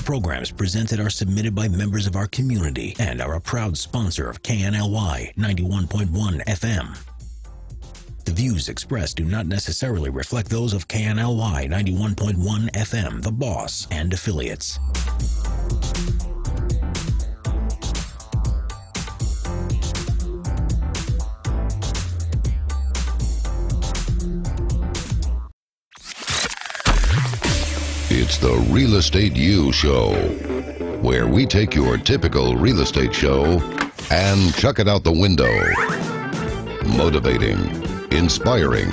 programs presented are submitted by members of our community and are a proud sponsor of KNLY 91.1 FM. The views expressed do not necessarily reflect those of KNLY 91.1 FM, The Boss, and affiliates. It's the Real Estate U Show, where we take your typical real estate show and chuck it out the window. Motivating, inspiring,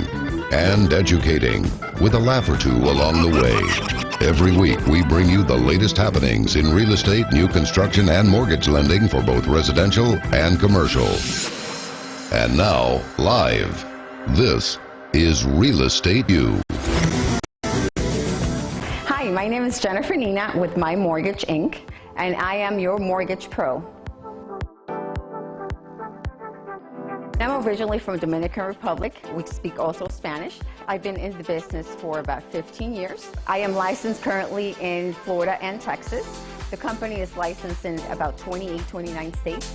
and educating, with a laugh or two along the way. Every week we bring you the latest happenings in real estate, new construction, and mortgage lending for both residential and commercial. And now, live, this is Real Estate U. Hi, my name is Jennifer Nina with My Mortgage Inc., and I am your mortgage pro. I'm originally from Dominican Republic. We speak also Spanish. I've been in the business for about 15 years. I am licensed currently in Florida and Texas. The company is licensed in about 28, 29 states.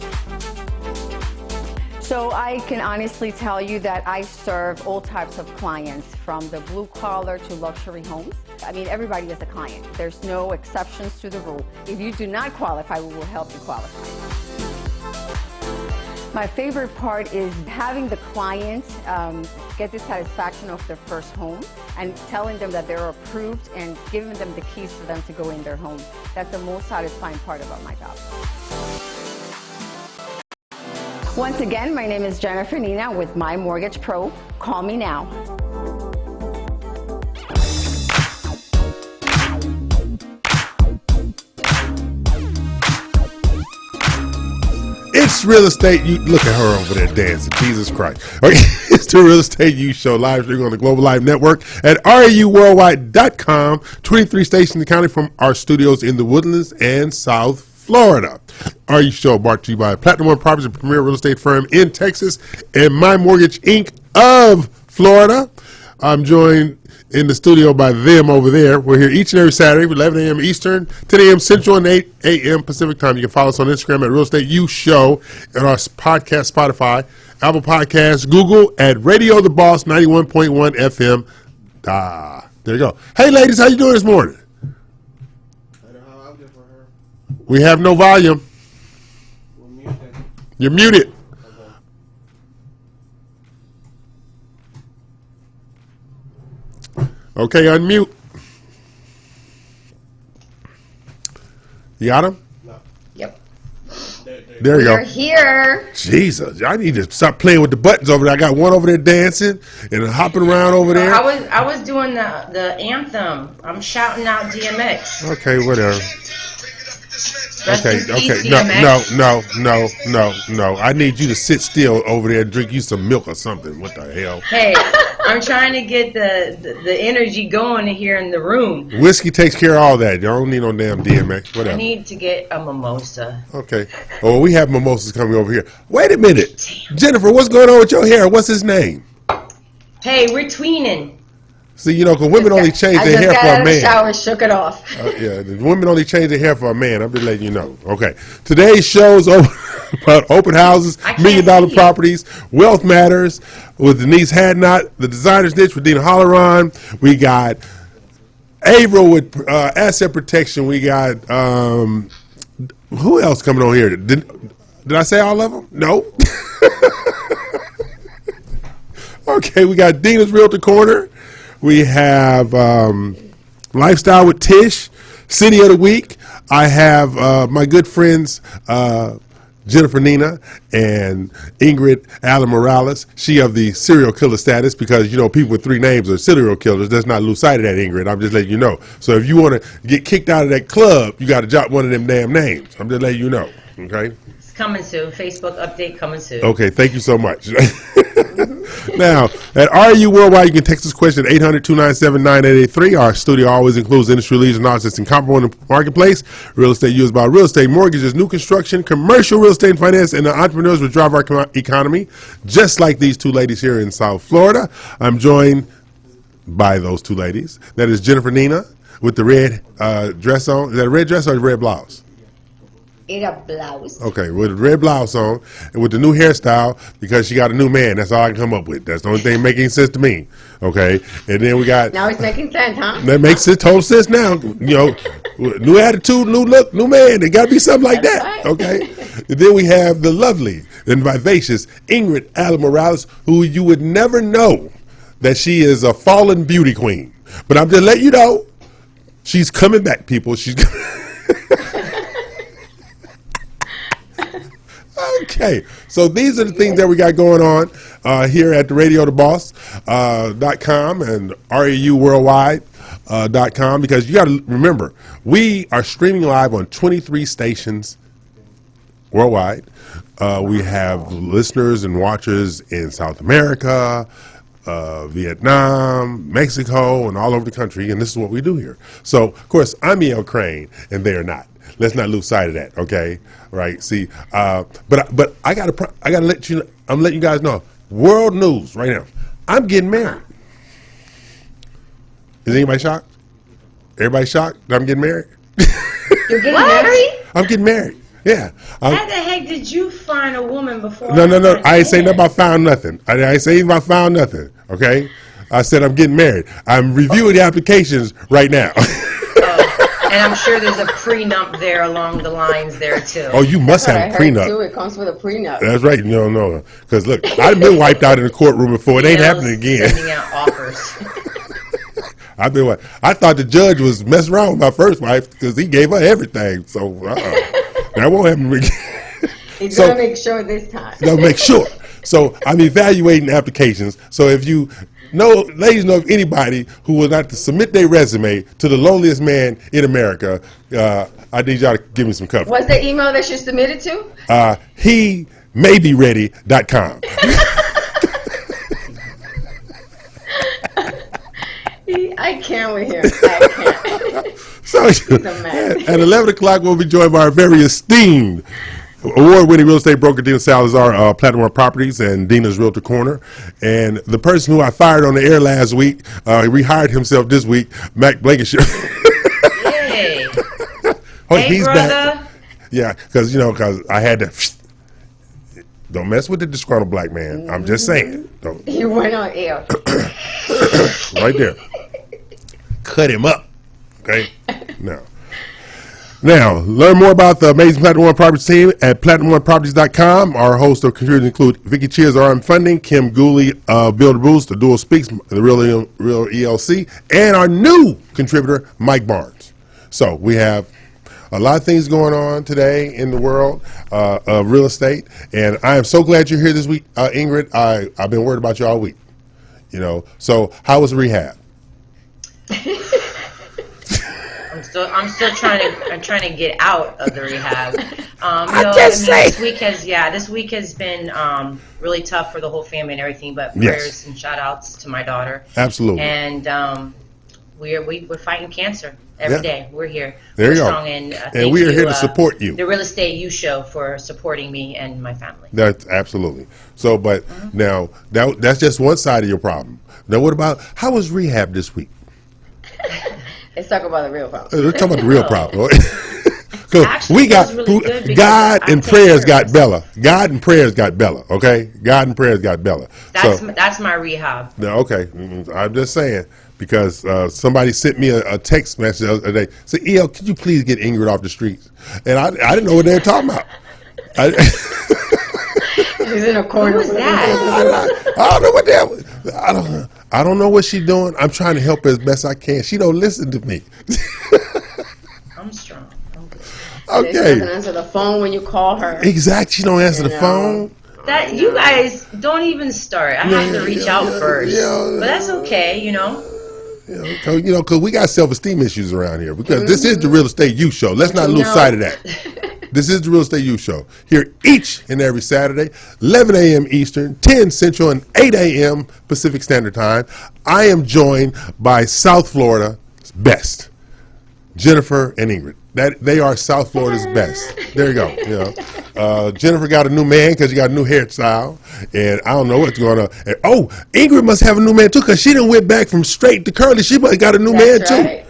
So I can honestly tell you that I serve all types of clients, from the blue collar to luxury homes. I mean, everybody is a client. There's no exceptions to the rule. If you do not qualify, we will help you qualify. My favorite part is having the client get the satisfaction of their first home and telling them that they're approved and giving them the keys for them to go in their home. That's the most satisfying part about my job. Once again, my name is Jennifer Nina with My Mortgage Pro. Call me now. It's Real Estate U. Look at her over there dancing. Jesus Christ. Okay. It's the Real Estate U Show, live streaming on the Global Live Network at RUWorldwide.com. 23 stations in the county from our studios in the Woodlands and South Florida. RU Show brought to you by Platinum One Properties, a premier real estate firm in Texas, and My Mortgage Inc. of Florida. I'm joined in the studio by them over there. We're here each and every Saturday from 11 a.m. Eastern, 10 a.m. Central, and 8 a.m. Pacific time. You can follow us on Instagram at Real Estate U Show, and our podcast, Spotify, Apple Podcasts, Google at Radio The Boss 91.1 FM. There you go. Hey, ladies, how you doing this morning? We have no volume. You're muted. Okay, unmute. You got him? No. Yep. There you go. We're here. Jesus, I need to stop playing with the buttons over there. I got one over there dancing and hopping around over there. I was doing the anthem. I'm shouting out DMX. Okay, whatever. Rest Okay, in peace, okay. DMX. No. I need you to sit still over there and drink you some milk or something. What the hell? Hey, I'm trying to get the energy going here in the room. Whiskey takes care of all that. You don't need no damn DMX. Whatever. I need to get a mimosa. Okay. Oh, we have mimosas coming over here. Wait a minute. Jennifer, what's going on with your hair? What's his name? Hey, we're tweening. See, you know, because women only change their hair for a I just got out of the man. shower, shook it off. Yeah, the women only change their hair for a man. I'm just letting you know. Okay. Today's show's about open houses, $1 million properties, wealth matters with Denise Hadnot, the designer's niche with Dina Holleron. We got Averill with asset protection. We got who else coming on here? Did I say all of them? No. Okay, we got Dina's Realtor Corner. We have Lifestyle with Tish, City of the Week. I have my good friends Jennifer Nina and Ingrid Allen Morales. She of the serial killer status, because, you know, people with 3 names are serial killers. Let's not lose sight of that, Ingrid. I'm just letting you know. So if you want to get kicked out of that club, you got to drop one of them damn names. I'm just letting you know. Okay? It's coming soon. Facebook update coming soon. Okay, thank you so much. Now, at RU Worldwide, you can text us question at 800-297-9883. Our studio always includes industry leaders and artists in comparable in the marketplace. Real Estate U is about real estate, mortgages, new construction, commercial real estate and finance, and the entrepreneurs which drive our economy, just like these 2 ladies here in South Florida. I'm joined by those 2 ladies. That is Jennifer Nina with the red dress on. Is that a red dress or a red blouse? It's a blouse. Okay, with a red blouse on and with the new hairstyle because she got a new man. That's all I can come up with. That's the only thing making sense to me. Okay, and then we got. Now it's making sense, huh? That makes total sense now. New attitude, new look, new man. It got to be something like That's that. right. Okay, and then we have the lovely and vivacious Ingrid Allen Morales, who you would never know that she is a fallen beauty queen. But I'm just letting you know, she's coming back, people. She's. Okay, so these are the things that we got going on here at the RadioTheBoss.com and RAUWorldwide.com, because you got to remember, we are streaming live on 23 stations worldwide. We have listeners and watchers in South America, Vietnam, Mexico, and all over the country, and this is what we do here. So, of course, I'm E.L. Crane, and they are not. Let's not lose sight of that, okay? Right? See, but I gotta let you. I'm letting you guys know. World news right now. I'm getting married. Is anybody shocked? Everybody shocked that I'm getting married? You're getting married? I'm getting married. Yeah. How the heck did you find a woman before? No. I ain't saying nothing about found nothing. I ain't saying about found nothing. Okay. I said I'm getting married. I'm reviewing the applications right now. And I'm sure there's a prenup there along the lines there too. Oh, you must have a prenup. Too. It comes with a prenup. That's right. No. Because look, I've been wiped out in the courtroom before. It ain't happening again. Sending out offers. I thought the judge was messing around with my first wife because he gave her everything. So that won't happen again. He's gonna make sure this time. No, make sure. So I'm evaluating applications. So if you ladies know of anybody who would like to submit their resume to the loneliest man in America, I need y'all to give me some cover. What's the email that you submitted to? He may be ready.com. I can't with him. I can't. So at 11 o'clock, we'll be joined by our very esteemed award-winning real estate broker Dina Salazar, Platinum One Properties and Dina's Realtor Corner. And the person who I fired on the air last week, he rehired himself this week, Mac Blankenshire. Hey. He's brother. back. Yeah, because I had to. Don't mess with the disgruntled black man. I'm just saying. Don't. You went on air. Right there. Cut him up. Okay? Now, learn more about the amazing Platinum One Properties team at PlatinumOneProperties.com. Our hosts of contributors include Vicky Cheers, RM Funding, Kim Gooley, Builder Bruce, The Dual Speaks, the Real ELC, and our new contributor, Mike Barnes. So we have a lot of things going on today in the world of real estate, and I am so glad you're here this week, Ingrid. I've been worried about you all week. So how was rehab? I'm still trying to get out of the rehab. This week has been really tough for the whole family and everything. But prayers and shout outs to my daughter. Absolutely. And we're fighting cancer every day. We're here. There we're you go. Strong, and we are here to support you. The Real Estate U Show for supporting me and my family. That's absolutely. So, but now that's just one side of your problem. Now, what about how was rehab this week? Let's talk about the real problem. Let's talk about the real problem. Because we got really God and prayers got Bella. God and prayers got Bella. Okay, God and prayers got Bella. That's my rehab. Okay, I'm just saying because somebody sent me a text message the other day. Said, "El, could you please get Ingrid off the streets?" And I didn't know what they were talking about. He's in a corner. Who was that? I don't know what that. I don't know what she's doing. I'm trying to help her as best I can. She don't listen to me. I'm strong. Okay. She doesn't answer the phone when you call her. Exactly. She don't answer the phone. That you guys don't even start. I have to reach out first. But that's okay, Because we got self-esteem issues around here. Because this is the Real Estate U Show. Let's not lose sight of that. This is the Real Estate U Show. Here each and every Saturday, 11 a.m. Eastern, 10 Central, and 8 a.m. Pacific Standard Time. I am joined by South Florida's best, Jennifer and Ingrid. They are South Florida's best. There you go. Jennifer got a new man because she got a new hairstyle, and I don't know what's going on. And, Ingrid must have a new man too because she done went back from straight to curly. She must have got a new man too.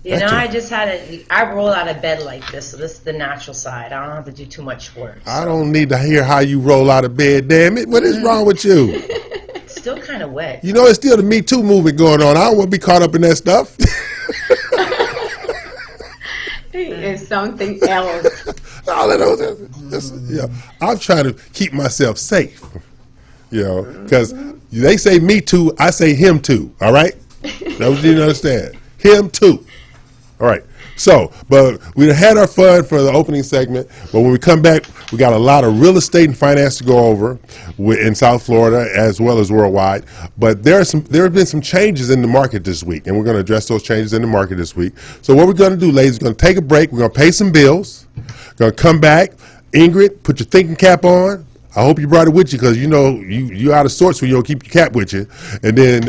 You know, I roll out of bed like this, so this is the natural side. I don't have to do too much work. So. I don't need to hear how you roll out of bed, damn it. What is wrong with you? It's still kind of wet. You know, it's still the Me Too movement going on. I don't want to be caught up in that stuff. It's something else. I'm trying to keep myself safe, you know, because they say me too, I say him too, all right? That's what you need to understand. Him too. All right. So, but we had our fun for the opening segment, but when we come back, we got a lot of real estate and finance to go over in South Florida as well as worldwide. But there have been some changes in the market this week, and we're going to address those changes in the market this week. So what we're going to do, ladies, we're going to take a break. We're going to pay some bills. Going to come back. Ingrid, put your thinking cap on. I hope you brought it with you because you know you out of sorts when you don't keep your cap with you. And then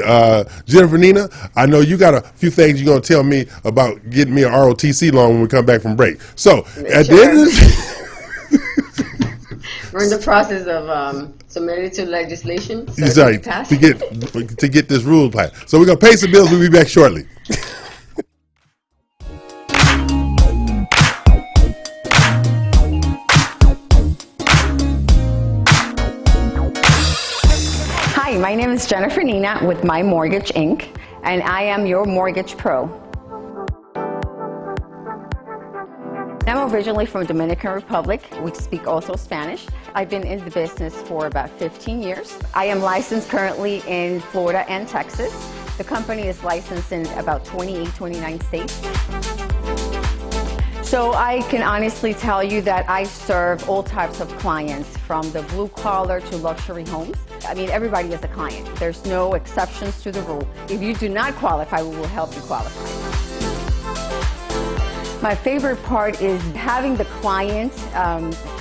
Jennifer Nina, I know you got a few things you're going to tell me about getting me an ROTC loan when we come back from break. So at the end of this, we're in the process of submitting to legislation. So sorry, to get this rule passed. So we're going to pay some bills. We'll be back shortly. Hi, my name is Jennifer Nina with My Mortgage Inc., and I am your mortgage pro. I'm originally from Dominican Republic. We speak also Spanish. I've been in the business for about 15 years. I am licensed currently in Florida and Texas. The company is licensed in about 28, 29 states. So I can honestly tell you that I serve all types of clients, from the blue collar to luxury homes. I mean, everybody is a client. There's no exceptions to the rule. If you do not qualify, we will help you qualify. My favorite part is having the client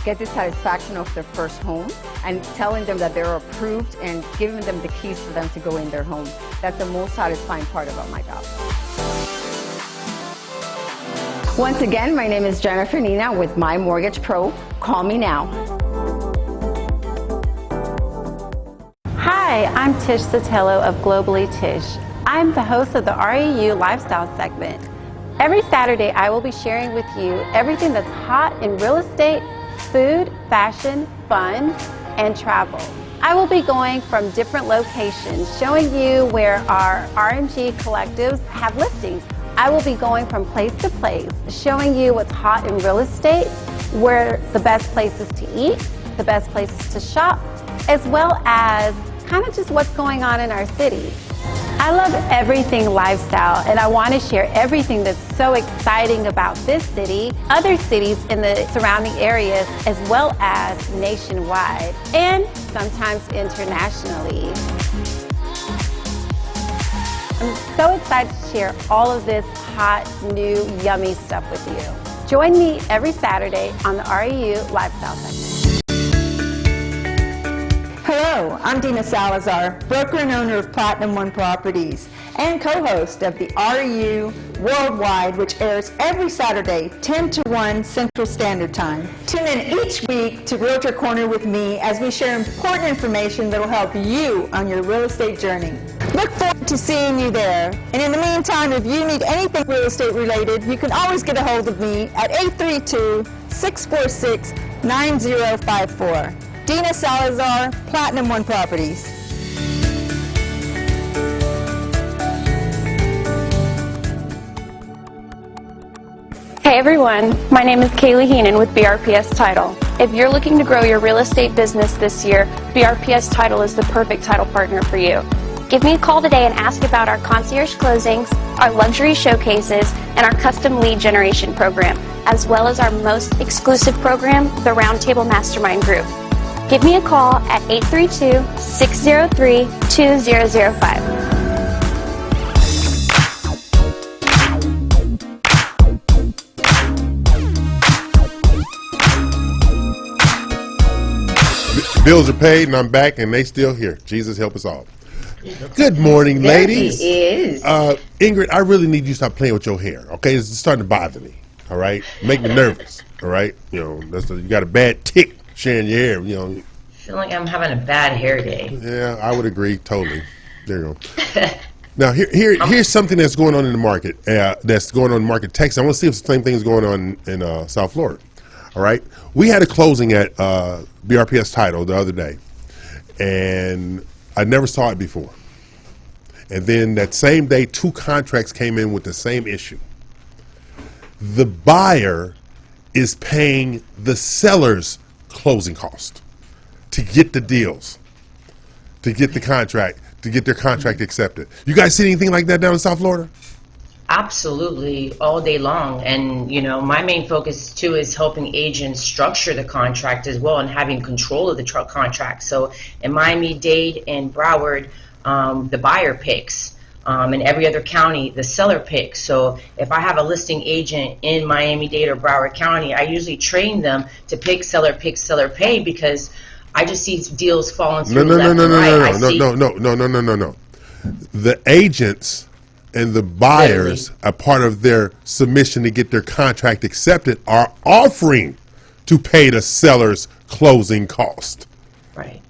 get the satisfaction of their first home and telling them that they're approved and giving them the keys for them to go in their home. That's the most satisfying part about my job. Once again, my name is Jennifer Nina with My Mortgage Pro. Call me now. Hi, I'm Tish Sotelo of Globally Tish. I'm the host of the REU Lifestyle segment. Every Saturday, I will be sharing with you everything that's hot in real estate, food, fashion, fun, and travel. I will be going from different locations, showing you where our RMG collectives have listings. I will be going from place to place, showing you what's hot in real estate, where the best places to eat, the best places to shop, as well as kind of just what's going on in our city. I love everything lifestyle, and I want to share everything that's so exciting about this city, other cities in the surrounding areas, as well as nationwide, and sometimes internationally. I'm so excited to share all of this hot, new, yummy stuff with you. Join me every Saturday on the REU Lifestyle segment. Hello, I'm Dina Salazar, broker and owner of Platinum One Properties and co-host of the REU Worldwide, which airs every Saturday, 10 to 1 Central Standard Time. Tune in each week to Realtor Corner with me as we share important information that will help you on your real estate journey. Look forward to seeing you there. And in the meantime, if you need anything real estate related, you can always get a hold of me at 832-646-9054. Dina Salazar, Platinum One Properties. Hey everyone, my name is Kaylee Heenan with BRPS Title. If you're looking to grow your real estate business this year, BRPS Title is the perfect title partner for you. Give me a call today and ask about our concierge closings, our luxury showcases, and our custom lead generation program, as well as our most exclusive program, the Roundtable Mastermind Group. Give me a call at 832-603-2005. Bills are paid and I'm back and they still here. Jesus help us all. Good morning, ladies. There he is. Ingrid, I really need you to stop playing with your hair, okay? It's starting to bother me, all right? Make me nervous, all right? You know, you got a bad tick sharing your hair, you know. I feel like I'm having a bad hair day. Yeah, I would agree totally. There you go. Now, here's something that's going on in the market. That's going on in market Texas. I want to see if the same thing is going on in South Florida. All right, we had a closing at BRPS Title the other day, and I never saw it before. And then that same day, 2 contracts came in with the same issue. The buyer is paying the seller's closing cost to get the deals, to get the contract, to get their contract accepted. You guys see anything like that down in South Florida? Absolutely, all day long. And my main focus too is helping agents structure the contract as well and having control of the contract. So in Miami-Dade and Broward, the buyer picks. In every other county, the seller picks. So if I have a listing agent in Miami-Dade or Broward County, I usually train them to pick, seller pay, because I just see deals falling through left and right. No. The agents and the buyers, a part of their submission to get their contract accepted, are offering to pay the seller's closing cost. Right.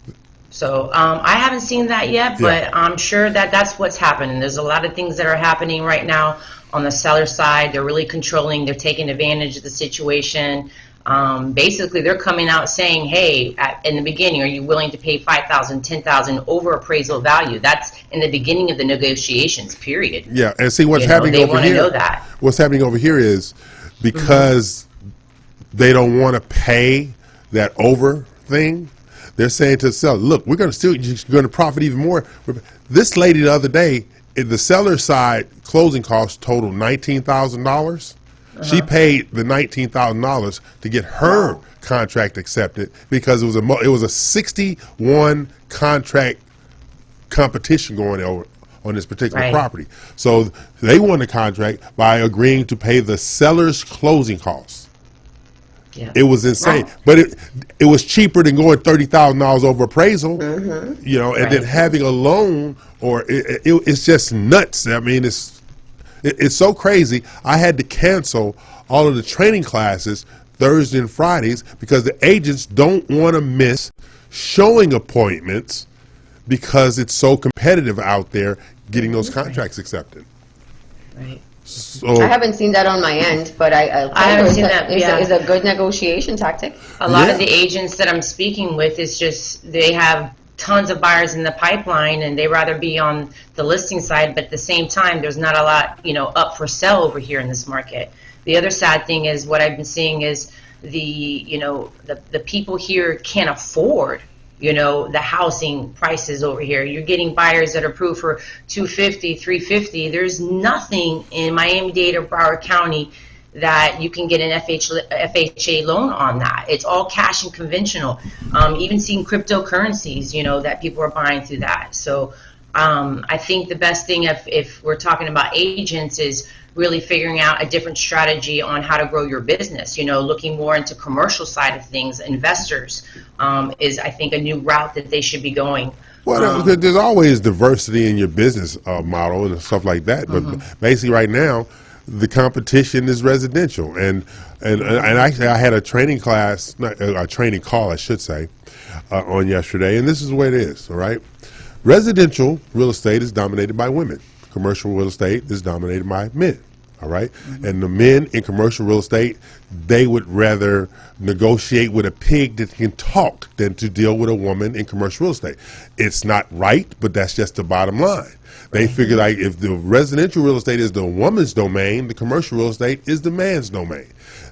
So I haven't seen that yet, but I'm sure that's what's happening. There's a lot of things that are happening right now on the seller side. They're really controlling. They're taking advantage of the situation. Basically, they're coming out saying, hey, in the beginning, are you willing to pay $5,000, $10,000 over appraisal value? That's in the beginning of the negotiations, period. Yeah, and see what's happening over here. They want to know that. What's happening over here is because they don't want to pay that over thing, they're saying to the seller, look, you're going to profit even more. This lady the other day, the seller side closing costs totaled $19,000. She paid the $19,000 to get her contract accepted because it was a 61 contract competition going on this particular property. So they won the contract by agreeing to pay the seller's closing costs. Yeah. It was insane, but it was cheaper than going $30,000 over appraisal, and then having a loan, or it's just nuts. I mean, it's so crazy. I had to cancel all of the training classes Thursday and Fridays because the agents don't want to miss showing appointments because it's so competitive out there getting those contracts accepted. Right. So, I haven't seen that on my end, but I haven't seen that. It's a good negotiation tactic. A lot of the agents that I'm speaking with is just they have tons of buyers in the pipeline and they rather be on the listing side, but at the same time there's not a lot up for sale over here in this market. The other sad thing is what I've been seeing is the people here can't afford the housing prices over here. You're getting buyers that are approved for $250,000, $350,000. There's nothing in Miami-Dade or Broward County that you can get an FHA loan on that. It's all cash and conventional. Even seeing cryptocurrencies, that people are buying through that. So I think the best thing if we're talking about agents is really figuring out a different strategy on how to grow your business, looking more into commercial side of things. Investors is, I think, a new route that they should be going. Well, there's always diversity in your business model and stuff like that. But basically right now, the competition is residential. And actually I had a training class, a training call, I should say, on yesterday. And this is the way it is, all right? Residential real estate is dominated by women. Commercial real estate is dominated by men, all right? And the men in commercial real estate, they would rather negotiate with a pig that can talk than to deal with a woman in commercial real estate. It's not right, but that's just the bottom line. They figure like if the residential real estate is the woman's domain, the commercial real estate is the man's domain.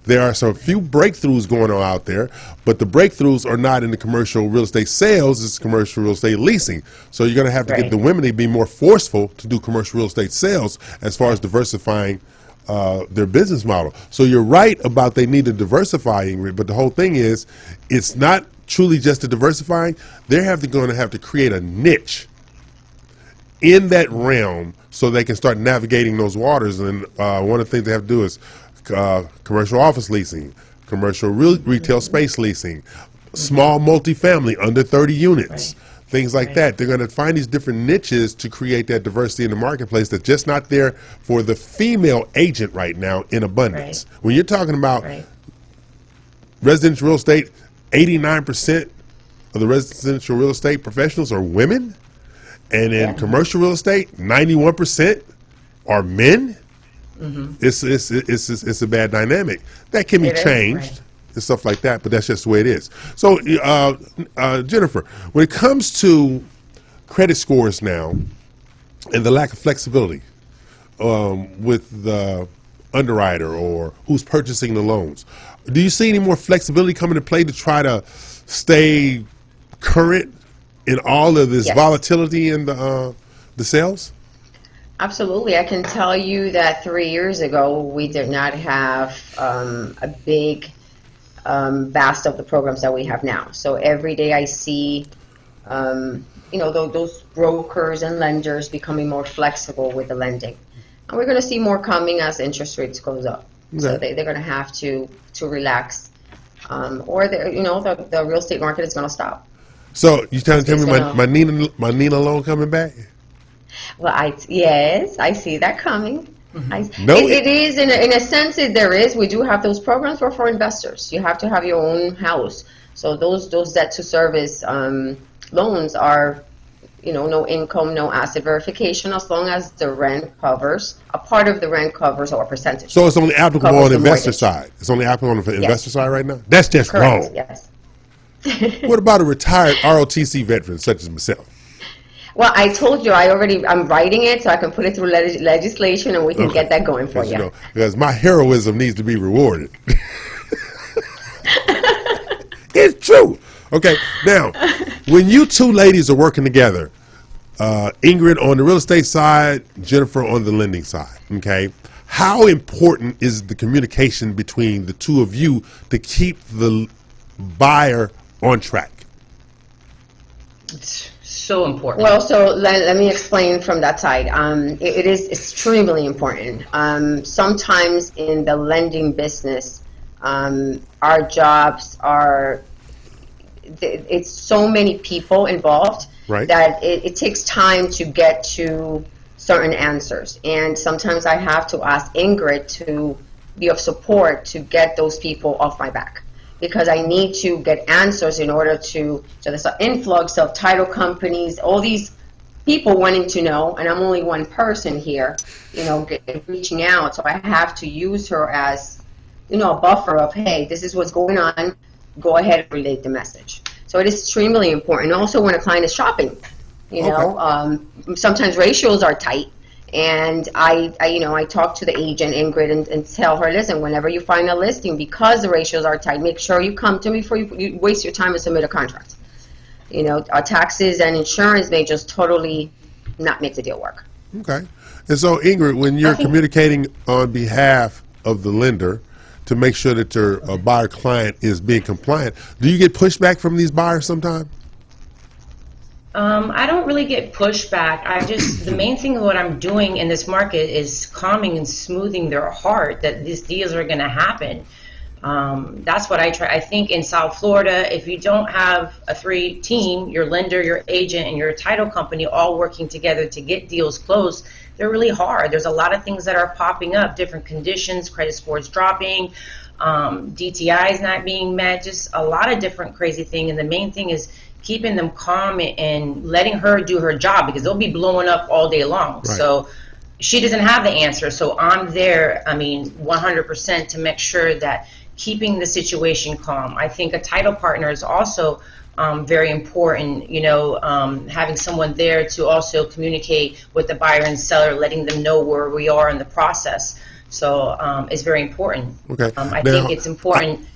There are some few breakthroughs going on out there, but the breakthroughs are not in the commercial real estate sales, it's commercial real estate leasing. So you're going to have to get the women to be more forceful to do commercial real estate sales as far as diversifying their business model. So you're right about they need to diversifying, but the whole thing is it's not truly just a diversifying. They're going to have to create a niche in that realm so they can start navigating those waters. And one of the things they have to do is commercial office leasing, commercial retail space leasing, small multifamily under 30 units, things like that. They're going to find these different niches to create that diversity in the marketplace that's just not there for the female agent right now in abundance. When you're talking about residential real estate, 89% of the residential real estate professionals are women. And in commercial real estate, 91% are men. It's a bad dynamic. That can be changed and stuff like that, but that's just the way it is. So, Jennifer, when it comes to credit scores now and the lack of flexibility with the underwriter or who's purchasing the loans, do you see any more flexibility coming into play to try to stay current in all of this volatility in the sales? Absolutely. I can tell you that 3 years ago, we did not have a big vast of the programs that we have now. So every day I see, those brokers and lenders becoming more flexible with the lending. And we're going to see more coming as interest rates goes up. Okay. So they're going to have to relax, or the real estate market is going to stop. So you trying to tell me my Nina loan coming back? Well, I see that coming. It is in a sense there is. We do have those programs for investors. You have to have your own house. So those debt to service loans are, no income, no asset verification, as long as the rent covers, a part of the rent covers or a percentage. So it's only applicable on the investor side. It's only applicable on the investor side right now? That's just wrong. Yes. What about a retired ROTC veteran such as myself? Well, I told you I'm writing it so I can put it through legislation and we can get that going for you. Because my heroism needs to be rewarded. It's true. Okay, now, when you two ladies are working together, Ingrid on the real estate side, Jennifer on the lending side, okay, how important is the communication between the two of you to keep the buyer on track? It's so important. Well, so let me explain from that side. It is extremely important. Sometimes in the lending business, our jobs are, it's so many people involved that it takes time to get to certain answers. And sometimes I have to ask Ingrid to be of support to get those people off my back, because I need to get answers in order to, so there's an influx of title companies, all these people wanting to know, and I'm only one person here, reaching out. So I have to use her as, a buffer of, hey, this is what's going on, go ahead and relate the message. So it is extremely important. Also when a client is shopping, sometimes ratios are tight. And I talk to the agent, Ingrid, and tell her, listen, whenever you find a listing, because the ratios are tight, make sure you come to me before you waste your time and submit a contract. Our taxes and insurance may just totally not make the deal work. Okay. And so, Ingrid, when you're communicating on behalf of the lender to make sure that your buyer client is being compliant, do you get pushback from these buyers sometimes? I don't really get pushback. The main thing of what I'm doing in this market is calming and smoothing their heart that these deals are going to happen. That's what I try. I think in South Florida, if you don't have a team, your lender, your agent, and your title company all working together to get deals closed, they're really hard. There's a lot of things that are popping up, different conditions, credit scores dropping, DTIs not being met, just a lot of different crazy things. And the main thing is keeping them calm and letting her do her job, because they'll be blowing up all day long. Right. So she doesn't have the answer. So I'm there, 100% to make sure that keeping the situation calm. I think a title partner is also very important, having someone there to also communicate with the buyer and seller, letting them know where we are in the process. So it's very important. Okay. I think it's important.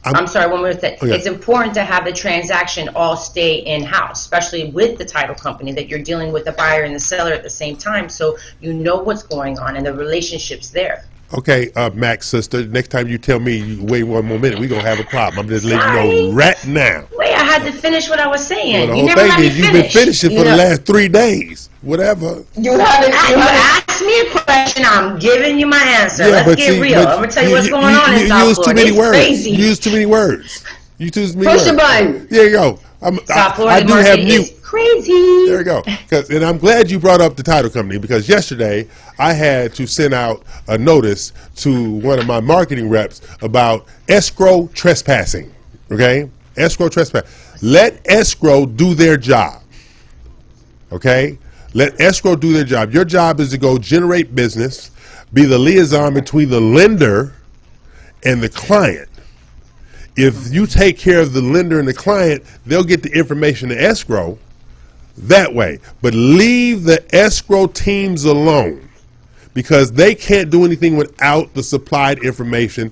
I'm sorry, one more thing. Okay. It's important to have the transaction all stay in-house, especially with the title company, that you're dealing with the buyer and the seller at the same time, so you know what's going on and the relationship's there. Okay, Max, sister, next time you tell me you wait one more minute, we're going to have a problem. I'm just letting you know right now. Wait, I had to finish what I was saying. Well, the whole thing is you've been finishing for the last 3 days. Whatever. You asked me a question, I'm giving you my answer. Yeah, let's get real. I'm going to tell you what's going on in South Florida. It's crazy. You use too many words. You use too many words. Push the button. There you go. South Florida market is crazy. There you go. And I'm glad you brought up the title company, because yesterday I had to send out a notice to one of my marketing reps about escrow trespassing. Okay? Escrow trespass. Let escrow do their job. Okay? Let escrow do their job. Your job is to go generate business, be the liaison between the lender and the client. If you take care of the lender and the client, they'll get the information to escrow that way. But leave the escrow teams alone, because they can't do anything without the supplied information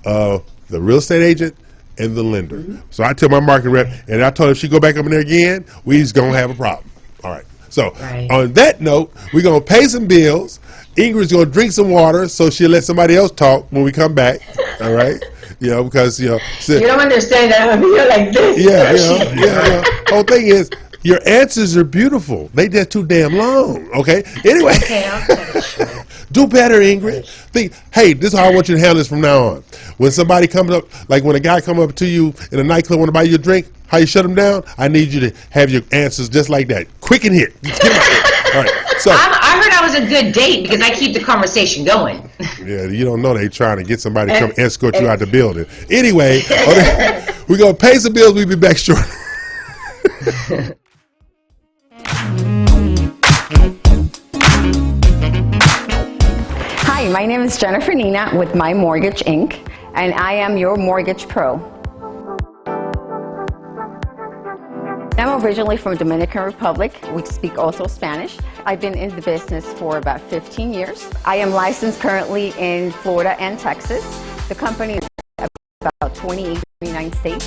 of the real estate agent and the lender. So I tell my marketing rep, and I told her if she go back up in there again, we just gonna have a problem. All right. So on that note, we're gonna pay some bills. Ingrid's gonna drink some water so she'll let somebody else talk when we come back. All right. Because you don't understand that I'm here like this. Whole thing is, your answers are beautiful. They just too damn long. Okay. Anyway. Okay, I'll cut it short. Do better, Ingrid. Think, hey, this is how I want you to handle this from now on. When somebody comes up, like when a guy comes up to you in a nightclub, want to buy you a drink, how you shut them down? I need you to have your answers just like that. Quick and hit. All right. So I heard I was a good date because I keep the conversation going. Yeah, you don't know they trying to get somebody to come escort you out the building. Anyway, we're going to pay some bills. We'll be back shortly. Hi, my name is Jennifer Nina with My Mortgage Inc., and I am your mortgage pro. I'm originally from Dominican Republic. We speak also Spanish. I've been in the business for about 15 years. I am licensed currently in Florida and Texas. The company is about 28, 29 states.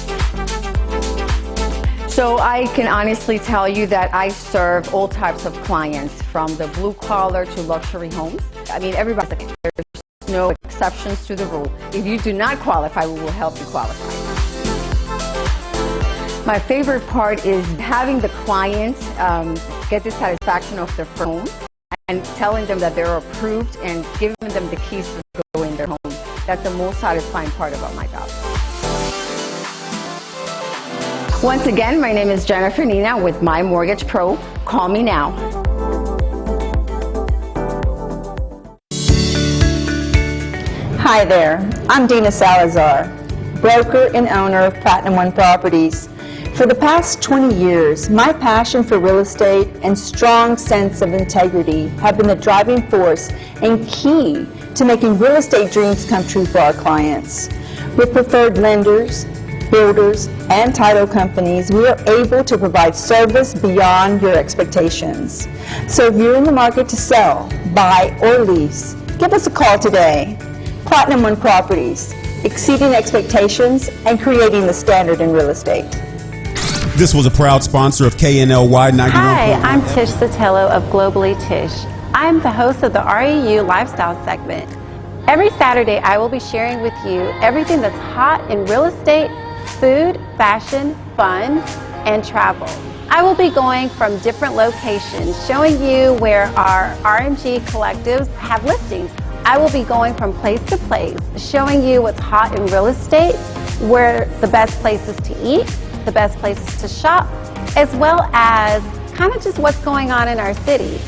So I can honestly tell you that I serve all types of clients, from the blue collar to luxury homes. I mean, there's no exceptions to the rule. If you do not qualify, we will help you qualify. My favorite part is having the client get the satisfaction of their home and telling them that they're approved and giving them the keys to go in their home. That's the most satisfying part about my job. Once again, my name is Jennifer Nina with My Mortgage Pro. Call me now. Hi there, I'm Dina Salazar, broker and owner of Platinum One Properties. For the past 20 years, my passion for real estate and strong sense of integrity have been the driving force and key to making real estate dreams come true for our clients. With preferred lenders, builders, and title companies, we are able to provide service beyond your expectations. So if you're in the market to sell, buy, or lease, give us a call today. Platinum One Properties, exceeding expectations and creating the standard in real estate. This was a proud sponsor of KNLY 91. Hi, I'm Tish Sotelo of Globally Tish. I'm the host of the REU Lifestyle segment. Every Saturday, I will be sharing with you everything that's hot in real estate, food, fashion, fun, and travel. I will be going from different locations, showing you where our RMG collectives have listings. I will be going from place to place, showing you what's hot in real estate, where the best places to eat, the best places to shop, as well as kind of just what's going on in our city.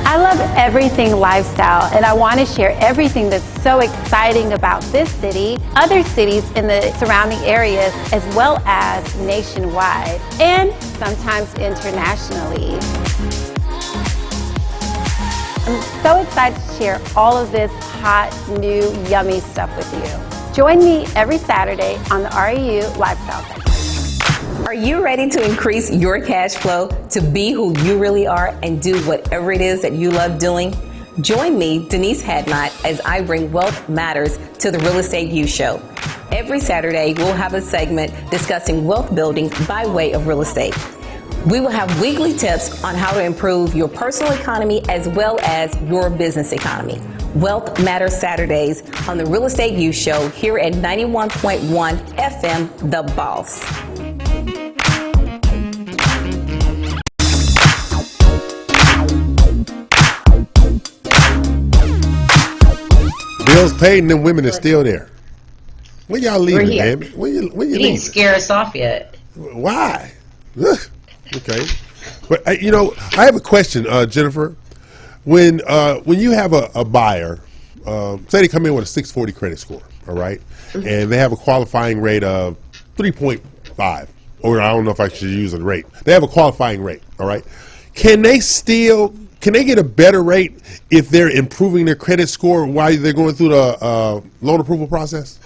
I love everything lifestyle, and I want to share everything that's so exciting about this city, other cities in the surrounding areas, as well as nationwide, and sometimes internationally. I'm so excited to share all of this hot, new, yummy stuff with you. Join me every Saturday on the REU Lifestyle segment. Are you ready to increase your cash flow to be who you really are and do whatever it is that you love doing? Join me, Denise Hadnot, as I bring Wealth Matters to the Real Estate U Show. Every Saturday, we'll have a segment discussing wealth building by way of real estate. We will have weekly tips on how to improve your personal economy as well as your business economy. Wealth Matters Saturdays on the Real Estate U Show here at 91.1 FM, The Boss. Bills paid and them women are still there. When y'all leaving, man? When you You leaving? didn't scare us off yet. Why? Ugh. Okay. But I have a question, Jennifer. When you have a buyer, say they come in with a 640 credit score, all right, and they have a qualifying rate of 3.5, or I don't know if I should use a rate. They have a qualifying rate, all right. Can they get a better rate if they're improving their credit score while they're going through the loan approval process?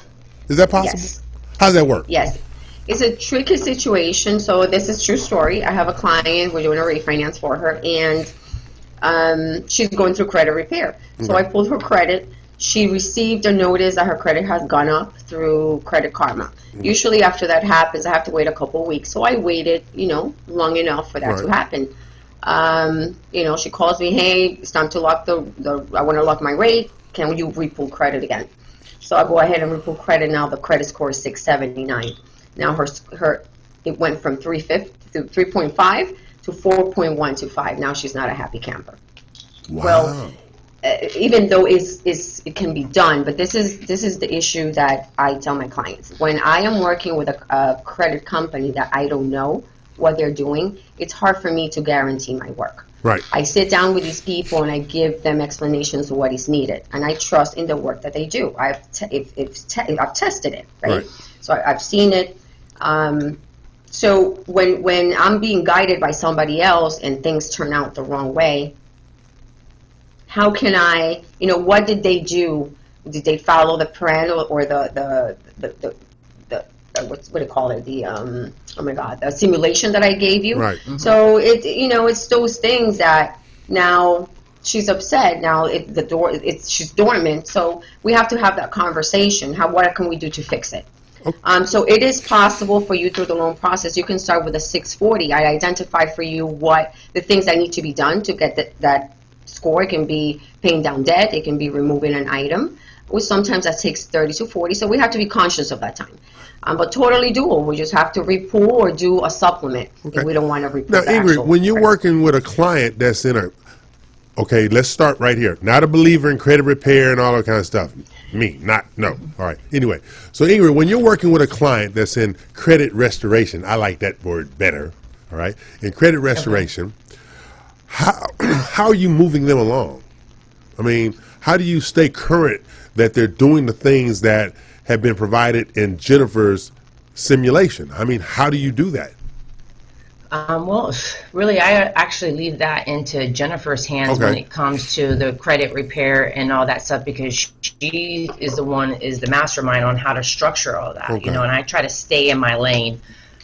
Is that possible? Yes. How does that work? Yes. It's a tricky situation. So this is true story. I have a client, we're doing a refinance for her, and she's going through credit repair. So I pulled her credit. She received a notice that her credit has gone up through Credit Karma. Usually after that happens, I have to wait a couple of weeks. So I waited, long enough for that to happen. She calls me, hey, it's time to lock I want to lock my rate. Can you repull credit again? So I go ahead and repull credit. Now the credit score is 679. Now it went from 3.5 to 4.125. Now she's not a happy camper. Wow. Well, even though it can be done, but this is the issue that I tell my clients. When I am working with a credit company that I don't know what they're doing, it's hard for me to guarantee my work. Right. I sit down with these people and I give them explanations of what is needed, and I trust in the work that they do. I've tested it, right? So I've seen it. So when I'm being guided by somebody else and things turn out the wrong way, how can I, what did they do? Did they follow the plan or the what do you call it? The simulation that I gave you. Right. So it's those things that now she's upset. Now she's dormant. So we have to have that conversation. What can we do to fix it? Okay. So it is possible for you through the loan process. You can start with a 640. I identify for you what the things that need to be done to get that score. It can be paying down debt. It can be removing an item. Or sometimes that takes 30 to 40. So we have to be conscious of that time. But totally doable. We just have to repull or do a supplement if we don't want to repull. Now, Ingrid, when you're working with a client that's okay, let's start right here. Not a believer in credit repair and all that kind of stuff. No. All right. Anyway, so Ingrid, when you're working with a client that's in credit restoration, I like that word better. All right. In credit restoration, how are you moving them along? I mean, how do you stay current that they're doing the things that have been provided in Jennifer's simulation? I mean, how do you do that? Well, really, I actually leave that into Jennifer's hands when it comes to the credit repair and all that stuff, because she is the mastermind on how to structure all that, and I try to stay in my lane,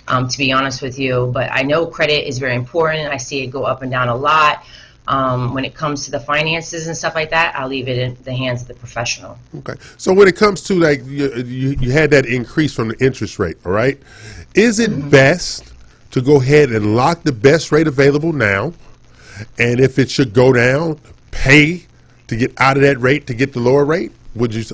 to be honest with you. But I know credit is very important. I see it go up and down a lot. When it comes to the finances and stuff like that, I'll leave it in the hands of the professional. Okay. So when it comes to you had that increase from the interest rate, all right? Is it best to go ahead and lock the best rate available now, and if it should go down, pay to get out of that rate to get the lower rate?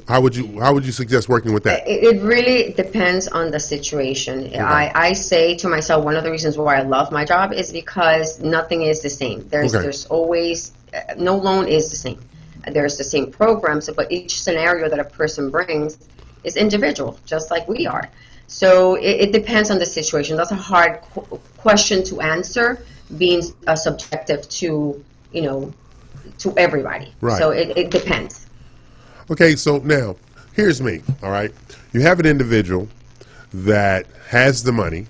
How would you suggest working with that? It really depends on the situation. Okay. I say to myself, one of the reasons why I love my job is because nothing is the same. There's always, no loan is the same. There's the same programs, but each scenario that a person brings is individual, just like we are. So it depends on the situation. That's a hard question to answer, being subjective to everybody. Right. So it depends. Okay, so now here's me. All right, you have an individual that has the money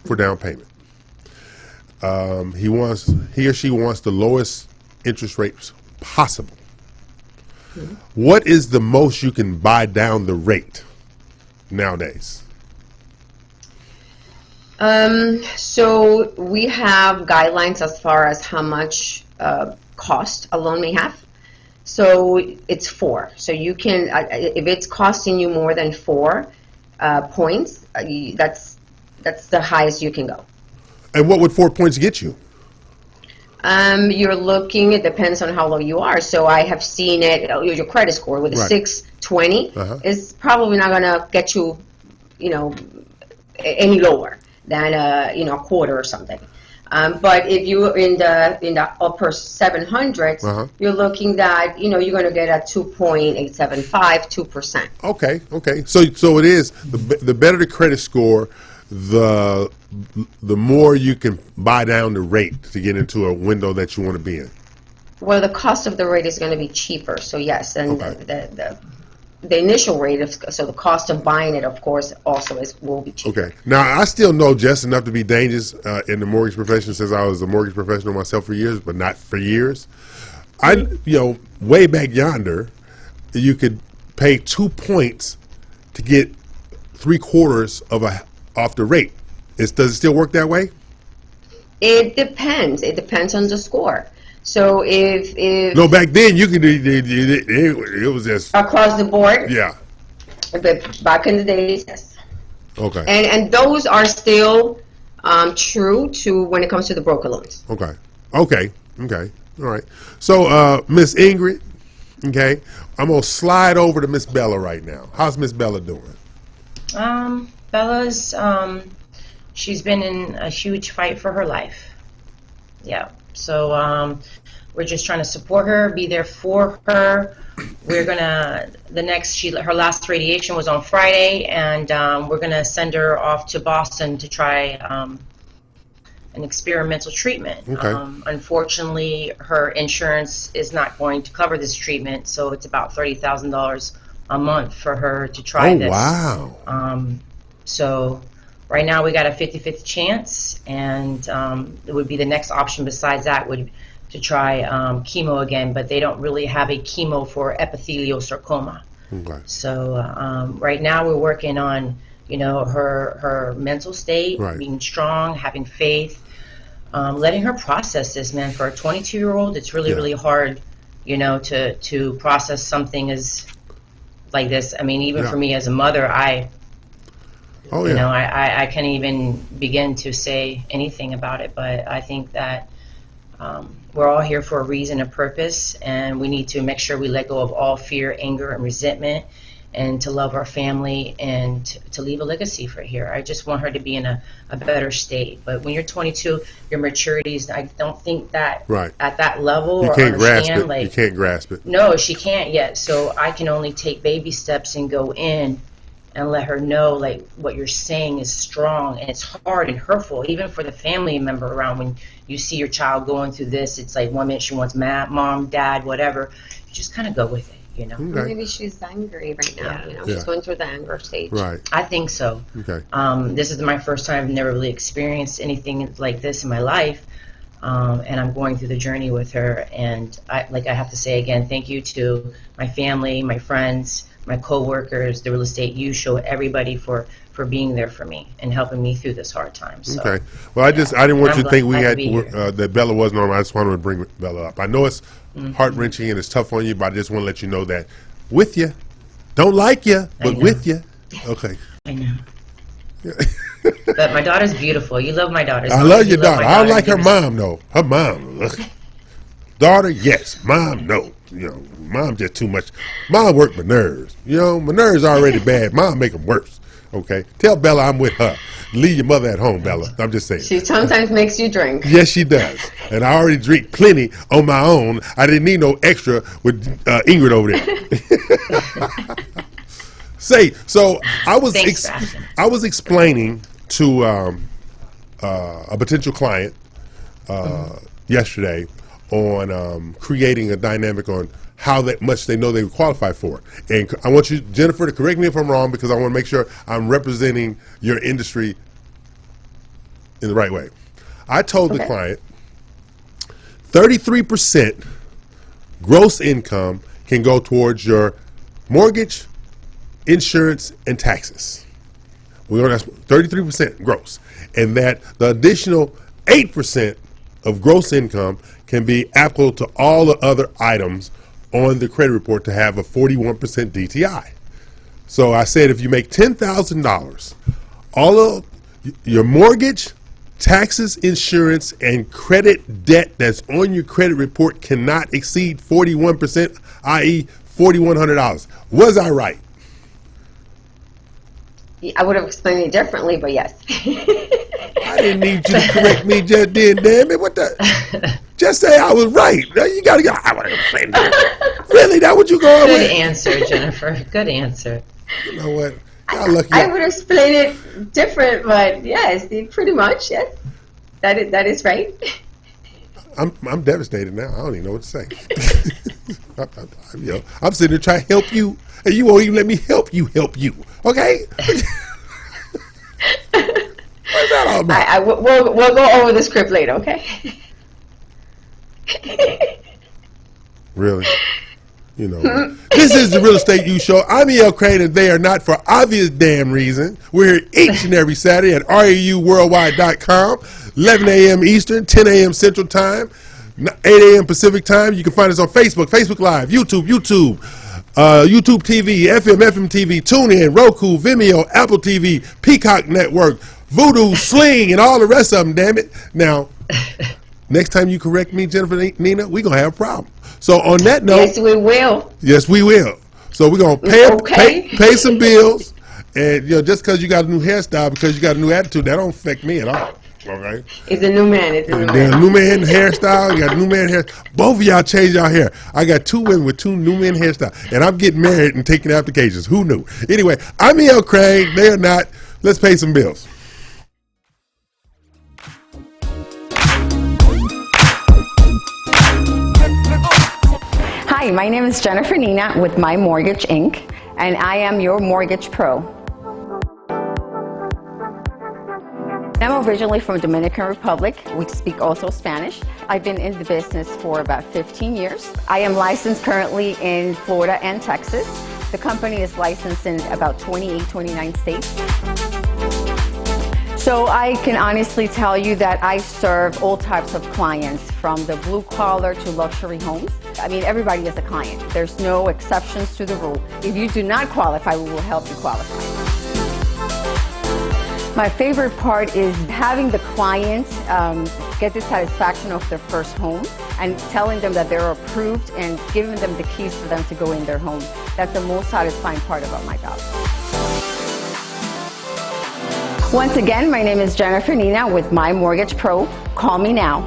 for down payment. He or she wants the lowest interest rates possible. Mm-hmm. What is the most you can buy down the rate nowadays? So we have guidelines as far as how much cost a loan may have. So it's 4. So you can, if it's costing you more than 4 points, that's the highest you can go. And what would 4 points get you? You're looking, it depends on how low you are. So I have seen it, your credit score with a 620 is probably not going to get you, any lower than a quarter or something. But if you're in the upper 700s, you're looking that you're going to get a 2.875, 2%. Okay. So it is the better the credit score, the more you can buy down the rate to get into a window that you want to be in. Well, the cost of the rate is going to be cheaper. So yes, and the initial rate, so the cost of buying it, of course, also will be cheaper. Okay. Now, I still know just enough to be dangerous in the mortgage profession, since I was a mortgage professional myself for years, but not for years. Way back yonder, you could pay 2 points to get 3/4 off the rate. Does it still work that way? It depends. It depends on the score. So if no, back then you could it was just across the board. Yeah. But back in the days, yes. Okay. And those are still true to when it comes to the broker loans. Okay. All right. So Miss Ingrid, okay, I'm gonna slide over to Miss Bella right now. How's Miss Bella doing? Bella's she's been in a huge fight for her life. Yeah. So we're just trying to support her, be there for her. We're gonna her last radiation was on Friday, and we're gonna send her off to Boston to try an experimental treatment. Okay. Unfortunately, her insurance is not going to cover this treatment, so it's about $30,000 a month for her to try this. Wow. So right now we got a 50-50 chance, and it would be the next option besides that would to try chemo again, but they don't really have a chemo for epithelial sarcoma. Okay. So right now we're working on, her mental state, right. being strong, having faith, letting her process this, man. For a 22-year-old, it's really, really hard, to process something as like this. I mean, even for me as a mother, I can't even begin to say anything about it, but I think that we're all here for a reason, a purpose, and we need to make sure we let go of all fear, anger, and resentment, and to love our family and to leave a legacy for here. I just want her to be in a better state. But when you're 22, your maturity is, I don't think that at that level you or can't understand. grasp it. You can't grasp it. No, she can't yet. So I can only take baby steps and go in and let her know, like, what you're saying is strong and it's hard and hurtful, even for the family member around. When you see your child going through this, it's like 1 minute she wants mom, dad, whatever. You just kind of go with it, Okay. Maybe she's angry right now. She's going through the anger stage. Right. I think so. Okay. This is my first time. I've never really experienced anything like this in my life, and I'm going through the journey with her. And I have to say again, thank you to my family, my friends, my co-workers, the real estate you show, everybody for being there for me and helping me through this hard time. So, okay. Well, I didn't want you to think we had to that Bella wasn't on. I just wanted to bring Bella up. I know it's heart-wrenching and it's tough on you, but I just want to let you know that with you, don't like you, but with you. Okay. I know. But my daughter's beautiful. You love my daughter. I love your daughter. I don't like her mom though. Her mom. Daughter, yes. Mom, no. Mom just too much. Mom work my nerves. My nerves are already bad. Mom make them worse. Okay. Tell Bella I'm with her. Leave your mother at home, Bella. I'm just saying. She sometimes makes you drink. Yes, she does. And I already drink plenty on my own. I didn't need no extra with Ingrid over there. So I was explaining to a potential client yesterday on creating a dynamic on how much they know they would qualify for. And I want you, Jennifer, to correct me if I'm wrong, because I want to make sure I'm representing your industry in the right way. I told the client 33% gross income can go towards your mortgage, insurance, and taxes. That's 33% gross. And that the additional 8% of gross income can be applicable to all the other items on the credit report to have a 41% DTI. So I said if you make $10,000, all of your mortgage, taxes, insurance, and credit debt that's on your credit report cannot exceed 41%, i.e. $4,100. Was I right? I would have explained it differently, but yes. I didn't need you to correct me just then, damn it. What the? Just say I was right. You gotta go. I would have explained it. Really? That what you going with? Good answer, Jennifer. Good answer. You know what? Y'all lucky. I would explain it different, but yes, pretty much, yes. That is right. I'm devastated now. I don't even know what to say. I'm sitting there trying to help you, and you won't even let me help you. Okay? What's that all about? We'll go over the script later, okay? Really? You know, this is the Real Estate U Show. I'm E.L. Crane, and they are not for obvious damn reason. We're here each and every Saturday at RAUworldwide.com, 11 a.m. Eastern, 10 a.m. Central Time, 8 a.m. Pacific Time. You can find us on Facebook Live, YouTube TV, FM TV, TuneIn, Roku, Vimeo, Apple TV, Peacock Network, Voodoo, Sling, and all the rest of them, damn it. Now, next time you correct me, Jennifer Nina, we're going to have a problem. So on that note. Yes, we will. Yes, we will. So we're going to pay some bills. And just because you got a new hairstyle, because you got a new attitude, that don't affect me at all. Okay? It's a new man. There's a new man hairstyle. You got a new man hair. Both of y'all changed your hair. I got two women with two new men hairstyles. And I'm getting married and taking applications. Who knew? Anyway, I'm E.L. Craig. They're not. Let's pay some bills. Hi, my name is Jennifer Nina with My Mortgage Inc., and I am your mortgage pro. I'm originally from Dominican Republic. We speak also Spanish. I've been in the business for about 15 years. I am licensed currently in Florida and Texas. The company is licensed in about 29 states. So I can honestly tell you that I serve all types of clients, from the blue collar to luxury homes. I mean, everybody is a client. There's no exceptions to the rule. If you do not qualify, we will help you qualify. My favorite part is having the client get the satisfaction of their first home and telling them that they're approved and giving them the keys for them to go in their home. That's the most satisfying part about my job. Once again, my name is Jennifer Nina with My Mortgage Pro. Call me now.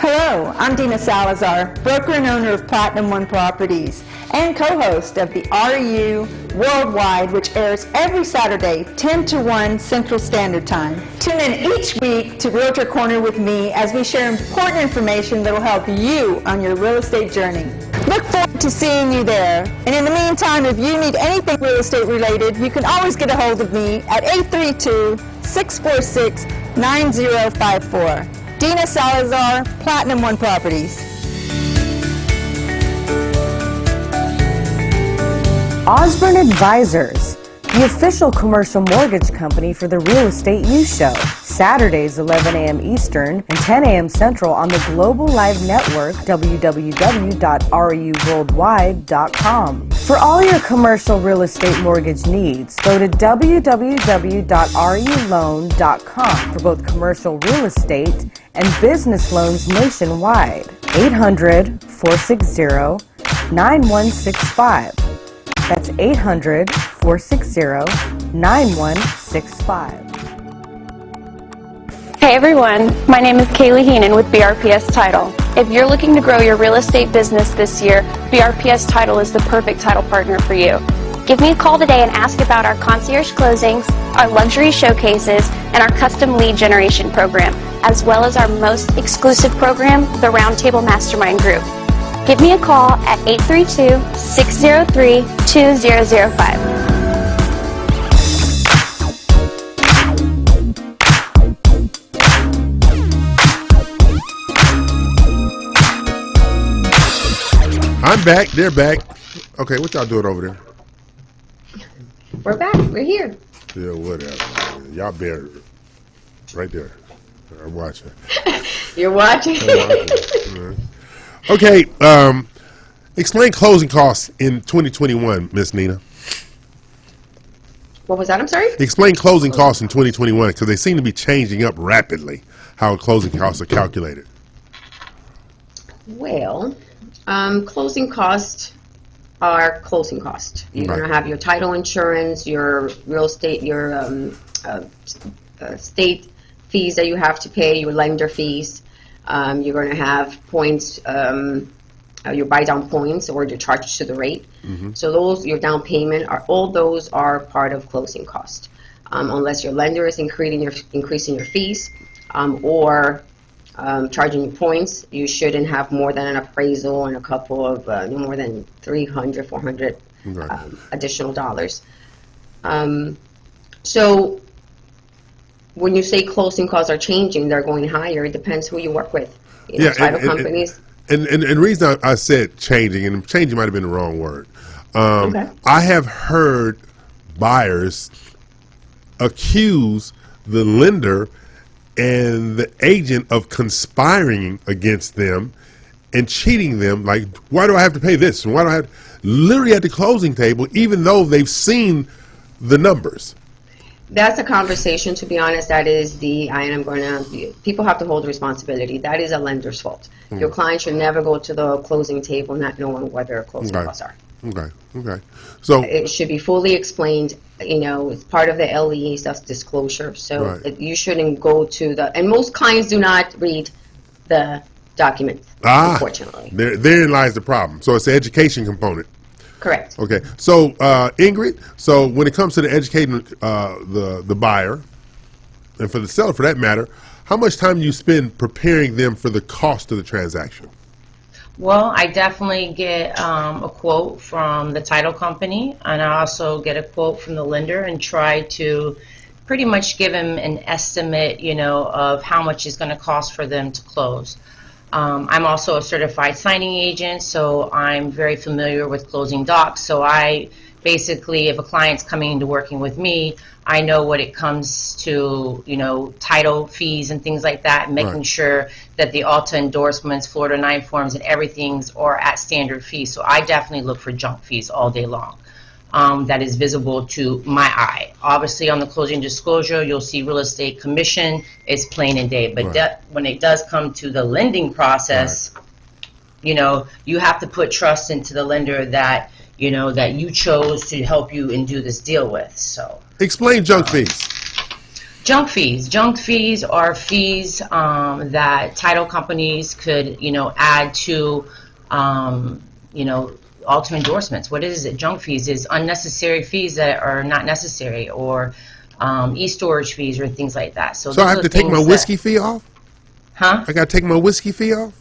Hello, I'm Dina Salazar, broker and owner of Platinum One Properties and co-host of the RU Worldwide, which airs every Saturday, 10 to 1 Central Standard Time. Tune in each week to Realtor Corner with me as we share important information that will help you on your real estate journey. Look forward to seeing you there. And in the meantime, if you need anything real estate related, you can always get a hold of me at 832-646-9054. Dina Salazar, Platinum One Properties. Osborne Advisors, the official commercial mortgage company for the Real Estate U Show. Saturdays 11 a.m. Eastern and 10 a.m. Central on the Global Live Network, www.ruworldwide.com. For all your commercial real estate mortgage needs, go to www.ruloan.com for both commercial real estate and business loans nationwide. 800-460-9165. That's 800-460-9165. Hey everyone, my name is Kaylee Heenan with BRPS Title. If you're looking to grow your real estate business this year, BRPS Title is the perfect title partner for you. Give me a call today and ask about our concierge closings, our luxury showcases, and our custom lead generation program, as well as our most exclusive program, the Roundtable Mastermind Group. Give me a call at 832-603-2005. I'm back. They're back. Okay, what y'all doing over there? We're back. We're here. Yeah, whatever. Y'all bear right there. I'm watching. You're watching? I'm watching. Okay, explain closing costs in 2021, Miss Nina. What was that? I'm sorry? Explain closing costs in 2021, because they seem to be changing up rapidly, how closing costs are calculated. Well, closing costs are closing costs. You're going to have your title insurance, your real estate, your state fees that you have to pay, your lender fees. You're going to have points, your buy down points or your charges to the rate. Mm-hmm. So those, your down payment, all those are part of closing costs. Unless your lender is increasing your fees, or charging you points. You shouldn't have more than an appraisal and a couple of no more than 300, 400 additional dollars. So when you say closing costs are changing, they're going higher. It depends who you work with. You know, title companies. And the reason I said changing, and changing might have been the wrong word. I have heard buyers accuse the lender and the agent of conspiring against them and cheating them. Like, why do I have to pay this? And why do I have literally at the closing table, even though they've seen the numbers? That's a conversation, to be honest. That is people have to hold responsibility. That is a lender's fault. Your client should never go to the closing table not knowing what their closing costs are. Okay. So it should be fully explained. You know, it's part of the LEA stuff, disclosure. So you shouldn't go to and most clients do not read the documents, unfortunately. Therein lies the problem. So it's the education component. Correct. Okay. So Ingrid, so when it comes to the educating the buyer, and for the seller for that matter, how much time do you spend preparing them for the cost of the transaction? Well, I definitely get a quote from the title company, and I also get a quote from the lender and try to pretty much give them an estimate, you know, of how much it's going to cost for them to close. I'm also a certified signing agent, so I'm very familiar with closing docs. So I basically, if a client's coming into working with me, I know what it comes to, you know, title fees and things like that, making sure that the Alta endorsements, Florida 9 forms, and everything's are at standard fees. So I definitely look for junk fees all day long. That is visible to my eye. Obviously, on the closing disclosure, you'll see real estate commission. It's plain and day. But when it does come to the lending process, you know, you have to put trust into the lender that, you know, that you chose to help you and do this deal with. So explain junk fees. Junk fees. Junk fees are fees that title companies could, you know, add to, you know, Alta endorsements. What is it? Junk fees is unnecessary fees that are not necessary, or e-storage fees or things like that. So I have to take my whiskey fee off? Huh? I got to take my whiskey fee off?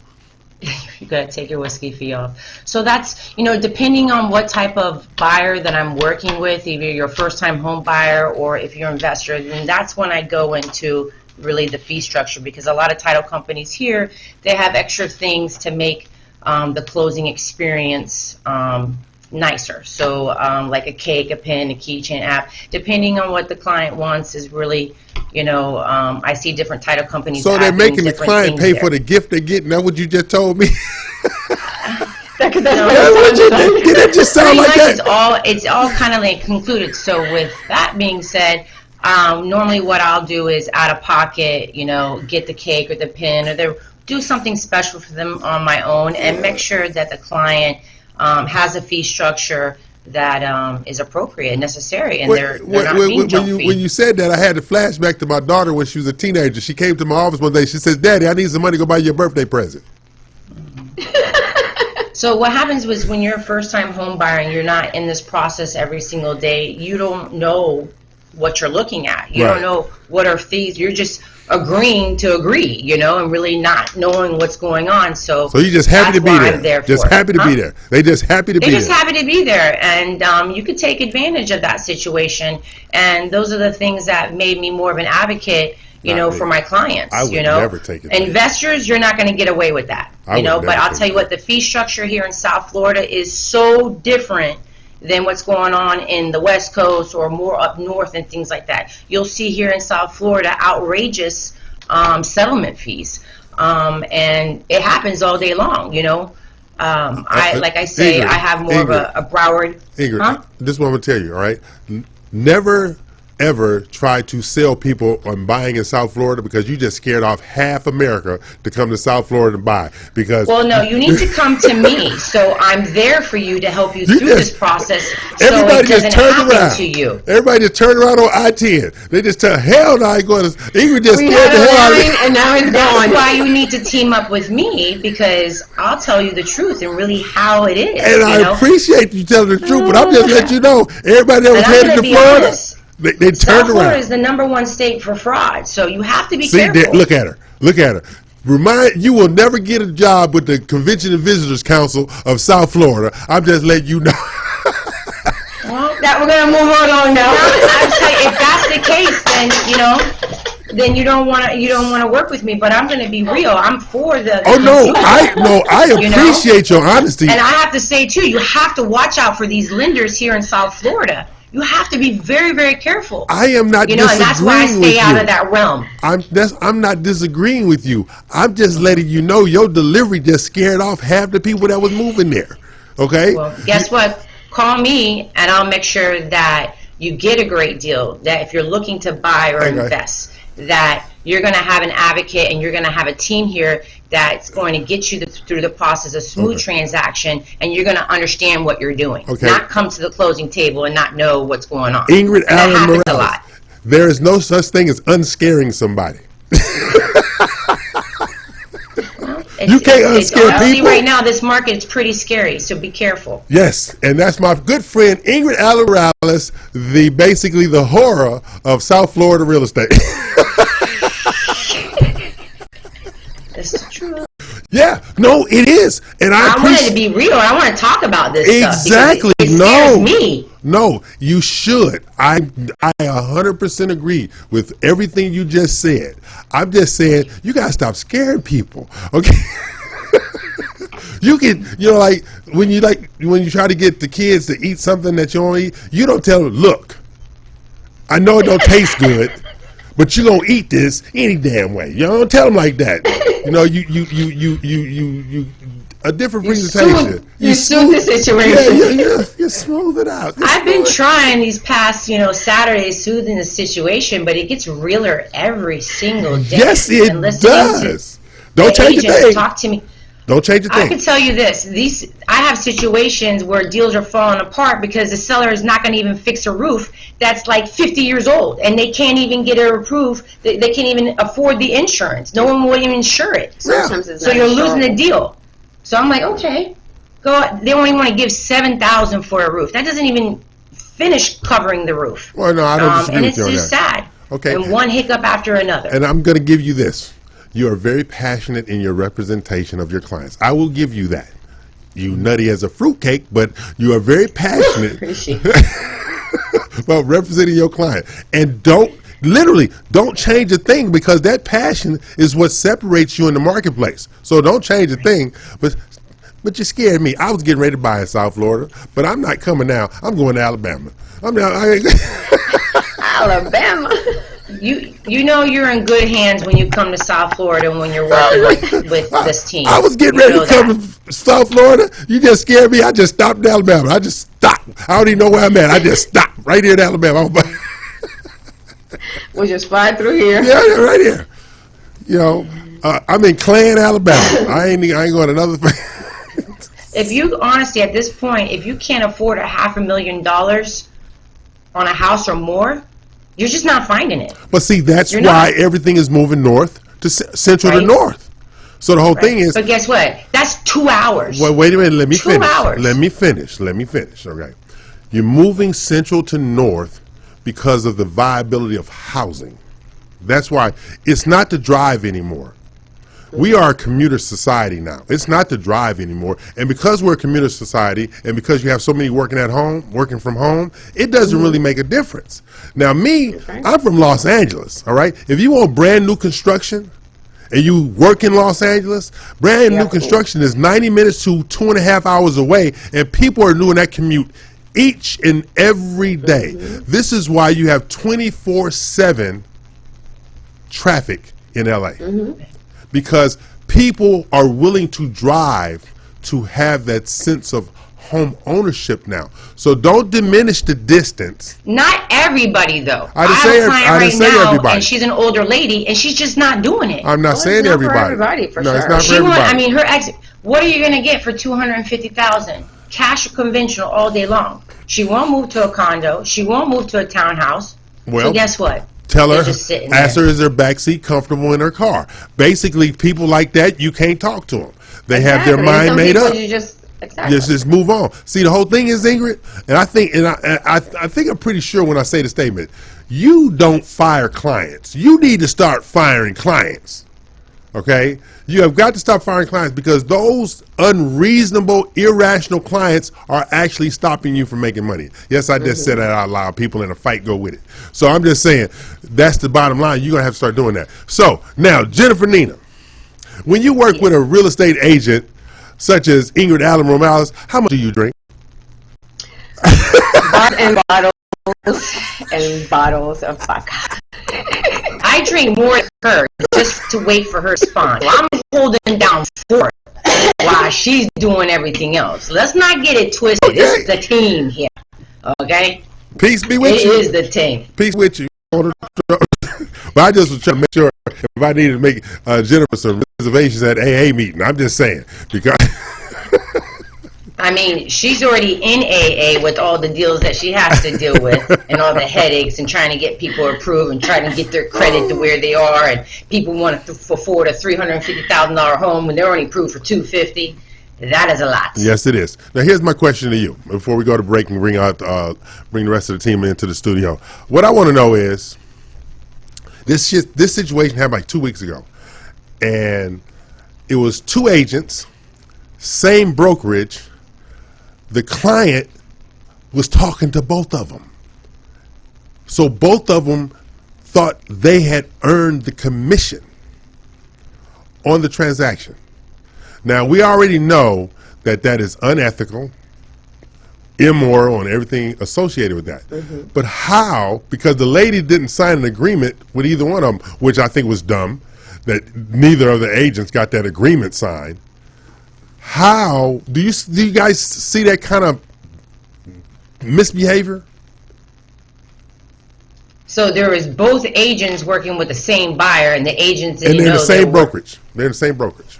You got to take your whiskey fee off. So that's, you know, depending on what type of buyer that I'm working with, either you're a first-time home buyer or if you're an investor, then that's when I go into really the fee structure, because a lot of title companies here, they have extra things to make the closing experience nicer. So like a cake, a pen, a keychain app, depending on what the client wants is really, you know, I see different title companies. So they're making the client pay for the gift they're getting. That's what you just told me. It just sound like that. It's all kind of like concluded. So with that being said, normally what I'll do is out of pocket, you know, get the cake or the pen or do something special for them on my own, and make sure that the client has a fee structure that is appropriate and necessary, and they're not being junk fees. When you said that, I had a flashback to my daughter when she was a teenager. She came to my office one day. She says, "Daddy, I need some money to go buy you a birthday present." So what happens was, when you're a first-time home buyer and you're not in this process every single day, you don't know what you're looking at. You don't know what are fees. You're just agreeing to agree, you know, and really not knowing what's going on. So you're just happy to be there. Just happy to be there. They just happy to be there. They're just happy to be there, and you could take advantage of that situation. And those are the things that made me more of an advocate, you know, for my clients. I would never take it. Investors, you're not going to get away with that, you know. But I'll tell you what, the fee structure here in South Florida is so different than what's going on in the West Coast or more up north and things like that. You'll see here in South Florida outrageous settlement fees, and it happens all day long, you know. Like I say, Ingrid, I have more of a Broward. Ingrid, this is what I'm going to tell you, all right? Never ever try to sell people on buying in South Florida, because you just scared off half America to come to South Florida and buy. Because well, no, you need to come to me, so I'm there for you to help you through this process. Everybody so it just doesn't turned happen around. to you. Everybody just turned around on I-10. They just tell, hell no, I ain't going to. Ingrid just scared the hell out of me. And now it's That's why you need to team up with me, because I'll tell you the truth and really how it is. And I appreciate you telling the truth, but I'm just letting you know, everybody that was headed to Florida. They turned South Florida around. is the #1 state for fraud, so you have to be See, careful. look at her. Look at her. You will never get a job with the Convention and Visitors Council of South Florida. I'm just letting you know. Well, that we're gonna move on now. I'm saying, if that's the case, then you don't want to work with me. But I'm going to be real. I'm for the. Oh no, I appreciate your honesty. And I have to say too, you have to watch out for these lenders here in South Florida. You have to be very, very careful. I am not disagreeing with you. And that's why I stay out of that realm. I'm not disagreeing with you. I'm just letting you know your delivery just scared off half the people that was moving there. Okay. Well, guess what? Call me, and I'll make sure that you get a great deal. That if you're looking to buy or invest, that you're going to have an advocate and you're going to have a team here that's going to get you through the process of smooth transaction, and you're going to understand what you're doing. Not come to the closing table and not know what's going on. Ingrid Allen that happens Morales, a lot. there is no such thing as unscaring somebody. You can't unscare people. Right now, this market is pretty scary, so be careful. Yes, and that's my good friend Ingrid Allen Morales, basically the horror of South Florida real estate. It's the truth. Yeah, no, it is, and I wanted to be real. I want to talk about this exactly. Stuff it scares me. No, you should. I 100% agree with everything you just said. I'm just saying you gotta stop scaring people. Okay. You can, when you try to get the kids to eat something that you don't eat, you don't tell them, look, I know it don't taste good, but you're gonna eat this any damn way. You don't tell them like that. You a different presentation. You smooth the situation. Yeah, you smooth it out. I've been trying these past, Saturdays soothing the situation, but it gets realer every single day. Yes, it does. Don't change a thing. Talk to me. Don't change a thing. I can tell you this: I have situations where deals are falling apart because the seller is not going to even fix a roof that's like 50 years old, and they can't even get it approved. They can't even afford the insurance. No one will even insure it. Sometimes it's so you're losing the deal. So I'm like, okay, go. They only want to give $7,000 for a roof. That doesn't even finish covering the roof. Well, no, I don't disagree with you on that. And it's just sad. Okay. And one hiccup after another. And I'm going to give you this. You are very passionate in your representation of your clients. I will give you that. You nutty as a fruitcake, but you are very passionate about representing your client. And don't change a thing, because that passion is what separates you in the marketplace. So don't change a thing. But you scared me. I was getting ready to buy in South Florida, but I'm not coming now. I'm going to Alabama. Alabama. You know you're in good hands when you come to South Florida when you're working with this team. I was getting ready to come to South Florida. You just scared me. I just stopped in Alabama. I just stopped. I don't even know where I'm at. I just stopped right here in Alabama. We just fly through here. Yeah, right here. I'm in Clan, Alabama. I ain't going another thing. If you honestly at this point, if you can't afford $500,000 on a house or more, you're just not finding it. But see, that's why everything is moving north to central to north. So the whole thing is. But guess what? That's 2 hours. Well, wait a minute. Let me finish. 2 hours. Let me finish. Okay. You're moving central to north because of the viability of housing. That's why it's not the drive anymore. We are a commuter society now. It's not the drive anymore. And because we're a commuter society, and because you have so many working from home, it doesn't really make a difference. Now I'm from Los Angeles, all right? If you want brand new construction and you work in Los Angeles, brand new construction is 90 minutes to 2.5 hours away, and people are doing that commute each and every day. This is why you have 24/7 traffic in LA. Because people are willing to drive to have that sense of home ownership now. So don't diminish the distance. Not everybody, though. I didn't say everybody. And she's an older lady, and she's just not doing it. I'm not saying everybody. Everybody, for no, sure. It's not for everybody. Her ex. What are you going to get for $250,000? Cash or conventional all day long. She won't move to a condo. She won't move to a townhouse. Well, so guess what? Tell her, ask her, is her backseat comfortable in her car? Basically, people like that, you can't talk to them. They have their mind made up. Exactly. Just move on. See, the whole thing is, Ingrid, and I think I'm pretty sure when I say the statement, you don't fire clients. You need to start firing clients. Okay? You have got to stop firing clients because those unreasonable, irrational clients are actually stopping you from making money. Yes, I just said that out loud. People in a fight go with it. So I'm just saying, that's the bottom line. You're going to have to start doing that. So now, Jennifer Nina, when you work with a real estate agent such as Ingrid Allen Morales, how much do you drink? And bottles of vodka. I drink more than her just to wait for her response. I'm holding down for her while she's doing everything else. Let's not get it twisted. Okay. This is the team here. Okay? Peace be with you. It is the team. Peace with you. But I just was trying to make sure if I needed to make Jennifer some reservations at AA meeting. I'm just saying because I mean, she's already in AA with all the deals that she has to deal with and all the headaches and trying to get people approved and trying to get their credit to where they are, and people want to afford a $350,000 home when they're only approved for $250,000. That is a lot. Yes, it is. Now, here's my question to you before we go to break and bring the rest of the team into the studio. What I want to know is this situation happened like 2 weeks ago, and it was two agents, same brokerage. The client was talking to both of them. So both of them thought they had earned the commission on the transaction. Now, we already know that that is unethical, immoral, and everything associated with that. But how, because the lady didn't sign an agreement with either one of them, which I think was dumb, that neither of the agents got that agreement signed. How do you guys see that kind of misbehavior? So there is both agents working with the same buyer, and the agents and they're in the same brokerage. They're in the same brokerage.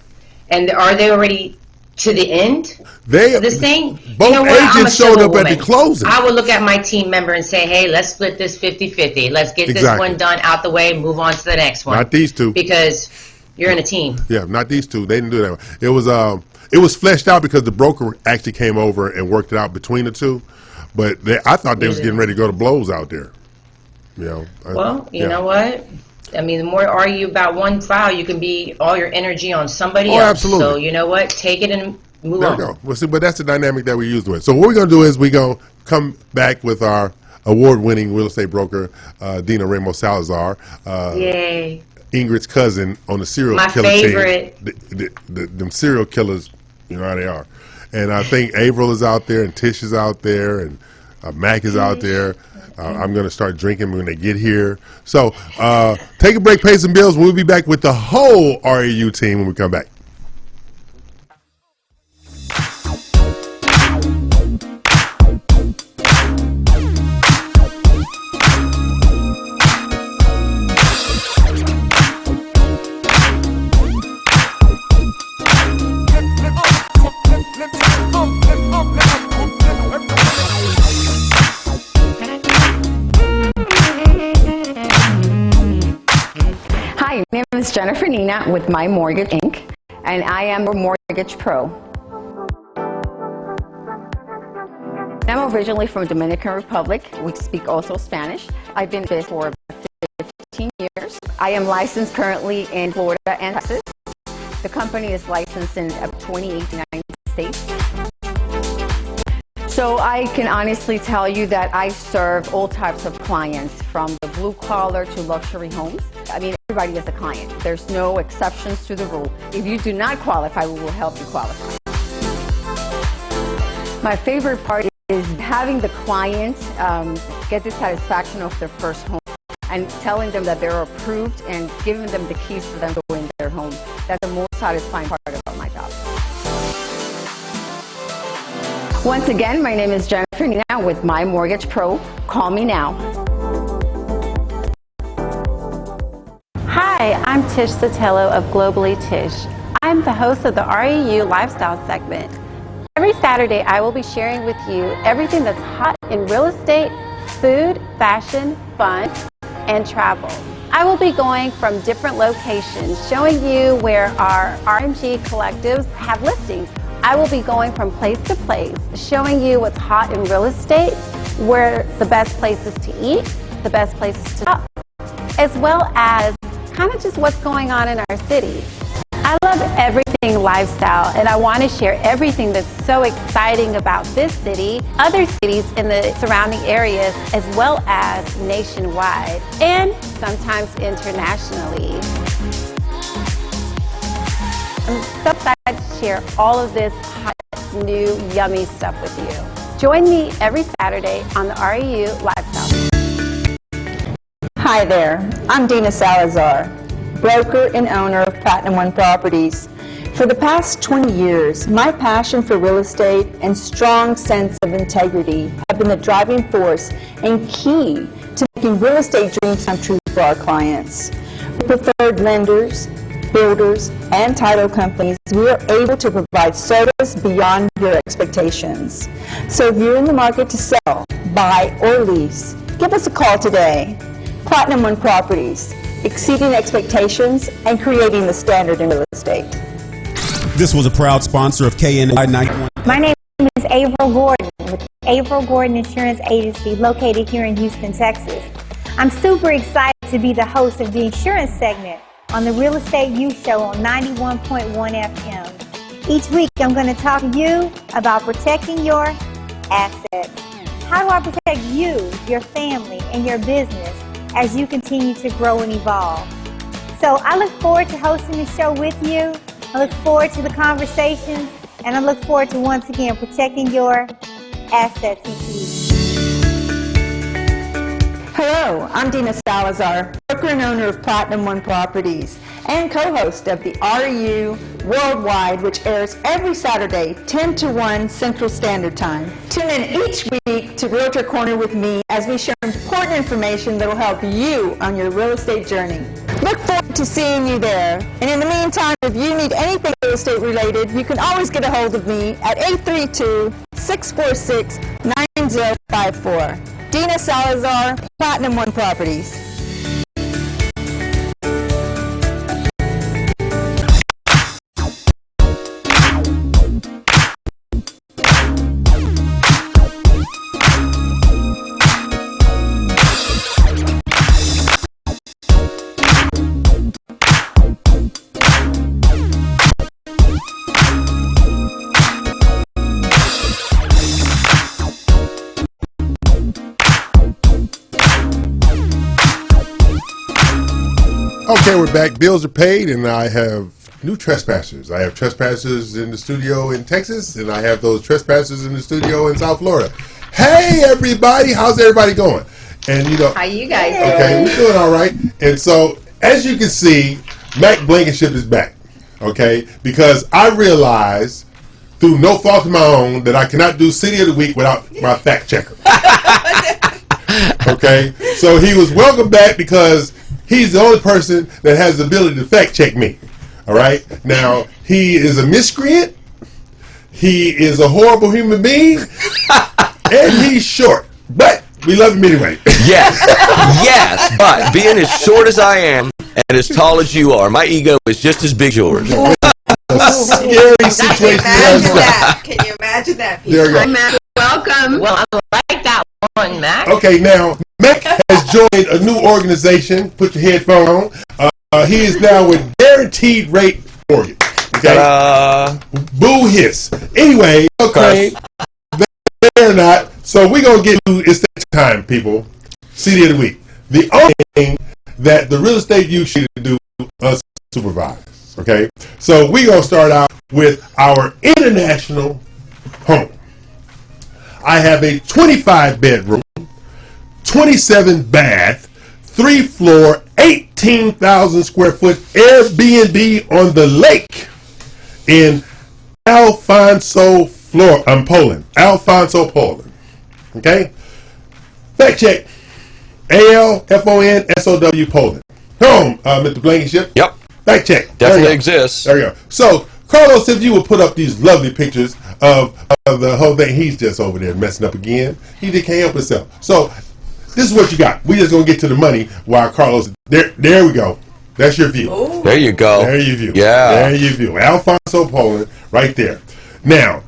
And are they already to the end? This thing? Both agents showed up at the closing. I would look at my team member and say, hey, let's split this 50-50. Let's get this one done out the way, move on to the next one. Not these two. Because you're in a team. Yeah, not these two. They didn't do that. It was fleshed out because the broker actually came over and worked it out between the two. But I thought they was getting ready to go to blows out there. You know what? I mean, the more you argue about one file, you can be all your energy on somebody else. Absolutely. So you know what? Take it and move on. There you go. Well, see, but that's the dynamic that we used to it. So what we're going to do is we're going to come back with our award-winning real estate broker, Dina Ramos Salazar. Yay. Ingrid's cousin on the serial killer team. Them serial killers, you know how they are. And I think Avril is out there, and Tish is out there, and Mac is out there. I'm going to start drinking when they get here. So take a break, pay some bills. We'll be back with the whole REU team when we come back. Hi, my name is Jennifer Nina with My Mortgage Inc., and I am a mortgage pro. I'm originally from Dominican Republic. We speak also Spanish. I've been in business for about 15 years. I am licensed currently in Florida and Texas. The company is licensed in 28 to 90 states. So I can honestly tell you that I serve all types of clients, from the blue collar to luxury homes. I mean, everybody is a client. There's no exceptions to the rule. If you do not qualify, we will help you qualify. My favorite part is having the client get the satisfaction of their first home and telling them that they're approved and giving them the keys for them to go in their home. That's the most satisfying part about my job. Once again, my name is Jennifer Nina with My Mortgage Pro. Call me now. Hi, I'm Tish Sotelo of Globally Tish. I'm the host of the REU Lifestyle segment. Every Saturday, I will be sharing with you everything that's hot in real estate, food, fashion, fun, and travel. I will be going from different locations, showing you where our RMG collectives have listings. I will be going from place to place, showing you what's hot in real estate, where the best places to eat, the best places to shop, as well as kind of just what's going on in our city. I love everything lifestyle, and I want to share everything that's so exciting about this city, other cities in the surrounding areas, as well as nationwide, and sometimes internationally. I'm so excited to share all of this hot, new, yummy stuff with you. Join me every Saturday on the REU Lifestyle. Hi there, I'm Dina Salazar, broker and owner of Platinum One Properties. For the past 20 years, my passion for real estate and strong sense of integrity have been the driving force and key to making real estate dreams come true for our clients. With preferred lenders, builders, and title companies, we are able to provide service beyond your expectations. So if you're in the market to sell, buy, or lease, give us a call today. Platinum One Properties, exceeding expectations and creating the standard in real estate. This was a proud sponsor of KNLY 91. My name is Averill Gordon with Averill Gordon Insurance Agency located here in Houston, Texas. I'm super excited to be the host of the insurance segment on the Real Estate Youth Show on 91.1 FM. Each week I'm going to talk to you about protecting your assets. How do I protect you, your family, and your business as you continue to grow and evolve? So I look forward to hosting the show with you. I look forward to the conversations, and I look forward to once again protecting your assets and keys. Hello, I'm Dina Salazar, broker and owner of Platinum One Properties and co-host of the REU Worldwide, which airs every Saturday, 10 to 1 Central Standard Time. Tune in each week to Realtor Corner with me as we share important information that will help you on your real estate journey. Look forward to seeing you there. And in the meantime, if you need anything real estate related, you can always get a hold of me at 832-646-9054. Dina Salazar, Platinum One Properties. Okay, we're back. Bills are paid, and I have new trespassers. I have trespassers in the studio in Texas, and I have those trespassers in the studio in South Florida. Hey, everybody. How's everybody going? And you know, How you guys doing? okay, we're doing all right. And so, as you can see, Mac Blankenship is back. Okay, because I realized through no fault of my own that I cannot do City of the Week without my fact checker. Okay, so he was welcome back because he's the only person that has the ability to fact check me. All right, now he is a miscreant, he is a horrible human being, and he's short, but we love him anyway. Yes, yes, but being as short as I am and as tall as you are, my ego is just as big as yours. Scary situation. Can you imagine that? There you go. Hi, Mac. Welcome. Well, I like that one, Mac. Okay, now Mac has joined a new organization. Put your headphone on. He is now with Guaranteed Rate Mortgage. Okay, boo hiss. Anyway, okay, they're not. So we're gonna get to it's that time, people. CD of the week. The only thing that the real estate you should do us supervise. Okay, so we're gonna start out with our international home. I have a 25 bedroom, 27 bath, 3 floor, 18,000 square foot Airbnb on the lake in Alfonso, Poland. Alfonso, Poland. Okay? Fact check. ALFONSOW, Poland. Home, Mr. Blankenship. Yep. Fact check. Definitely exists. There you go. So, Carlos, if you would put up these lovely pictures of the whole thing, he's just over there messing up again. He just can't help himself. So, this is what you got. We just gonna get to the money while Carlos. There we go. That's your view. Ooh. There you go. There you view. Yeah. There you view. Alfonso, Poland, right there. Now,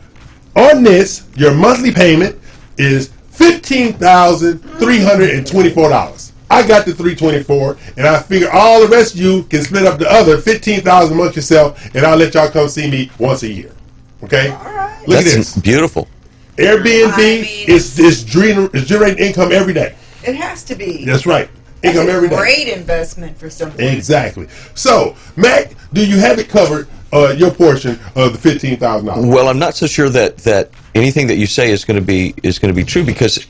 on this, your monthly payment is $15,324. I got the $324, and I figure all the rest of you can split up the other $15,000 amongst yourself, and I'll let y'all come see me once a year. Okay? All right. Look That's at this. beautiful. Airbnb is generating income every day. It has to be. That's right. Income That's a every day. great investment for someone. Exactly. So, Mac, do you have it covered, your portion of the $15,000? Well, I'm not so sure that anything that you say is going to be true, because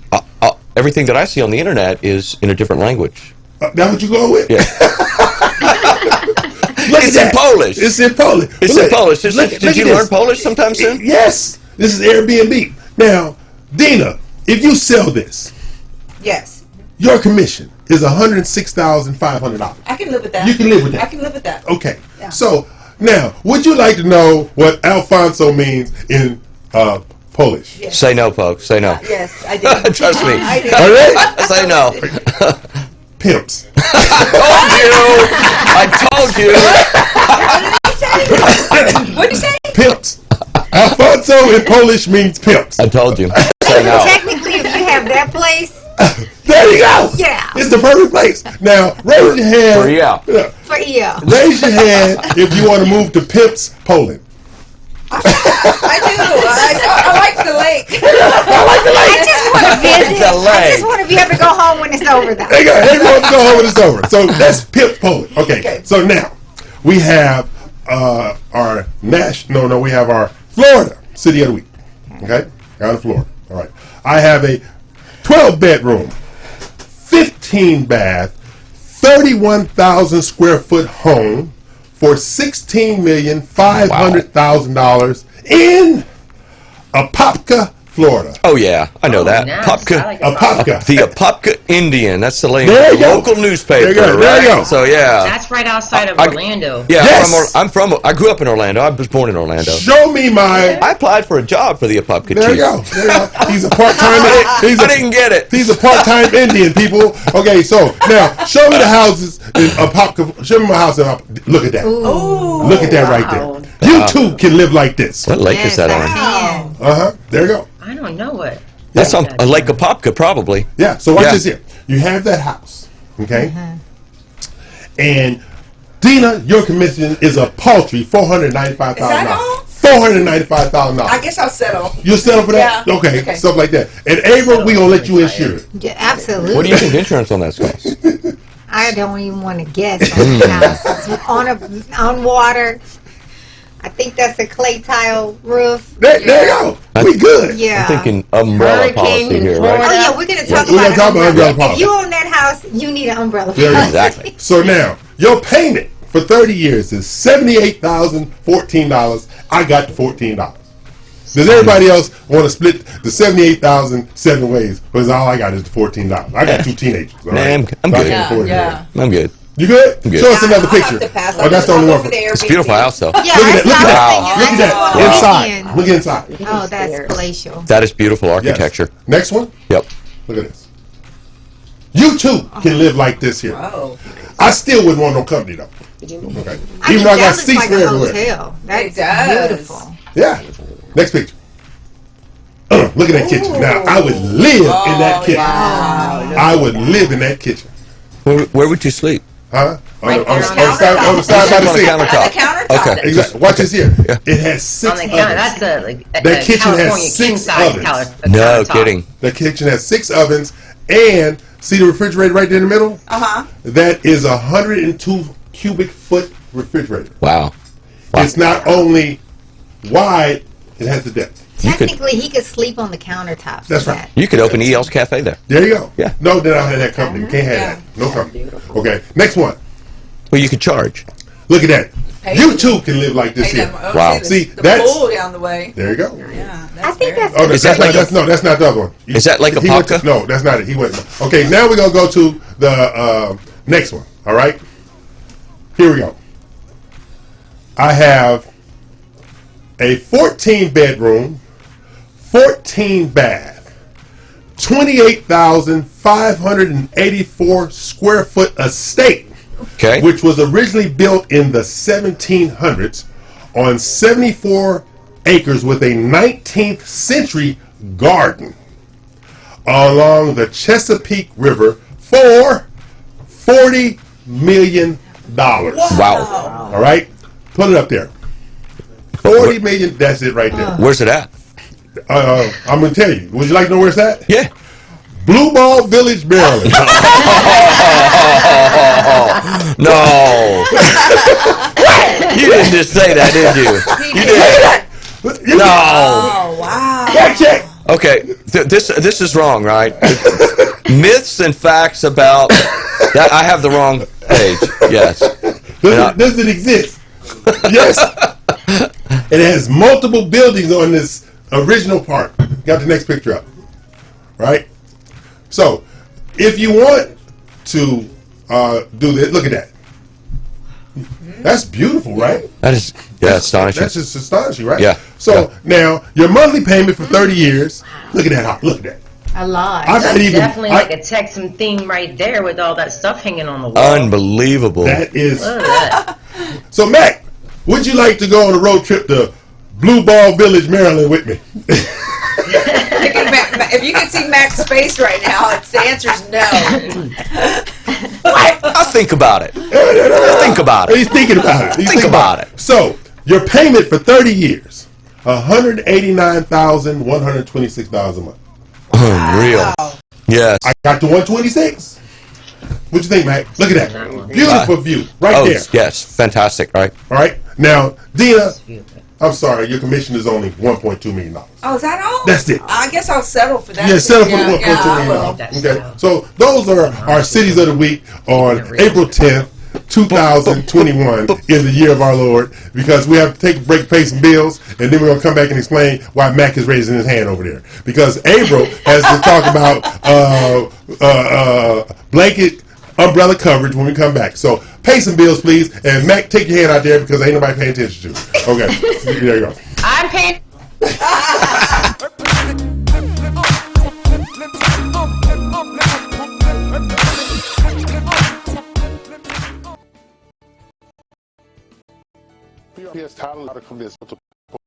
everything that I see on the internet is in a different language. That's what you go with? Yeah. It's in Polish. It's in Polish. It's in Polish. Did you learn Polish sometime soon? Yes. This is Airbnb. Now, Dina, if you sell this, Yes. your commission is $106,500. I can live with that. You can live with that. I can live with that. Okay. Yeah. So, now, would you like to know what Alfonso means in Polish? Yes. Say no, folks. Say no. Yes, I did. Trust me. I did. All right? Say no. Pimps. I told you. What did you say? Pimps. Alfonso in Polish means pimps. I told you. Say no. Technically, if you have that place, There you go. Yeah. It's the perfect place. Now, raise your hand. For yeah. for EL. Raise your hand if you want to move to Pimps, Poland. I do. I like the lake. I just want to visit. The I leg. just want to be able to go home when it's over, though. There you go. Everyone go home when it's over. So that's Pimps, Poland. Okay. So now we have our we have our Florida City of the Week. Okay. Out of Florida. All right. I have a 12-bedroom, 15-bath, 31,000 square foot home for $16,500,000 in Apopka, Florida. Oh yeah, I know that. Nice. Apopka. I like Apopka. The Apopka Indian. That's the There you go. local newspaper. There you go. There you right? go. So yeah. That's right outside of I- Orlando. Yeah, Yes. I grew up in Orlando. I was born in Orlando. Show me my. I applied for a job for the Apopka There you chief. go. There you go. He's a part-time. I didn't get it. He's a part-time Indian, people. Okay, so now show me the houses in Apopka. Show me my house in Apopka. Look at that. Look at that right there. You too can live like this. What lake is that on? There you go. I don't know it. That's on a Lake Apopka, probably. Yeah. So watch Yeah. this here. You have that house, okay? And Dina, your commission is a paltry $495,000. Is that all? $495,000. I guess I'll settle. You'll settle for that? Yeah. Okay, Okay. stuff like that. And April, we gonna let you insure it. Yeah, absolutely. What do you think insurance on that's cost? I don't even want to guess on the house. It's on water. I think that's a clay tile roof. There you go. We good. Yeah. I'm thinking umbrella Hurricane policy in here, Florida. right? Oh yeah, we're gonna talk We're gonna about talk an about umbrella. umbrella If you own that house, you need an umbrella. There you go. Exactly. So now, your payment for 30 years is $78,014. I got the $14. Does everybody else want to split the $78,000 7 ways? Because all I got is the $14. I got 2 teenagers. All Nah, right? I'm So I good. can afford it. Yeah. I'm good. You good? I'm good. Show us another I'll picture. have to pass. Oh, that's the only one. For, It's a beautiful house, though. Yeah, look at that. Look at that. I Look at that. just Inside. want to Look inside. Oh, that's palatial. That is beautiful Yes. architecture. Next one. Yep. Look at this. You too can live like this here. Oh. I still wouldn't want no company though. Okay. I mean, Even though I that got looks seats like for a everywhere. hotel. That's It does. beautiful. Yeah. Next picture. Look at that kitchen. Now I would live in that kitchen. Wow. I would live in that kitchen. Where would you sleep? Huh? Right there on On the side by the On the sink. countertop. On the countertop. Okay. Exactly. Watch this here. It has 6 On the ovens. counter. That's That kitchen has California 6 king-size ovens. No countertop. kidding. The kitchen has 6 ovens, and see the refrigerator right there in the middle? Uh-huh. That is a 102 cubic foot refrigerator. Wow. It's not only wide, it has the depth. Technically, he could sleep on the countertops. That's for right. that. You could open EL's Cafe there. There you go. Yeah. No, they don't have that company. You can't have that. No company. Okay. Next one. Well, you could charge. Look at that. Hey, You too can live like this Hey, here. them- Wow. okay, See, the that's- pool down the way. There you go. Yeah, I think that's. Oh, Is that like that's not the other one. Is that like a He went Popka? to- No, that's not it. He went. Okay, now we're gonna go to the next one. All right. Here we go. I have a 14-bedroom, 14-bath, 28,584 square foot estate, Okay. which was originally built in the 1700s on 74 acres with a 19th century garden along the Chesapeake River for $40 million. Wow. All right? Put it up there. 40 million, that's it right there. Where's it at? I'm going to tell you. Would you like to know where it's at? Yeah. Blue Ball Village, Maryland. No. You didn't just say that, did you? You did. No. Oh, wow. Check. Okay, this is wrong, right? Myths and facts about that. I have the wrong page. Yes. Does it exist? Yes. It has multiple buildings on this original part. Got the next picture up. Right? So, if you want to do this, look at that. That's beautiful, right? That is, astonishing. That's just astonishing, right? Yeah. So, now, your monthly payment for 30 years, look at that. Look at that. A lot. I'm not even- Definitely like a Texan theme right there with all that stuff hanging on the wall. Unbelievable. That is. Look at that. So, Mac, would you like to go on a road trip to Blue Ball Village, Maryland with me? If you can see Mac's face right now, the answer is no. I'll think about it. Think about it. He's thinking about it. Think about it. So, your payment for 30 years, $189,126 a month. Unreal. Yes. I got to 126. What you think, Mac? Look at that. Beautiful view right there. Yes. Fantastic. All right. All right. Now, Dina, I'm sorry, your commission is only $1.2 million. Oh, is that all? That's it. I guess I'll settle for that. Yeah, settle for the $1.2 I will. million. Okay. So those are our cities of the week on April 10th, 2021 in the year of our Lord, because we have to take a break, pay some bills, and then we're going to come back and explain why Mac is raising his hand over there. Because April has to talk about blanket umbrella coverage when we come back. So pay some bills, please. And Mac, take your hand out there because ain't nobody paying attention to you. Okay. There you go. I'm paying. PRPS title article is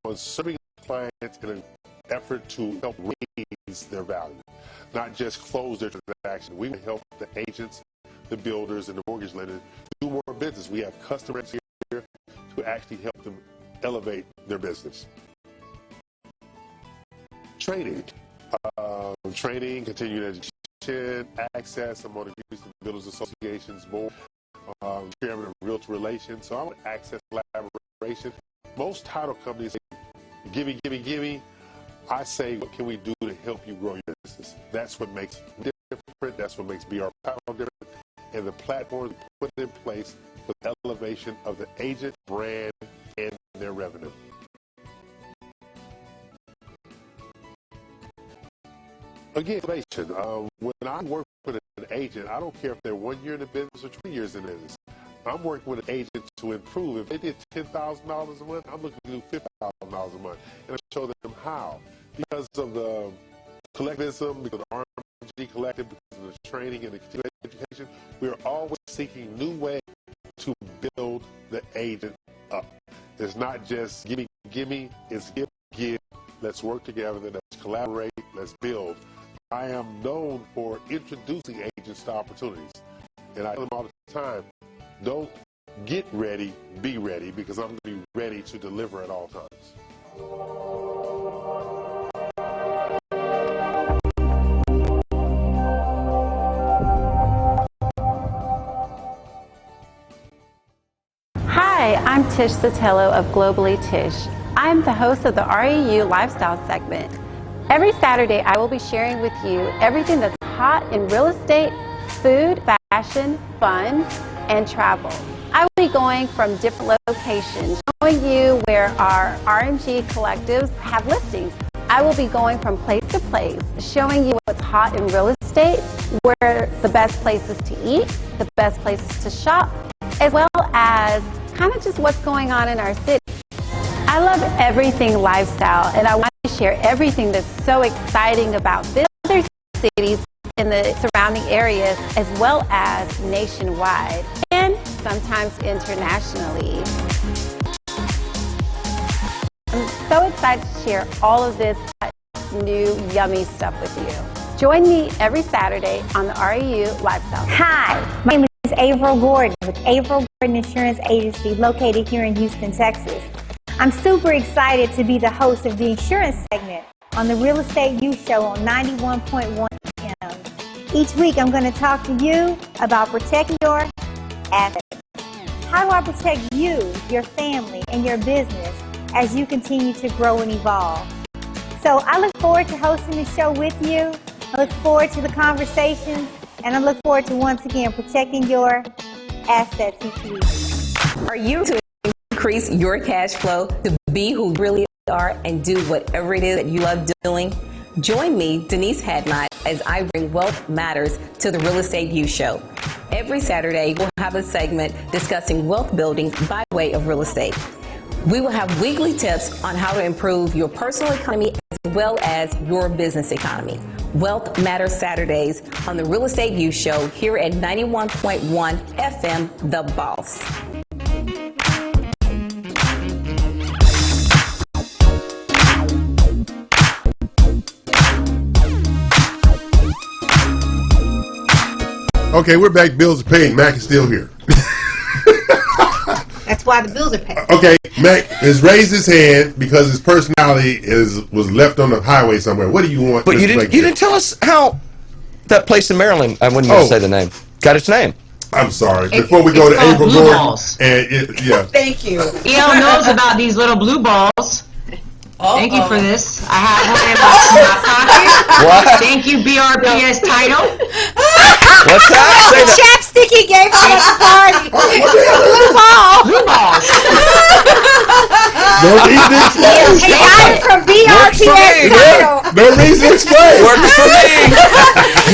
on serving clients in an effort to help raise their value, not just close their transaction. We help the agents, the builders, and the mortgage lenders do more business. We have customers here to actually help them elevate their business. Training, continuing education, access. I'm on the Houston Builders Association's board, chairman of Realtor Relations. So I'm on access collaboration. Most title companies say, gimme. I say, what can we do to help you grow your business? That's what makes it different. That's what makes BR Title different. And the platforms put in place for the elevation of the agent brand and their revenue. Again, when I work with an agent, I don't care if they're 1 year in the business or 20 years in the business. I'm working with an agent to improve. If they did $10,000 a month, I'm looking to do $50,000 a month. And I show them how. Because of the collectivism, because of the RMG collective, because of the training and the education, we are always seeking new ways to build the agent up. It's not just gimme, it's give. Let's work together, let's collaborate, let's build. I am known for introducing agents to opportunities. And I tell them all the time, don't get ready, be ready, because I'm going to be ready to deliver at all times. Hi, I'm Tish Sotelo of Globally Tish. I'm the host of the REU Lifestyle segment. Every Saturday, I will be sharing with you everything that's hot in real estate, food, fashion, fun, and travel. I will be going from different locations, showing you where our RMG collectives have listings. I will be going from place to place, showing you what's hot in real estate, where the best places to eat, the best places to shop, as well as kind of just what's going on in our city. I love everything lifestyle, and I want to share everything that's so exciting about this other cities in the surrounding areas, as well as nationwide and sometimes internationally. so excited to share all of this new yummy stuff with you. Join me every Saturday on the REU Lifestyle. Hi, my name is Averill Gordon with Averill Gordon Insurance Agency located here in Houston, Texas. I'm super excited to be the host of the insurance segment on the Real Estate You Show on 91.1 FM. Each week I'm going to talk to you about protecting your assets. How do I protect you, your family, and your business as you continue to grow and evolve? So I look forward to hosting the show with you. I look forward to the conversations, and I look forward to once again protecting your assets each week. Are you to increase your cash flow to be who you really are and do whatever it is that you love doing? Join me, Denise Hadnot, as I bring Wealth Matters to the Real Estate You Show. Every Saturday, we'll have a segment discussing wealth building by way of real estate. We will have weekly tips on how to improve your personal economy as well as your business economy. Wealth Matters Saturdays on the Real Estate You Show here at 91.1 FM, The Boss. Okay, we're back. Bills are paid. Mac is still here. That's why the bills are paid. Okay, Mac has raised his hand because his personality was left on the highway somewhere. What do you want? But you didn't tell us how that place in Maryland, I wouldn't even say the name, got its name. I'm sorry. Before we go to April blue Gordon. balls. Yeah. Thank you. EL knows about these little blue balls. Thank you for this. I have one in my pocket. What? Thank you, BRPS title. What's that? The chapstick he gave out at the party. It's a blue ball. Blue balls. No reason to explain. He got it from BRPS title. No reason to explain. Works for me.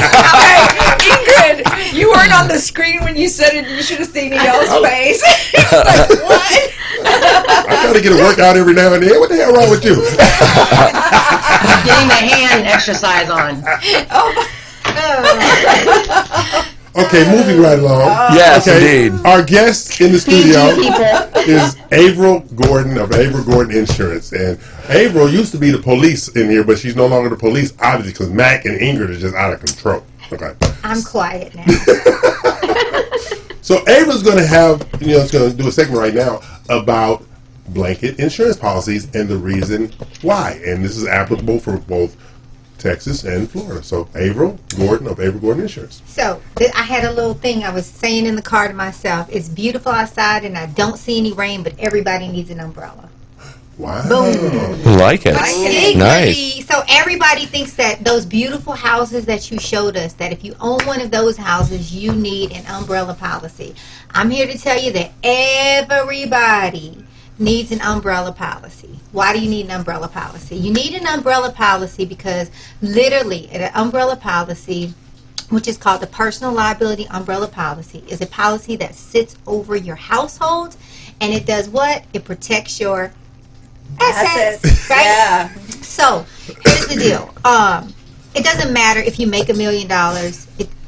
Okay, Ingrid, you weren't on the screen when you said it. You should have seen Neil's face. He's like, what? I try to get a workout every now and then. What the hell wrong with you? Getting the hand exercise on. Okay, moving right along. Yes, okay, indeed. Our guest in the studio is Averill Gordon of Averill Gordon Insurance. And Averill used to be the police in here, but she's no longer the police, obviously, because Mac and Ingrid are just out of control. Okay. I'm quiet now. So Averill's going to have, it's going to do a segment right now about blanket insurance policies and the reason why. And this is applicable for both Texas and Florida. So Averill Gordon of Averill Gordon Insurance. So I had a little thing I was saying in the car to myself. It's beautiful outside and I don't see any rain, but everybody needs an umbrella. Wow. Boom. Like it. Nice. So everybody thinks that those beautiful houses that you showed us, that if you own one of those houses, you need an umbrella policy. I'm here to tell you that everybody needs an umbrella policy. Why do you need an umbrella policy? You need an umbrella policy because literally an umbrella policy, which is called the personal liability umbrella policy, is a policy that sits over your household, and it does what? It protects your assets, right? Yeah. So here's the deal. It doesn't matter if you make $1 million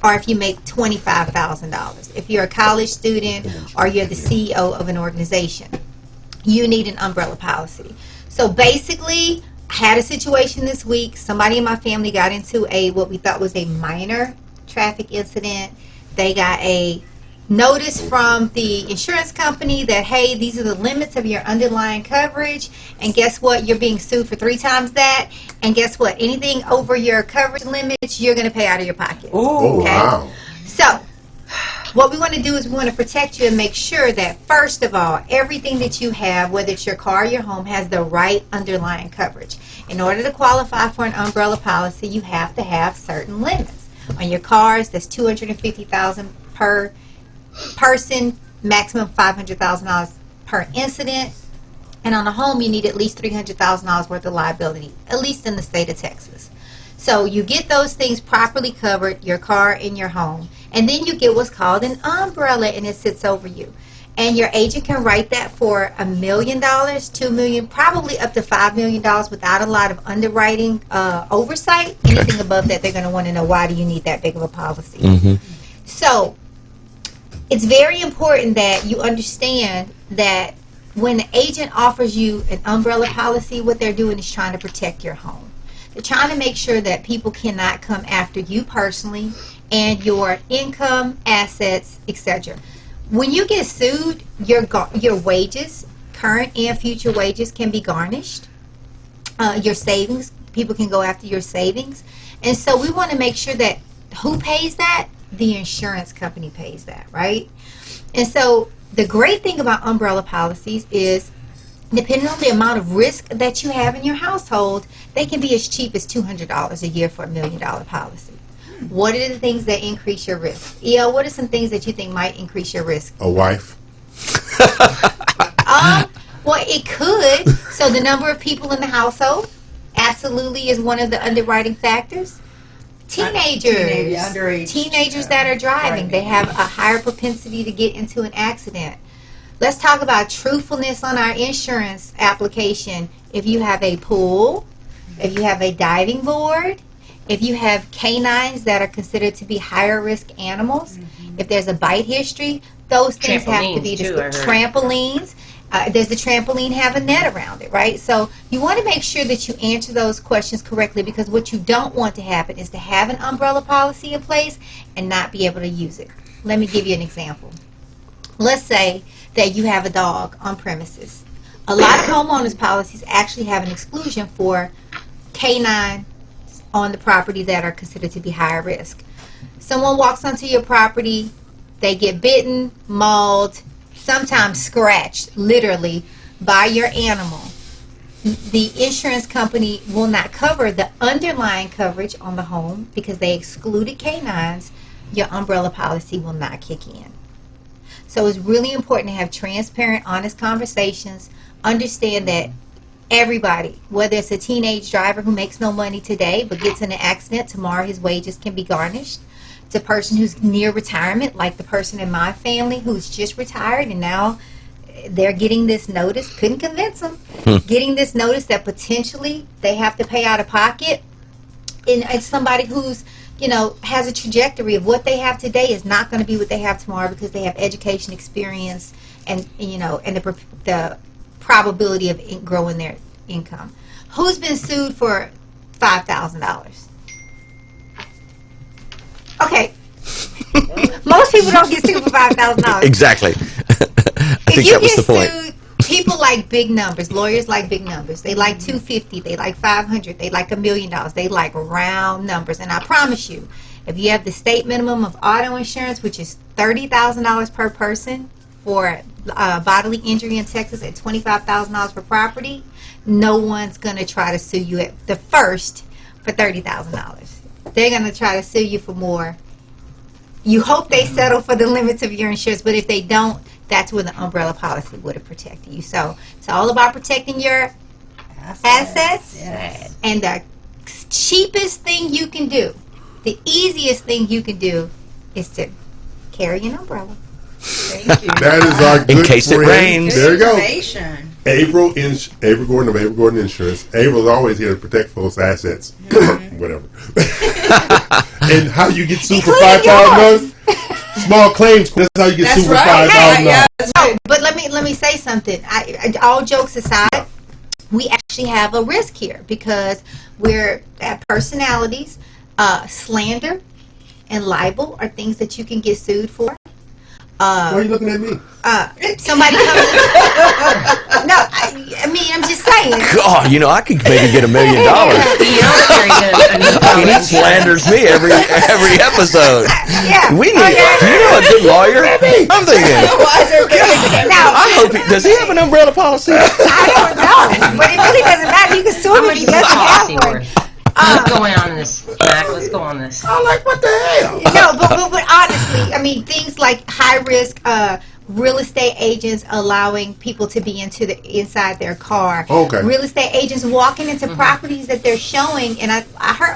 or if you make $25,000. If you're a college student or you're the CEO of an organization, you need an umbrella policy. So basically, I had a situation this week. Somebody in my family got into what we thought was a minor traffic incident. They got a notice from the insurance company that, hey, these are the limits of your underlying coverage, and guess what? You're being sued for 3 times that, and guess what? Anything over your coverage limits, you're going to pay out of your pocket. Oh, okay? Wow. So what we want to do is we want to protect you and make sure that, first of all, everything that you have, whether it's your car or your home, has the right underlying coverage. In order to qualify for an umbrella policy, you have to have certain limits. On your cars, that's $250,000 per person, maximum $500,000 per incident. And on a home, you need at least $300,000 worth of liability, at least in the state of Texas. So you get those things properly covered, your car and your home, and then you get what's called an umbrella, and it sits over you. And your agent can write that for $1 million, $2 million, probably up to $5 million without a lot of underwriting oversight. Anything above that, they're going to want to know, why do you need that big of a policy? Mm-hmm. So it's very important that you understand that when the agent offers you an umbrella policy, what they're doing is trying to protect your home. They're trying to make sure that people cannot come after you personally and your income, assets, etc. When you get sued, your wages, current and future wages, can be garnished. Your savings, people can go after your savings. And so we want to make sure that who pays that? The insurance company pays that, right? And so the great thing about umbrella policies is, depending on the amount of risk that you have in your household, they can be as cheap as $200 a year for $1 million policy. What are the things that increase your risk? EL, what are some things that you think might increase your risk? A wife. Well, it could. So the number of people in the household absolutely is one of the underwriting factors. Teenagers that are driving, they have a higher propensity to get into an accident. Let's talk about truthfulness on our insurance application. If you have a pool, if you have a diving board, if you have canines that are considered to be higher risk animals, if there's a bite history, those things have to be trampolines. Does the trampoline have a net around it, right? So you want to make sure that you answer those questions correctly, because what you don't want to happen is to have an umbrella policy in place and not be able to use it. Let me give you an example. Let's say that you have a dog on premises. A lot of homeowners policies actually have an exclusion for canine on the property that are considered to be higher risk. Someone walks onto your property, they get bitten, mauled, sometimes scratched, literally, by your animal. The insurance company will not cover the underlying coverage on the home because they excluded canines. Your umbrella policy will not kick in. So it's really important to have transparent, honest conversations. Understand that everybody, whether it's a teenage driver who makes no money today but gets in an accident, tomorrow his wages can be garnished. It's a person who's near retirement, like the person in my family who's just retired and now they're getting this notice, couldn't convince them, getting this notice that potentially they have to pay out of pocket. And it's somebody who's, has a trajectory of what they have today is not going to be what they have tomorrow because they have education, experience, and the probability of growing their income. Who's been sued for $5,000? Okay. Most people don't get sued for $5,000. Exactly. I think that was the point. Sued, people like big numbers. Lawyers like big numbers. They like 250. They like 500. They like $1 million. They like round numbers. And I promise you, if you have the state minimum of auto insurance, which is $30,000 per person for bodily injury in Texas, at $25,000 for property, no one's going to try to sue you at the first for $30,000. They're going to try to sue you for more. You hope they settle for the limits of your insurance, but if they don't, that's where the umbrella policy would have protected you. So it's all about protecting your assets. Yes. And the cheapest thing you can do, the easiest thing you can do, is to carry an umbrella. Thank you. That is our good in case friend. It rains. There you go. April Gordon of April Gordon Insurance. April's always here to protect folks' assets. Whatever. And how you get sued for $5,000? Small claims. That's how you get sued for $5,000. Yeah, but let me say something. All jokes aside, we actually have a risk here because we're at personalities. Slander and libel are things that you can get sued for. Why are you looking at me? Somebody comes. No, I'm just saying. God, I could maybe get $1 million. He slanders me every episode. Yeah. We need. Do you know a good lawyer? I'm thinking. I hope. Does he have an umbrella policy? I don't know, but it really doesn't matter. You can sue him if he doesn't have one. What's going on in this, Mac? Let's go on this. I'm like, what the hell? No, but honestly, things like high risk real estate agents allowing people to be inside their car. Okay. Real estate agents walking into properties that they're showing, and I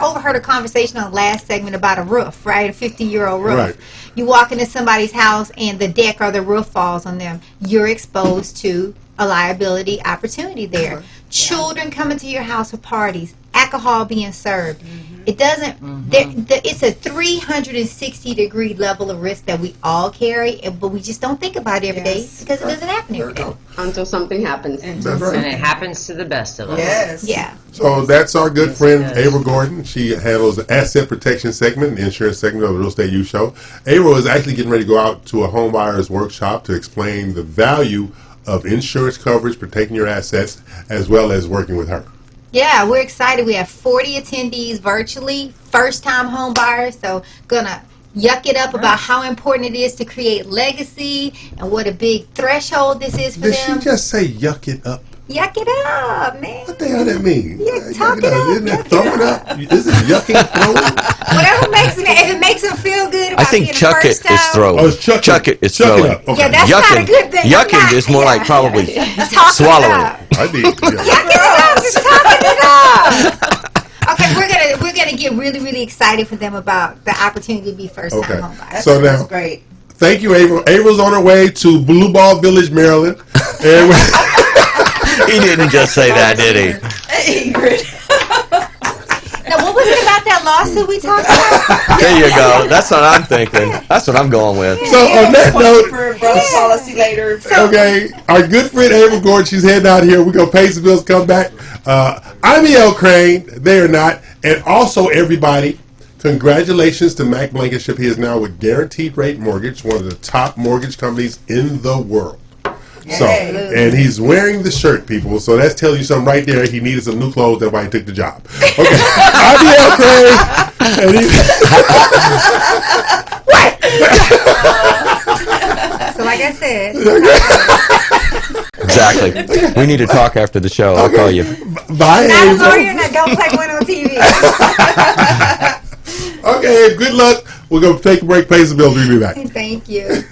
overheard a conversation on the last segment about a roof, right? A 50-year-old roof. Right. You walk into somebody's house and the deck or the roof falls on them. You're exposed to a liability opportunity there. Children come into your house for parties. Act alcohol being served. It doesn't. It's a 360-degree level of risk that we all carry, but we just don't think about it every day because it doesn't happen every day. Until something happens. That's right. And it happens to the best of us. Yes. Yeah. So that's our good friend, does. April Gordon. She handles the asset protection segment, the insurance segment of the Real Estate You Show. April is actually getting ready to go out to a home buyer's workshop to explain the value of insurance coverage, protecting your assets, as well as working with her. Yeah, we're excited. We have 40 attendees virtually, first-time home buyers. So gonna yuck it up about how important it is to create legacy and what a big threshold this is for Did them. she just say yuck it up? Yuck it up, man. What the hell that mean? Talk it up. Isn't that throwing up? Is it yucking, throwing? Whatever makes them, if it makes them feel good about I think being chuck the it first time. is throwing. Oh, it's chucking. Chuck it is Chuck it throwing. up. Okay. Yeah, that's not a good thing. I'm Yucking not- is more like probably Talk swallowing. it up. I did. Yeah. Yuck it up. Just talking it up. Okay, we're gonna get really excited for them about the opportunity to be first time Okay. home buyers. So now, Great. thank you, April. April's on her way to Blue Ball Village, Maryland. And He didn't just say that, did he? Now, what was it about that lawsuit we talked about? There you go. That's what I'm thinking. That's what I'm going with. so on that note, For brother policy later. okay, our good friend April Gordon, she's heading out here. We're going to pay some bills, come back. I'm E.L. Crane. They are not. And also, everybody, congratulations to Mac Blankenship. He is now with Guaranteed Rate Mortgage, one of the top mortgage companies in the world. So, and he's wearing the shirt, people. So that's telling you something right there. He needed some new clothes. That's why he took the job. Okay, I'm E.L. Crane. And So, like I said, Exactly. We need to talk after the show. I'll call you. Bye, not a April. lawyer and I don't play one on TV. Okay, good luck. We're going to take a break, pay some bills. We'll be back. Thank you.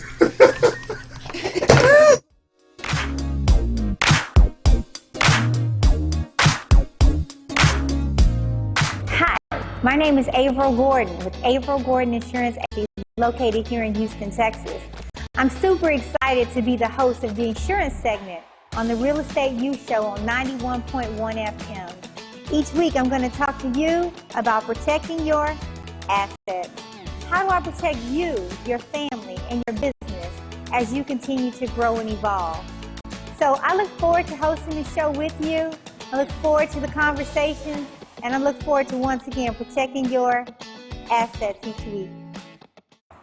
Hi, my name is Averill Gordon with Averill Gordon Insurance Agency located here in Houston, Texas. I'm super excited to be the host of the insurance segment on the Real Estate You Show on 91.1 FM. Each week I'm going to talk to you about protecting your assets. How do I protect you, your family, and your business as you continue to grow and evolve? So I look forward to hosting the show with you. I look forward to the conversations, and I look forward to once again protecting your assets each week.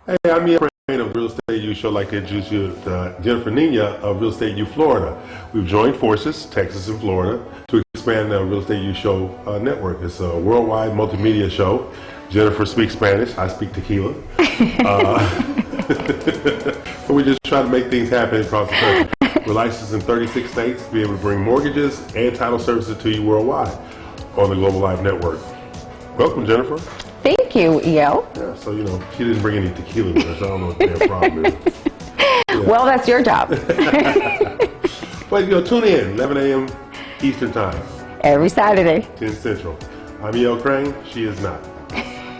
Hey, I'm E.L. Crane of Real Estate You Show. I'd like to introduce you to Jennifer Nina of Real Estate You Florida. We've joined forces, Texas and Florida, to expand the Real Estate You Show network. It's a worldwide multimedia show. Jennifer speaks Spanish. I speak tequila. But we just try to make things happen across the country. We're licensed in 36 states to be able to bring mortgages and title services to you worldwide on the Global Live Network. Welcome, Jennifer. Thank you, E.L. Yeah, so, she didn't bring any tequila with her, so I don't know what the damn problem is. Yeah. Well, that's your job. But, tune in, 11 a.m. Eastern Time. Every Saturday. 10 Central. I'm E.L. Crane. She is not.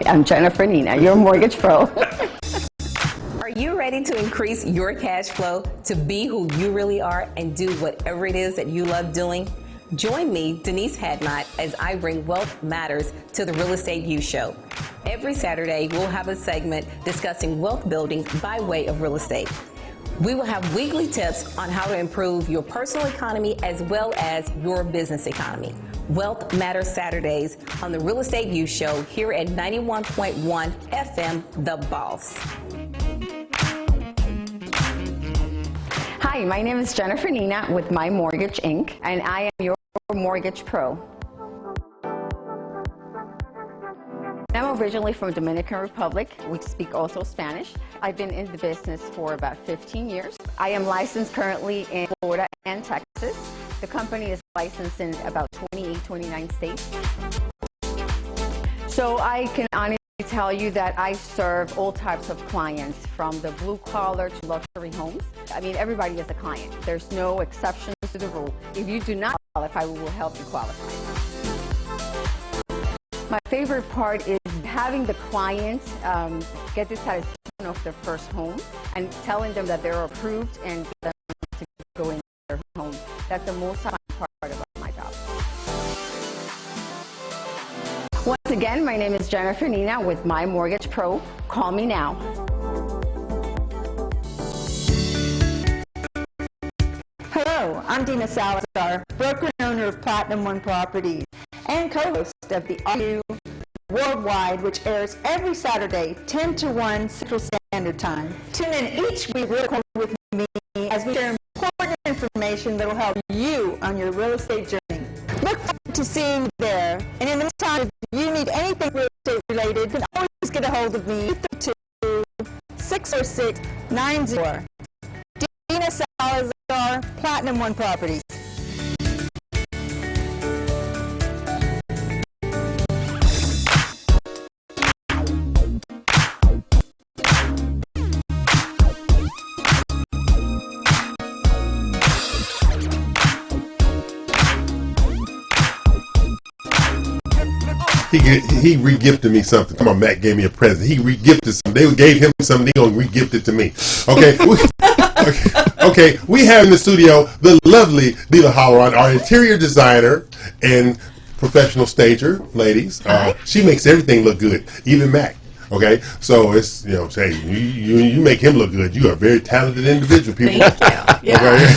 I'm Jennifer Nina, your mortgage pro. Are you ready to increase your cash flow to be who you really are and do whatever it is that you love doing? Join me, Denise Hadnot, as I bring Wealth Matters to the Real Estate You Show. Every Saturday, we'll have a segment discussing wealth building by way of real estate. We will have weekly tips on how to improve your personal economy as well as your business economy. Wealth Matters Saturdays on the Real Estate You Show here at 91.1 FM, The Boss. Hi, my name is Jennifer Nina with My Mortgage Inc., and I am your mortgage pro. I'm originally from Dominican Republic. We speak also Spanish. I've been in the business for about 15 years. I am licensed currently in Florida and Texas. The company is licensed in about 28, 29 states. So I can honestly tell you that I serve all types of clients, from the blue collar to luxury homes. I mean, everybody is a client. There's no exceptions to the rule. If you do not qualify, we will help you qualify. My favorite part is having the client get the satisfaction of their first home and telling them that they're approved and get them to go in their home. That's the most fun part about my job. Again, my name is Jennifer Nina with My Mortgage Pro. Call me now. Hello, I'm Dina Salazar, broker and owner of Platinum One Properties and co-host of the RU Worldwide, which airs every Saturday, 10 to 1 Central Standard Time. Tune in each week with me as we share important information that will help you on your real estate journey. Look forward to seeing you there. And in the meantime, if you need anything real estate related, you can always get a hold of me, 646-90. Dina Salazar, Platinum One Properties. He re-gifted me something. Come on, Matt gave me a present. He re-gifted something. They gave him something. He gonna re-gift it to me. Okay. Okay. We have in the studio the lovely Dila Halloran, our interior designer and professional stager, ladies. She makes everything look good, even Mac. Okay, so it's say you make him look good. You are a very talented individual, people. Thank you. Yeah. Okay?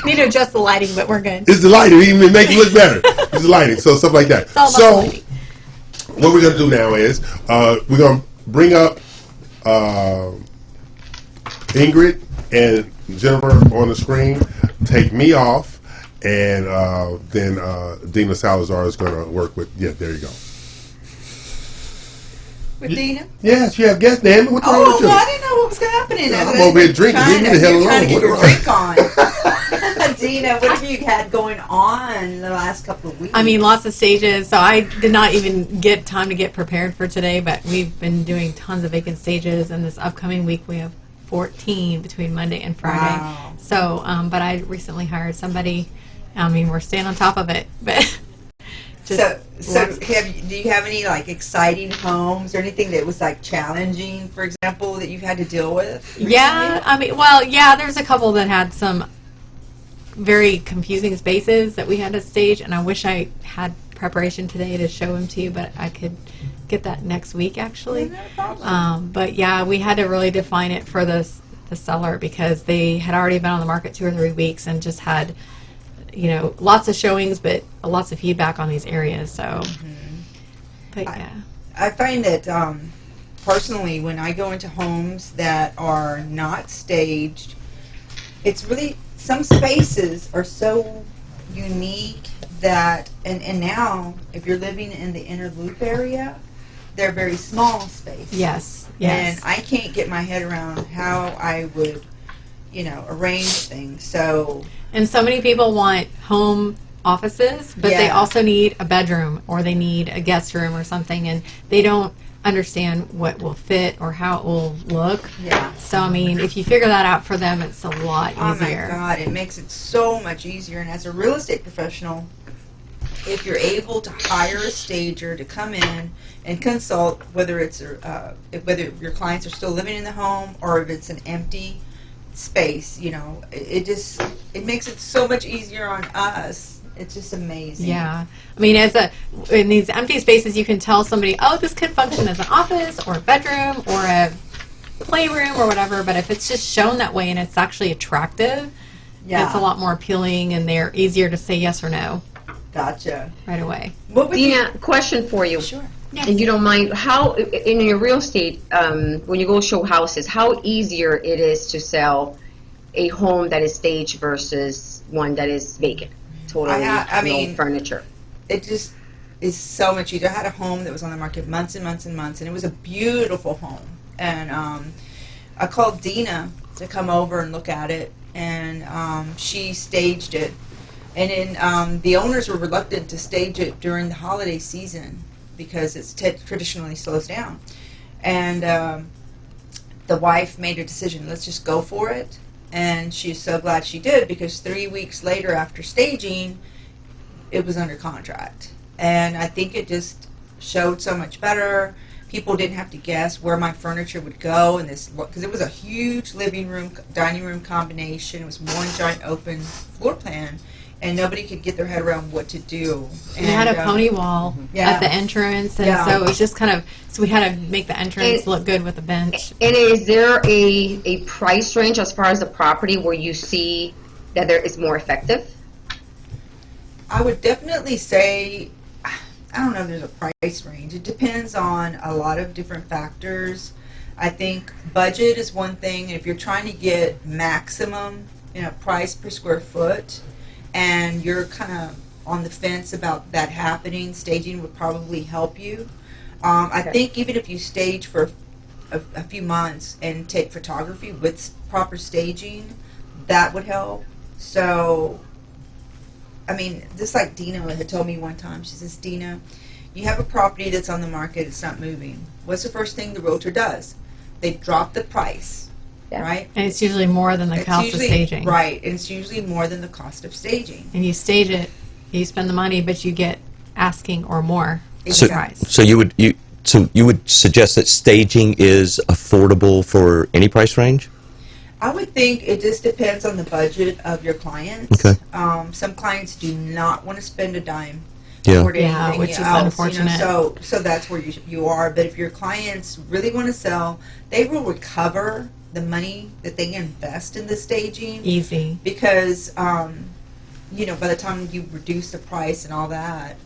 Need to adjust the lighting, but we're good. It's the lighting. Even make it look better. It's the lighting. So stuff like that. It's all about the lighting. What we're gonna do now is we're gonna bring up Ingrid and Jennifer on the screen. Take me off, and then Dina Salazar is gonna work with. Yeah, there you go. With Dina? Yes, you have guests, damn it. What's wrong with you? I didn't know what was happening. I'm over here drinking. Leave me the hell alone. Trying to get your drink on. Dina, what have you had going on the last couple of weeks? I mean, lots of stages. So I did not even get time to get prepared for today, but we've been doing tons of vacant stages, and this upcoming week we have 14 between Monday and Friday. Wow. So, but I recently hired somebody. I mean, we're staying on top of it, but. Do you have any like exciting homes or anything that was like challenging, for example, that you've had to deal with recently? Yeah, I mean, there's a couple that had some very confusing spaces that we had to stage, and I wish I had preparation today to show them to you, but I could get that next week actually. No problem. But yeah, we had to really define it for the seller because they had already been on the market 2 or 3 weeks and just had lots of showings, but lots of feedback on these areas. So, but yeah, I find that personally, when I go into homes that are not staged, it's really some spaces are so unique that, and now if you're living in the inner loop area, they're very small spaces. Yes. And I can't get my head around how I would, arrange things. So. And so many people want home offices, but they also need a bedroom or they need a guest room or something, and they don't understand what will fit or how it will look. Yeah. So, I mean, if you figure that out for them, it's a lot easier. Oh, my God. It makes it so much easier. And as a real estate professional, if you're able to hire a stager to come in and consult, whether it's whether your clients are still living in the home or if it's an empty space, it makes it so much easier on us. It's just amazing. Yeah. I mean, in these empty spaces, you can tell somebody, oh, this could function as an office or a bedroom or a playroom or whatever, but if it's just shown that way and it's actually attractive, it's a lot more appealing and they're easier to say yes or no. Gotcha. Right away. Dina, question for you. Sure. Yes. And you don't mind, how, in your real estate, when you go show houses, how easier it is to sell a home that is staged versus one that is vacant, totally no furniture? It just is so much easier. I had a home that was on the market months and months and months, and it was a beautiful home. And I called Dina to come over and look at it, and she staged it. And then the owners were reluctant to stage it during the holiday season because it's traditionally slows down. And the wife made a decision, let's just go for it. And she's so glad she did, because 3 weeks later after staging, it was under contract. And I think it just showed so much better. People didn't have to guess where my furniture would go in this, because it was a huge living room, dining room combination. It was one giant open floor plan. and nobody could get their head around what to do. We had a pony wall at the entrance, and so it was just kind of, so we had to make the entrance look good with a bench. And is there a price range as far as the property where you see that there is more effective? I would definitely say, I don't know if there's a price range. It depends on a lot of different factors. I think budget is one thing. If you're trying to get maximum, price per square foot, and you're kind of on the fence about that happening, staging would probably help you. I think even if you stage for a few months and take photography with proper staging, that would help. So, I mean, just like Dina had told me one time, she says, Dina, you have a property that's on the market, it's not moving. What's the first thing the realtor does? They drop the price, right? And it's usually more than the cost of staging. Right, and it's usually more than the cost of staging. And you stage it, you spend the money, but you get asking or more So, price. so you would suggest that staging is affordable for any price range? I would think it just depends on the budget of your clients. Okay. Some clients do not want to spend a dime. Yeah. Which is unfortunate. So that's where you are. But if your clients really want to sell, they will recover the money that they invest in the staging. Easy. Because, by the time you reduce the price and all that,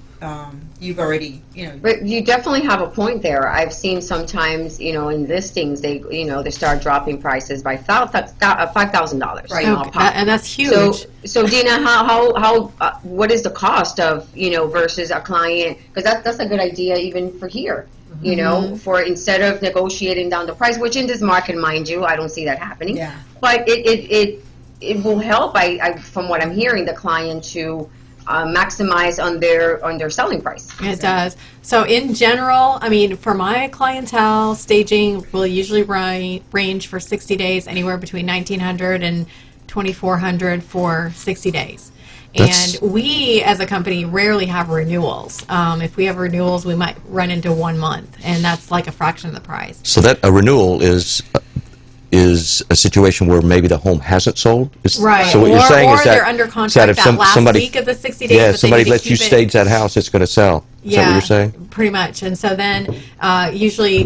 you've already, But you definitely have a point there. I've seen sometimes, in listings, they start dropping prices by $5,000. Right. And that's huge. So Dina, how what is the cost of, versus a client? Because that's a good idea even for here. For instead of negotiating down the price, which in this market, mind you, I don't see that happening. Yeah. But it will help. I from what I'm hearing, the client to maximize on their selling price. It does. So in general, I mean, for my clientele, staging will usually range for 60 days, anywhere between $1,900 and $2,400 for 60 days. And we, as a company, rarely have renewals. If we have renewals, we might run into 1 month, and that's like a fraction of the price. So that a renewal is a situation where maybe the home hasn't sold? Right. So what you're saying is that they're under contract that last week of the 60 days. Yeah, but somebody they lets you stage that house, it's going to sell. Is that what you're saying? Pretty much. And so then usually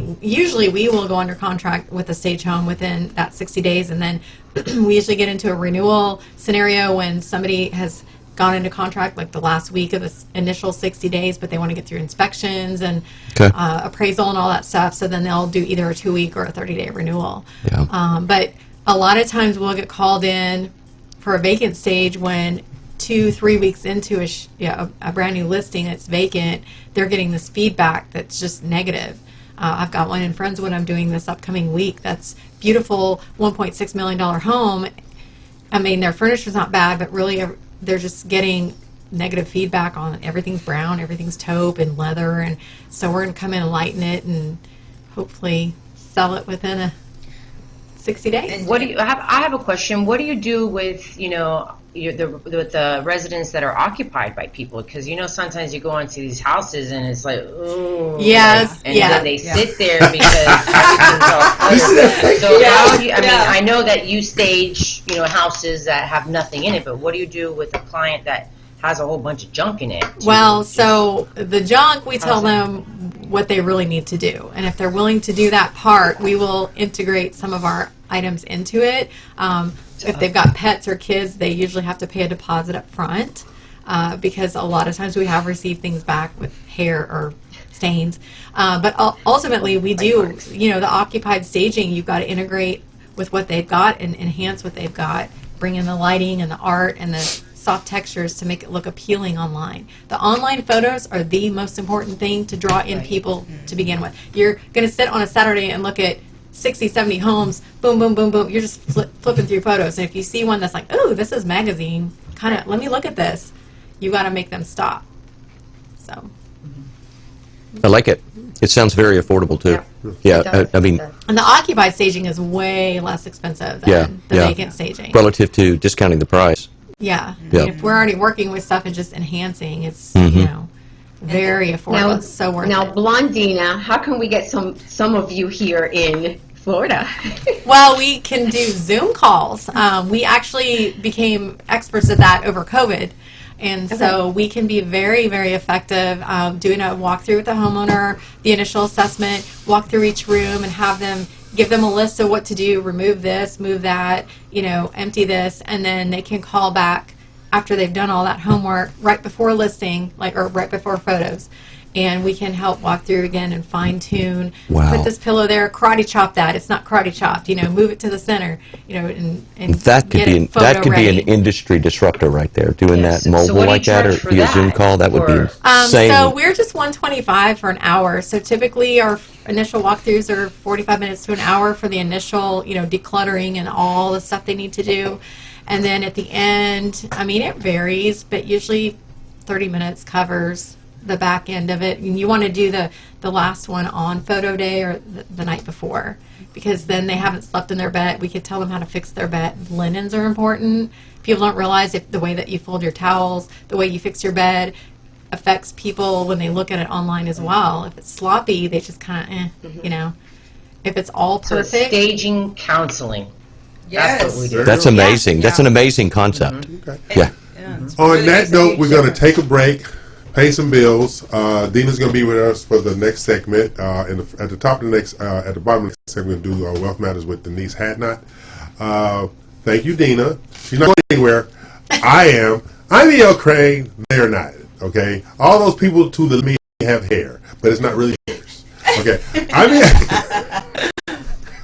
we will go under contract with a stage home within that 60 days, and then we usually get into a renewal scenario when somebody has gone into contract like the last week of this initial 60 days, but they want to get through inspections and appraisal and all that stuff. So then they'll do either a 2-week or a 30-day renewal. Yeah. But a lot of times we'll get called in for a vacant stage when 2-3 weeks into a brand new listing that's vacant, they're getting this feedback that's just negative. I've got one in Friendswood I'm doing this upcoming week. That's beautiful $1.6 million home. I mean, their furniture's not bad, but really they're just getting negative feedback on everything's brown, everything's taupe and leather, and so we're going to come in and lighten it and hopefully sell it within 60 days. And I have a question. What do you do with with the residents that are occupied by people? Because sometimes you go into these houses and it's like, ooh, yes, and then they sit there because everything's all cluttered. So how do you? I mean, I know that you stage houses that have nothing in it, but what do you do with a client that has a whole bunch of junk in it? Well, so the junk, we tell them what they really need to do, and if they're willing to do that part, we will integrate some of our items into it. If they've got pets or kids, they usually have to pay a deposit up front because a lot of times we have received things back with hair or stains. But ultimately, we do, the occupied staging, you've got to integrate with what they've got and enhance what they've got, bring in the lighting and the art and the soft textures to make it look appealing online. The online photos are the most important thing to draw in people to begin with. You're going to sit on a Saturday and look at 60, 70 homes, boom, boom, boom, boom. You're just flipping through photos. And if you see one that's like, oh, this is magazine, kind of, let me look at this, you got to make them stop. So. I like it. It sounds very affordable, too. Yeah, I mean. And the occupied staging is way less expensive than the vacant staging. Relative to discounting the price. Yeah. I mean, if we're already working with stuff and just enhancing, it's, very affordable. It's so worth it. Now, Blondina, how can we get some of you here in Florida? Well, we can do Zoom calls. We actually became experts at that over COVID. And so we can be very, very effective doing a walkthrough with the homeowner, the initial assessment, walk through each room and have them give them a list of what to do, remove this, move that, empty this, and then they can call back after they've done all that homework right before listing, or right before photos. And we can help walk through again and fine tune. Wow. Put this pillow there, karate chop that. It's not karate chopped. Move it to the center. And That could be an industry disruptor right there. Doing that mobile like that, or via Zoom call, that would be insane. So we're just $125 for an hour. So typically our initial walkthroughs are 45 minutes to an hour for the initial, decluttering and all the stuff they need to do. And then at the end, it varies, but usually 30 minutes covers the back end of it. And you want to do the last one on photo day or the night before, because then they haven't slept in their bed. We could tell them how to fix their bed. Linens are important. People don't realize if the way that you fold your towels, the way you fix your bed affects people when they look at it online as well. If it's sloppy, they just kind of, If it's all perfect. So staging counseling. Yes. That's what we do. That's amazing. That's an amazing concept. Yeah. On that note, we're going to take a break, pay some bills. Dina's going to be with us for the next segment. At the bottom of the next segment, we'll do Wealth Matters with Denise Hadnot. Thank you, Dina. She's not going anywhere. I am. I'm E.L. Crane. They're not. Okay? All those people to the me have hair, but it's not really theirs. Okay?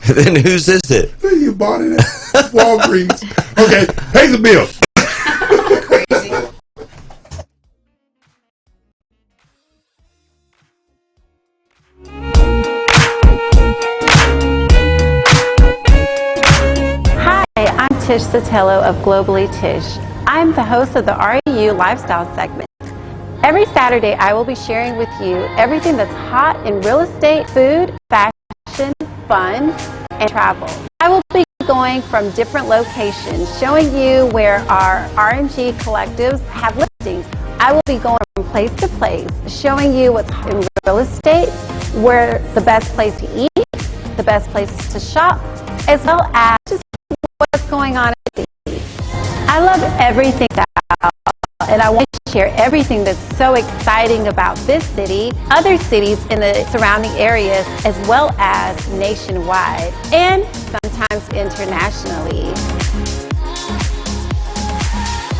Then whose is it? You bought it at Walgreens. Okay, pay the bill. Crazy. Hi, I'm Tish Sotelo of Globally Tish. I'm the host of the REU Lifestyle segment. Every Saturday, I will be sharing with you everything that's hot in real estate, food, fashion, fun, and travel. I will be going from different locations, showing you where our RMG collectives have listings. I will be going from place to place, showing you what's hot in real estate, where the best place to eat, the best places to shop, as well as just what's going on at the city. I love everything about, and I want to share everything that's so exciting about this city, other cities in the surrounding areas, as well as nationwide and sometimes internationally.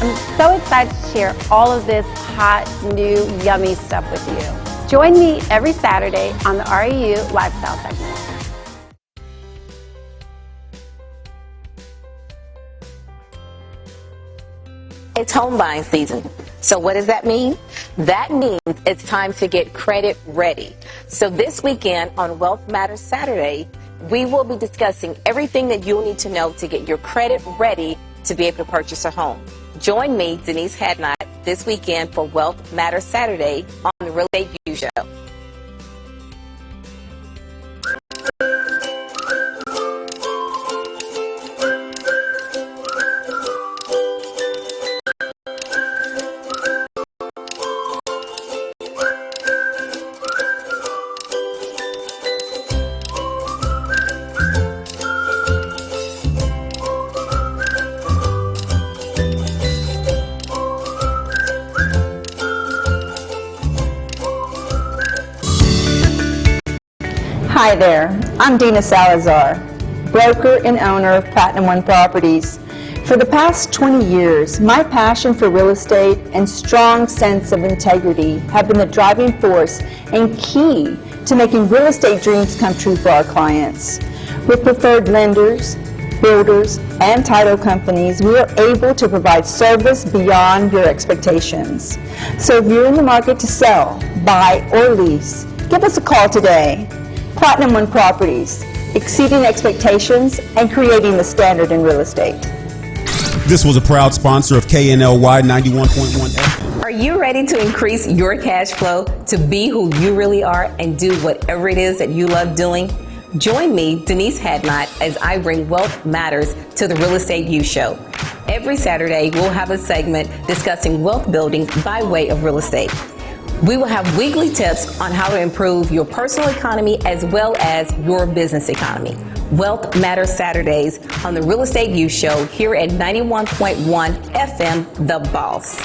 I'm so excited to share all of this hot, new, yummy stuff with you. Join me every Saturday on the REU Lifestyle segment. It's home buying season. So what does that mean? That means it's time to get credit ready. So this weekend on Wealth Matters Saturday, we will be discussing everything that you'll need to know to get your credit ready to be able to purchase a home. Join me, Denise Hadnot, this weekend for Wealth Matters Saturday on the Real Estate U Show. Hi there, I'm Dina Salazar, broker and owner of Platinum One Properties. For the past 20 years, my passion for real estate and strong sense of integrity have been the driving force and key to making real estate dreams come true for our clients. With preferred lenders, builders, and title companies, we are able to provide service beyond your expectations. So if you're in the market to sell, buy, or lease, give us a call today. Platinum One Properties, exceeding expectations and creating the standard in real estate. This was a proud sponsor of KNLY 91.1 FM. Are you ready to increase your cash flow to be who you really are and do whatever it is that you love doing? Join me, Denise Hadnot, as I bring Wealth Matters to the Real Estate U Show. Every Saturday, we'll have a segment discussing wealth building by way of real estate. We will have weekly tips on how to improve your personal economy as well as your business economy. Wealth Matters Saturdays on the Real Estate U Show here at 91.1 FM, The Boss.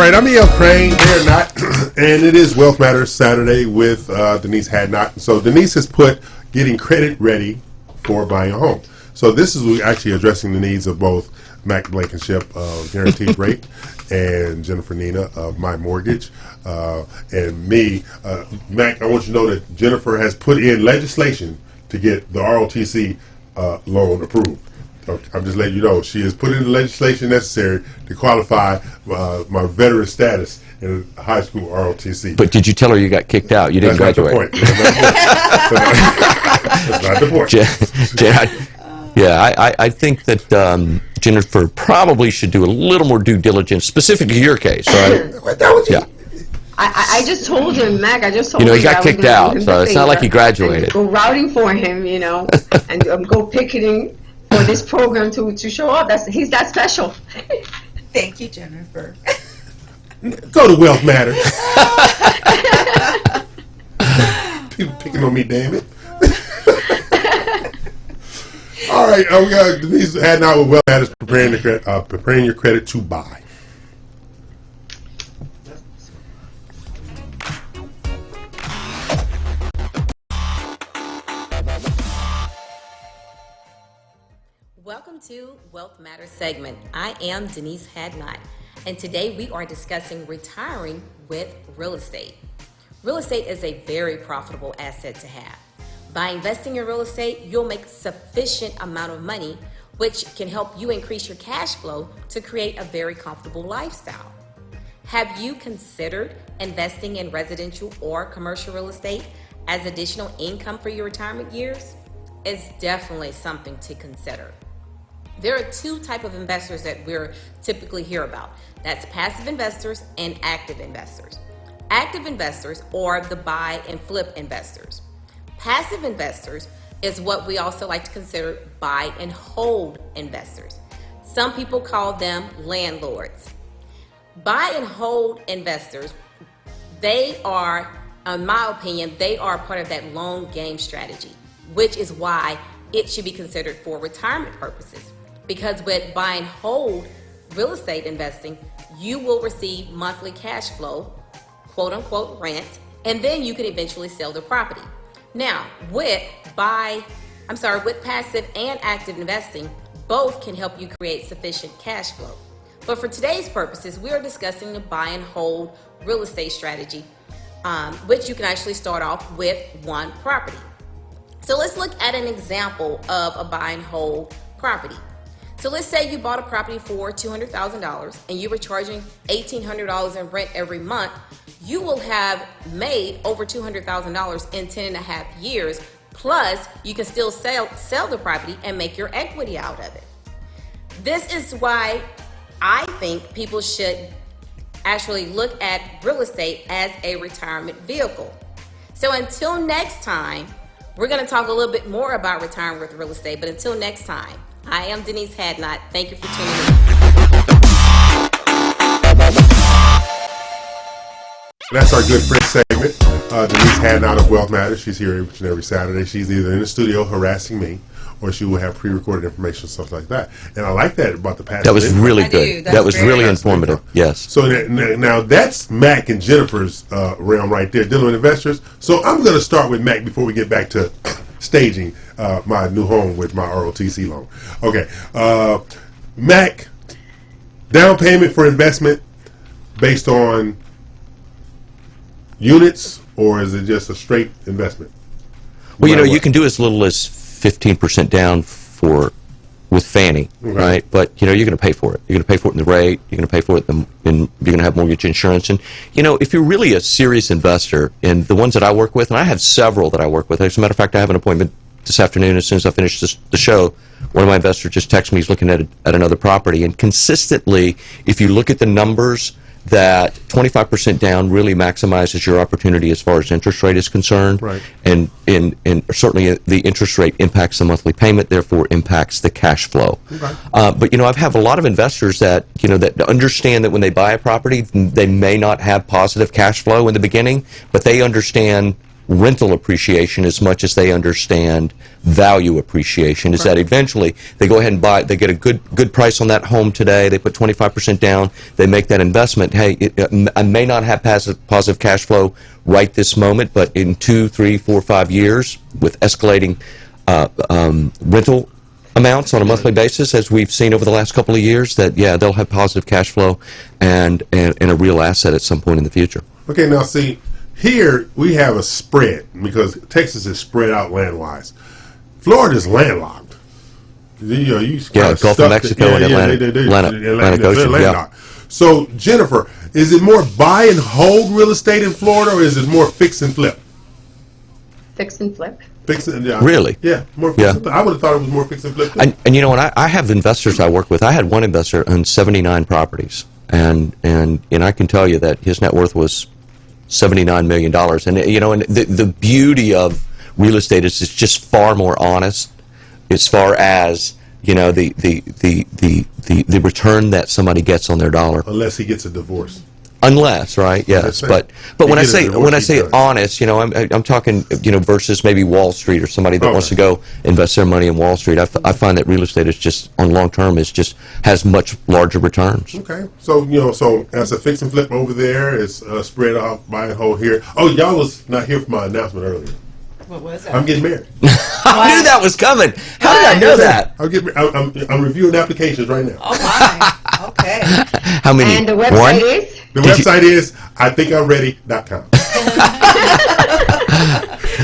right, I'm E.L. Crane. They're not, and it is Wealth Matters Saturday with Denise Hadnot. So Denise has put getting credit ready for buying a home. So this is actually addressing the needs of both Mac Blankenship of Guaranteed Rate and Jennifer Nina of My Mortgage and me. Mac, I want you to know that Jennifer has put in legislation to get the ROTC loan approved. I'm just letting you know she has put in the legislation necessary to qualify my veteran status in a high school ROTC. But did you tell her you got kicked out? You didn't graduate. That's not the point. I think that Jennifer probably should do a little more due diligence, specific to your case, right? Yeah. I just told him, Mac, he got kicked out, so it's not like he graduated. Go routing for him, and go picketing for this program to show up. He's that special. Thank you, Jennifer. Go to Wealth Matters. People picking on me, damn it. All right, we got Denise Hadnot with Wealth Matters, preparing your credit to buy. Welcome to Wealth Matters segment. I am Denise Hadnot, and today we are discussing retiring with real estate. Real estate is a very profitable asset to have. By investing in real estate, you'll make sufficient amount of money, which can help you increase your cash flow to create a very comfortable lifestyle. Have you considered investing in residential or commercial real estate as additional income for your retirement years? It's definitely something to consider. There are two types of investors that we're typically hear about. That's passive investors and active investors. Active investors are the buy and flip investors. Passive investors is what we also like to consider buy and hold investors. Some people call them landlords. Buy and hold investors, they are, in my opinion, they are part of that long game strategy, which is why it should be considered for retirement purposes. Because with buy and hold real estate investing, you will receive monthly cash flow, quote unquote rent, and then you can eventually sell the property. Now, with passive and active investing, both can help you create sufficient cash flow. But for today's purposes, we are discussing the buy and hold real estate strategy, which you can actually start off with one property. So let's look at an example of a buy and hold property. So let's say you bought a property for $200,000 and you were charging $1,800 in rent every month. You will have made over $200,000 in 10 and a half years. Plus, you can still sell the property and make your equity out of it. This is why I think people should actually look at real estate as a retirement vehicle. So until next time, we're going to talk a little bit more about retiring with real estate. But until next time, I am Denise Hadnot. Thank you for tuning in. That's our good friend segment. Denise Hadnot of Wealth Matters. She's here each and every Saturday. She's either in the studio harassing me, or she will have pre-recorded information, stuff like that. And I like that about the past. That was really good. That was really informative. Yes. So now that's Mac and Jennifer's realm right there, dealing with investors. So I'm going to start with Mac before we get back to staging my new home with my ROTC loan. Okay. Mac, down payment for investment based on units, or is it just a straight investment? Well, you can do as little as 15% down with Fannie, right? But you're going to pay for it. You're going to pay for it in the rate. You're going to pay for it you're going to have mortgage insurance. And if you're really a serious investor, and the ones that I work with, and I have several that I work with. As a matter of fact, I have an appointment this afternoon. As soon as I finish the show, one of my investors just texted me. He's looking at another property, and consistently, if you look at the numbers, that 25% down really maximizes your opportunity as far as interest rate is concerned. Right. And certainly the interest rate impacts the monthly payment, therefore impacts the cash flow. Okay. But I have a lot of investors that that understand that when they buy a property, they may not have positive cash flow in the beginning, but they understand rental appreciation as much as they understand value appreciation. Is that eventually they go ahead and buy, they get a good price on that home today, they put 25% down, they make that investment. Hey, I may not have positive cash flow right this moment, but in 2, 3, 4, 5 years, with escalating rental amounts on a monthly basis, as we've seen over the last couple of years, that they'll have positive cash flow and a real asset at some point in the future. Okay, now see, here we have a spread because Texas is spread out land-wise. Florida's landlocked. Gulf of Mexico and Atlantic Ocean. Yeah. So, Jennifer, is it more buy and hold real estate in Florida, or is it more fix and flip? Fix and flip. Really? Yeah, more fix and flip. I would have thought it was more fix and flip. And you know what? I have investors I work with. I had one investor own 79 properties, and I can tell you that his net worth was $79 million. And you know, and the beauty of real estate is it's just far more honest as far as, you know, the return that somebody gets on their dollar. Unless he gets a divorce. Unless, right? Yes, but when I say honest, you know, I'm talking, you know, versus maybe Wall Street or somebody that wants to go invest their money in Wall Street. I find that real estate is just on long term has much larger returns. Okay, so you know, so as a fix and flip over there, it's spread out buy and hold here. Oh, y'all was not here for my announcement earlier. What was that? I'm getting married. I knew that was coming. How did I know that? I'm reviewing applications right now. Oh my. Okay. How many? And the website is? The website is IThinkI'mReady.com.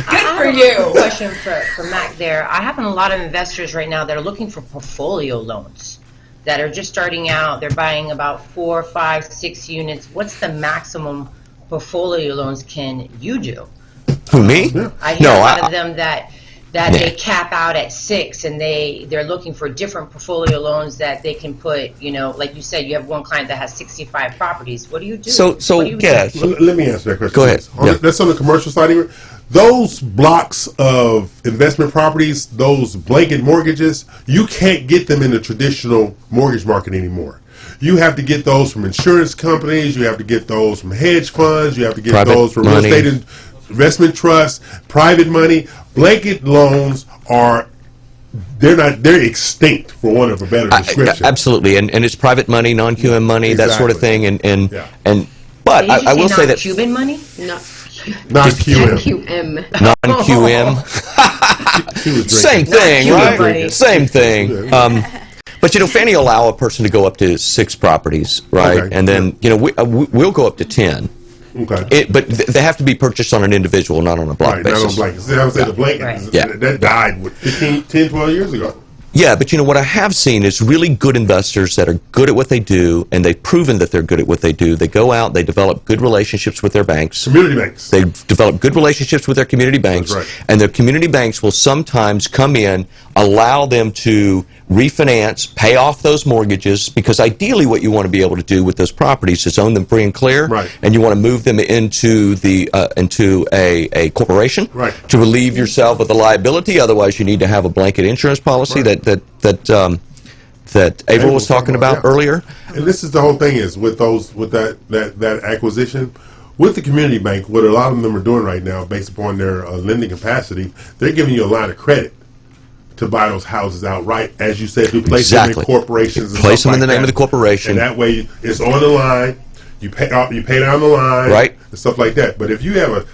Good for you. Question for Mac there. I have a lot of investors right now that are looking for portfolio loans that are just starting out. They're buying about 4, 5, 6 units. What's the maximum portfolio loans can you do? Who, me? I hear a lot of them that they cap out at 6, and they're looking for different portfolio loans that they can put, you know, like you said, you have one client that has 65 properties. What do you do? Let me answer that question. Go ahead. That's on the commercial side here. Those blocks of investment properties, those blanket mortgages, you can't get them in the traditional mortgage market anymore. You have to get those from insurance companies. You have to get those from hedge funds. You have to get those from real estate investment trusts, private money. Blanket loans they're extinct, for want of a better description. Absolutely, and it's private money, non-QM money, that sort of thing, but I will say that Cuban money, non-QM, same thing, right? Same thing. But you know, Fannie will allow a person to go up to 6 properties, right? Okay. And then you know we'll go up to 10. Okay. But they have to be purchased on an individual, not on a block basis. Not on blanket. See, I would say the blanket that died 10, 12 years ago. Yeah, but you know what I have seen is really good investors that are good at what they do, and they've proven that they're good at what they do. They go out, they develop good relationships with their banks. Community banks. They develop good relationships with their community banks. That's right. And their community banks will sometimes come in, allow them to refinance, pay off those mortgages, because ideally what you want to be able to do with those properties is own them free and clear, right. And you want to move them into a corporation, right. To relieve yourself of the liability. Otherwise, you need to have a blanket insurance policy, right. that April was talking about earlier. And this is the whole thing is with that acquisition. With the community bank, what a lot of them are doing right now, based upon their lending capacity, they're giving you a line of credit to buy those houses outright, as you said, to place them in corporations. Place them in the name of the corporation. And that way, it's on the line. You pay down the line, right, and stuff like that. But if you have a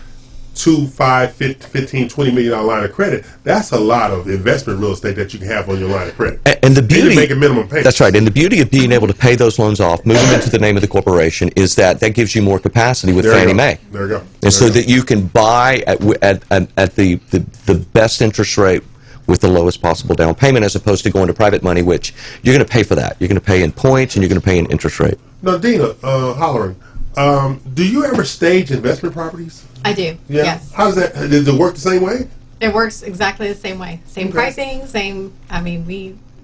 2, 5, 15, $20 million line of credit, that's a lot of investment real estate that you can have on your line of credit. And the beauty, make a minimum payment. That's right. And the beauty of being able to pay those loans off, move them into the name of the corporation, is that gives you more capacity with Fannie Mae. There you go. And so that you can buy at the best interest rate with the lowest possible down payment, as opposed to going to private money, which you're going to pay for that. You're going to pay in points, and you're going to pay in interest rate. Now, Dina, hollering, do you ever stage investment properties? I do, yeah? Yes. How does that, does it work the same way? It works exactly the same way. Same pricing, same, I mean,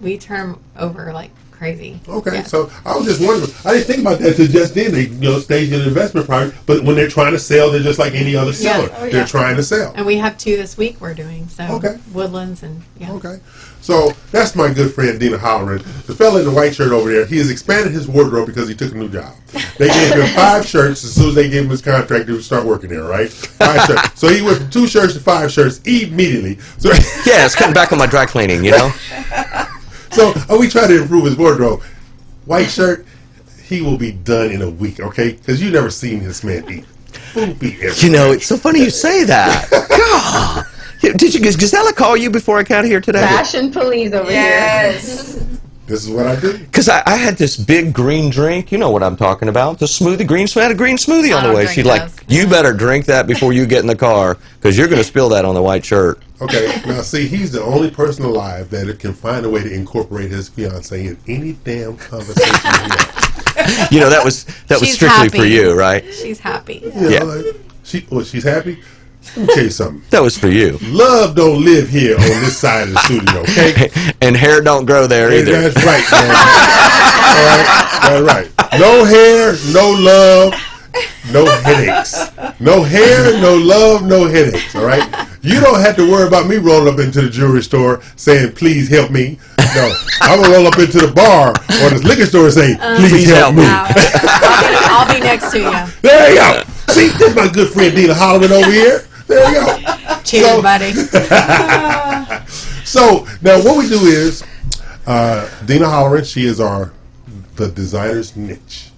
we turn them over like crazy. Okay, Yes. so I was just wondering. I didn't think about that until just then. They staged an investment project, but when they're trying to sell, they're just like any other seller. Oh, yeah. They're trying to sell. And we have 2 this week we're doing, so Okay. Woodlands and yeah. Okay. So that's my good friend Dina Holloran. The fella in the white shirt over there, he has expanded his wardrobe because he took a new job. They gave him 5 shirts as soon as they gave him his contract to start working there, right? 5 shirts. So he went from 2 shirts to 5 shirts immediately. So Yeah, it's cutting back on my dry cleaning, you know? So we try to improve his wardrobe. White shirt, he will be done in a week, okay? Because you never seen this man eat. Food be everywhere. You know, it's so funny you say that. God. Did Gisela call you before I got here today? Fashion police over here. This is what I do. Because I had this big green drink. You know what I'm talking about. The smoothie, had a green smoothie on the way. She's like, you better drink that before you get in the car because you're going to spill that on the white shirt. Okay, now see, he's the only person alive that can find a way to incorporate his fiance in any damn conversation he has. You know, that was She's strictly happy. for you, right? She's happy. Yeah. Like, she's happy? Let me tell you something. That was for you. Love don't live here on this side of the studio, okay? And hair don't grow there either. That's right, man. All right, that's right. No hair, no love, no headaches. No hair, no love, no headaches, all right? You don't have to worry about me rolling up into the jewelry store saying, please help me. No, I'm going to roll up into the bar or the liquor store and say, please help me. I'll be next to you. There you go. See, this is my good friend Dina Holloran over here. There you go. Cheers, buddy. So now what we do is Dina Holloran, she is the designer's niche.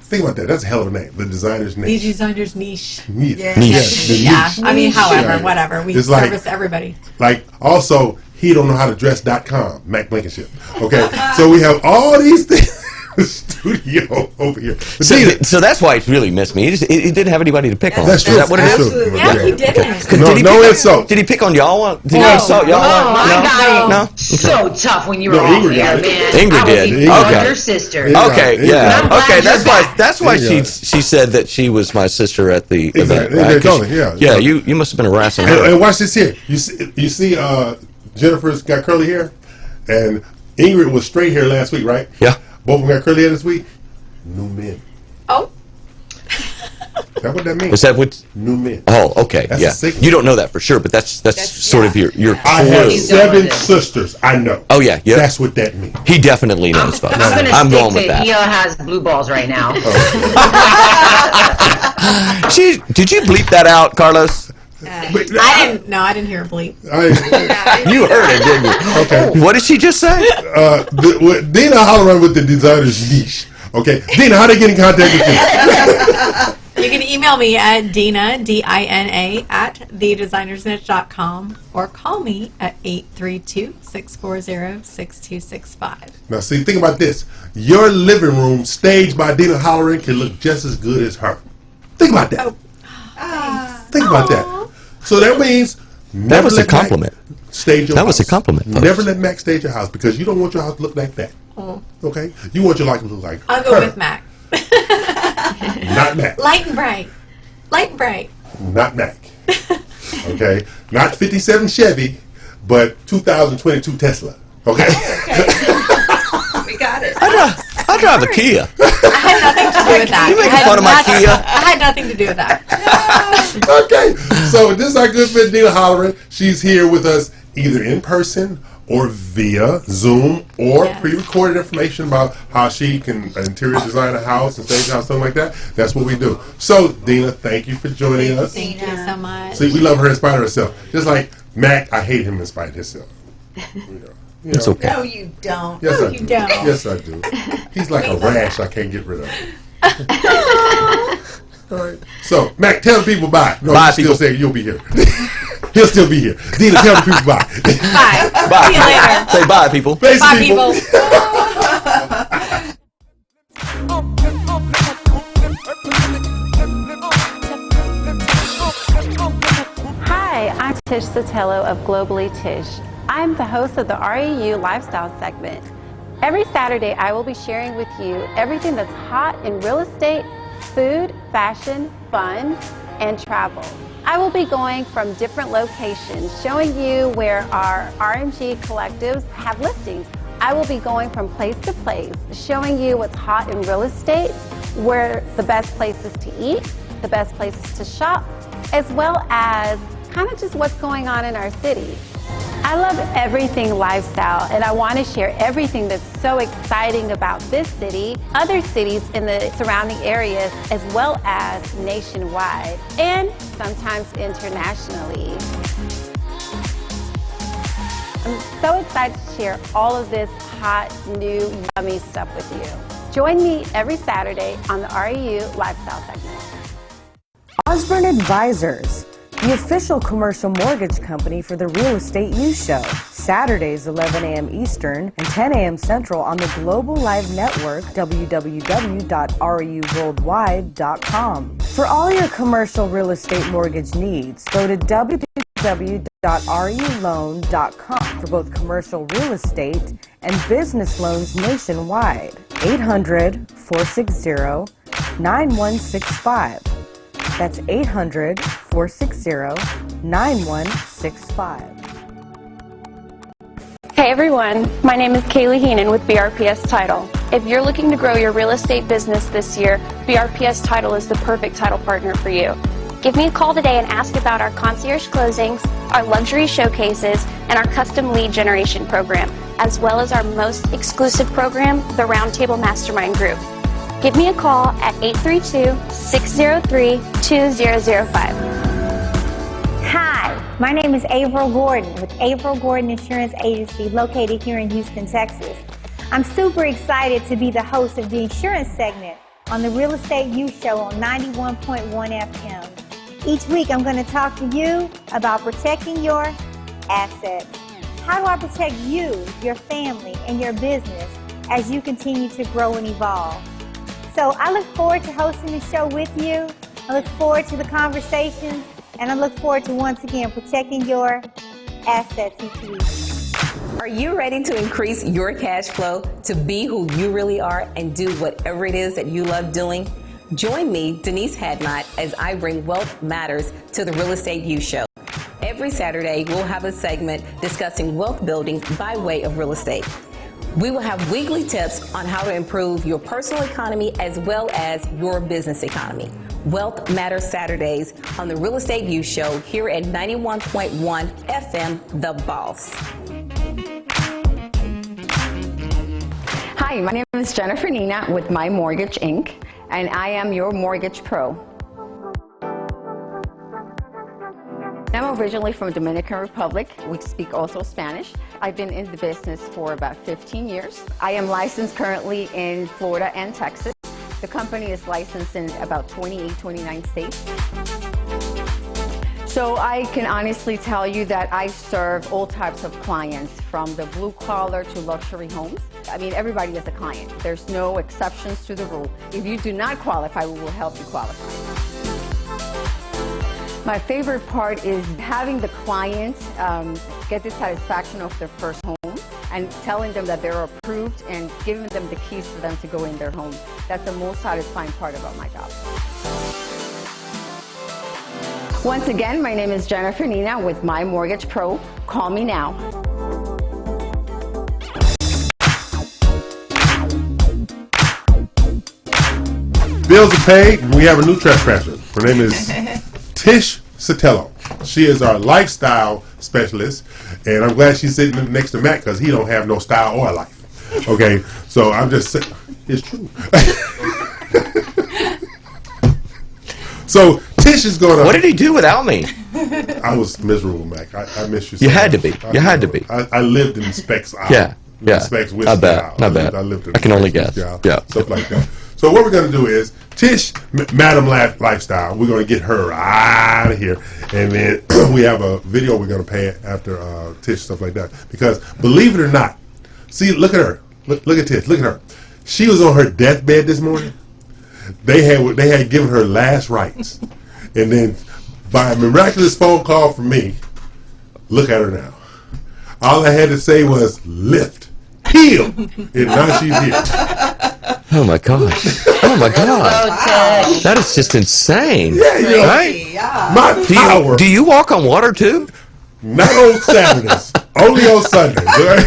Think about that. That's a hell of a name. The designer's niche. The designer's niche. Niche. Yeah. Yes, the Yeah. niche. I mean, however, Yeah. whatever. We It's like- service everybody. Like also, he don't know how to dress.com, Mac Blankenship. Okay, so we have all these things in the studio over here. But Dina, So that's why he really missed me. He didn't have anybody to pick on. That's true. Is that what it That's is? true. Yeah, he didn't. No, Did he no pick- insult. Did he pick on y'all? Did he No. insult y'all? Oh my no? God! No? So tough when you were No, off Ingrid here, did. man. Ingrid I was did. even on Okay. your sister. Okay, Ingrid. yeah. I'm glad Okay, you're that's why Ingrid. she said that she was my sister at the event, Ingrid right? 'Cause Dolan, yeah. Yeah, you must have been harassing her. And watch this here. You see Jennifer's got curly hair, and Ingrid was straight hair last week, right? Yeah. Both of them got curly hair this week. New men. Oh. Is that what that means? Is that what? New men. Oh, okay, That's a yeah. signal. You don't know that for sure, but that's sort of your I clue. have He's done 7 with it. sisters. I know. Oh yeah, yeah. That's what that means. He definitely knows, folks. I'm going to I'm stick going to with that. Ela has blue balls right now. Did you bleep that out, Carlos? I didn't. No, I didn't hear a bleep. You heard it, didn't you? Okay. What did she just say? Dina Holloran with the designer's niche. Okay, Dina, how they get in contact with you? You can email me at Dina, D-I-N-A, at thedesignersniche.com or call me at 832-640-6265. Now, see, think about this. Your living room, staged by Dina Holloran, can look just as good as her. Think about that. Think about that. So that means That was a compliment. Stage your That was house. a compliment, folks. Never let Mac stage your house because you don't want your house to look like that. Okay? You want your life to look like I'll her. go with Mac. Not Mac. Light and bright. Light and bright. Not Mac. Okay? Not 57 Chevy, but 2022 Tesla. Okay? We got it. I drive a Kia. I had nothing to do with that. You making I had fun of my nothing- Kia? I had nothing to do with that. Okay. So this is our good friend Dina Holloran. She's here with us either in person or via Zoom or pre-recorded information about how she can interior design a house and stage a house, something like that. That's what we do. So, Dina, thank you for joining us. Thank you so much. See, we love her in spite of herself. Just like Mac, I hate him in spite of himself. You It's know. okay. No, you don't. Yes, no, I you do. don't. Yes, I do. He's like a rash I can't get rid of. All right. So, Mac, tell the people bye. No, Bye, you still people. say you'll be here. He'll still be here. Dina, tell the people bye. Bye. Bye. See you later. Say bye, people. Face Bye, people. Hi, I'm Tish Sotelo of Globally Tish. I'm the host of the REU Lifestyle segment. Every Saturday, I will be sharing with you everything that's hot in real estate, food, fashion, fun, and travel. I will be going from different locations, showing you where our RMG collectives have listings I will be going from place to place, showing you what's hot in real estate, where the best places to eat, the best places to shop, as well as kind of just what's going on in our city. I love everything lifestyle, and I want to share everything that's so exciting about this city, other cities in the surrounding areas, as well as nationwide, and sometimes internationally. I'm so excited to share all of this hot, new, yummy stuff with you. Join me every Saturday on the REU Lifestyle segment. Osborne Advisors, the official commercial mortgage company for the Real Estate You Show. Saturdays, 11 a.m. Eastern and 10 a.m. Central on the Global Live Network, www.ruworldwide.com. For all your commercial real estate mortgage needs, go to www.ruloan.com for both commercial real estate and business loans nationwide. 800-460-9165. That's 800-460-9165. Hey everyone, my name is Kaylee Heenan with BRPS Title. If you're looking to grow your real estate business this year, BRPS Title is the perfect title partner for you. Give me a call today and ask about our concierge closings, our luxury showcases, and our custom lead generation program, as well as our most exclusive program, the Roundtable Mastermind Group. Give me a call at 832-603-2005. Hi, my name is Averill Gordon with Averill Gordon Insurance Agency located here in Houston, Texas. I'm super excited to be the host of the insurance segment on the Real Estate You Show on 91.1 FM. Each week I'm going to talk to you about protecting your assets. How do I protect you, your family, and your business as you continue to grow and evolve? So I look forward to hosting the show with you. I look forward to the conversations, and I look forward to once again protecting your assets each week. Are you ready to increase your cash flow to be who you really are and do whatever it is that you love doing? Join me, Denise Hadnot, as I bring Wealth Matters to the Real Estate You Show. Every Saturday, we'll have a segment discussing wealth building by way of real estate. We will have weekly tips on how to improve your personal economy as well as your business economy. Wealth Matters Saturdays on the Real Estate You Show here at 91.1 FM, The Boss. Hi, my name is Jennifer Nina with My Mortgage Inc., and I am your mortgage pro. I'm originally from Dominican Republic. We speak also Spanish. I've been in the business for about 15 years. I am licensed currently in Florida and Texas. The company is licensed in about 28, 29 states. So I can honestly tell you that I serve all types of clients, from the blue collar to luxury homes. I mean, everybody is a client. There's no exceptions to the rule. If you do not qualify, we will help you qualify. My favorite part is having the client get the satisfaction of their first home and telling them that they're approved and giving them the keys for them to go in their home. That's the most satisfying part about my job. Once again, my name is Jennifer Nina with My Mortgage Pro. Call me now. Bills are paid, and we have a new trespasser. Her name is Tish Sotelo. She is our lifestyle specialist, and I'm glad she's sitting next to Matt because he don't have no style or life. Okay, so I'm just saying, it's true. So Tish is going to... What did he do without me? I was miserable, Mac. I miss you so You had to much. be. You had to be. I lived in Specs Isle. Yeah. Yeah. Specs Whiskey Not bad. Isle. Not bad. I lived in I can only Specs guess. Whiskey Isle, Yeah. stuff like that. So what we're going to do is, Tish, Madam Lifestyle, we're going to get her out of here. And then we have a video we're going to play after Tish, stuff like that. Because believe it or not, see, look at her. Look at Tish. Look at her. She was on her deathbed this morning. They had given her last rites. And then by a miraculous phone call from me, look at her now. All I had to say was lift, heal, and now she's here. Oh my gosh! Oh my God! That is just insane. Yeah, right? Yeah. My power. Do you walk on water too? Not on Saturdays, only on Sundays. Right?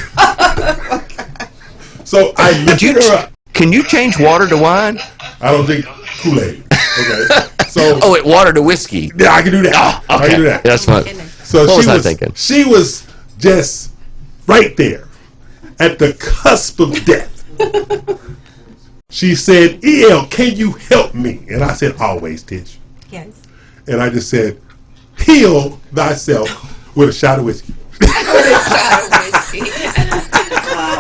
So I lifted her up. Can you change water to wine? I don't think Kool-Aid. Okay. So water to whiskey. Yeah, I can do that. Oh, okay. I can do that. That's fine. So what was I thinking? She was just right there at the cusp of death. She said, "EL, can you help me?" And I said, "Always, Tish." Yes. And I just said, "Heal thyself with a shot of whiskey."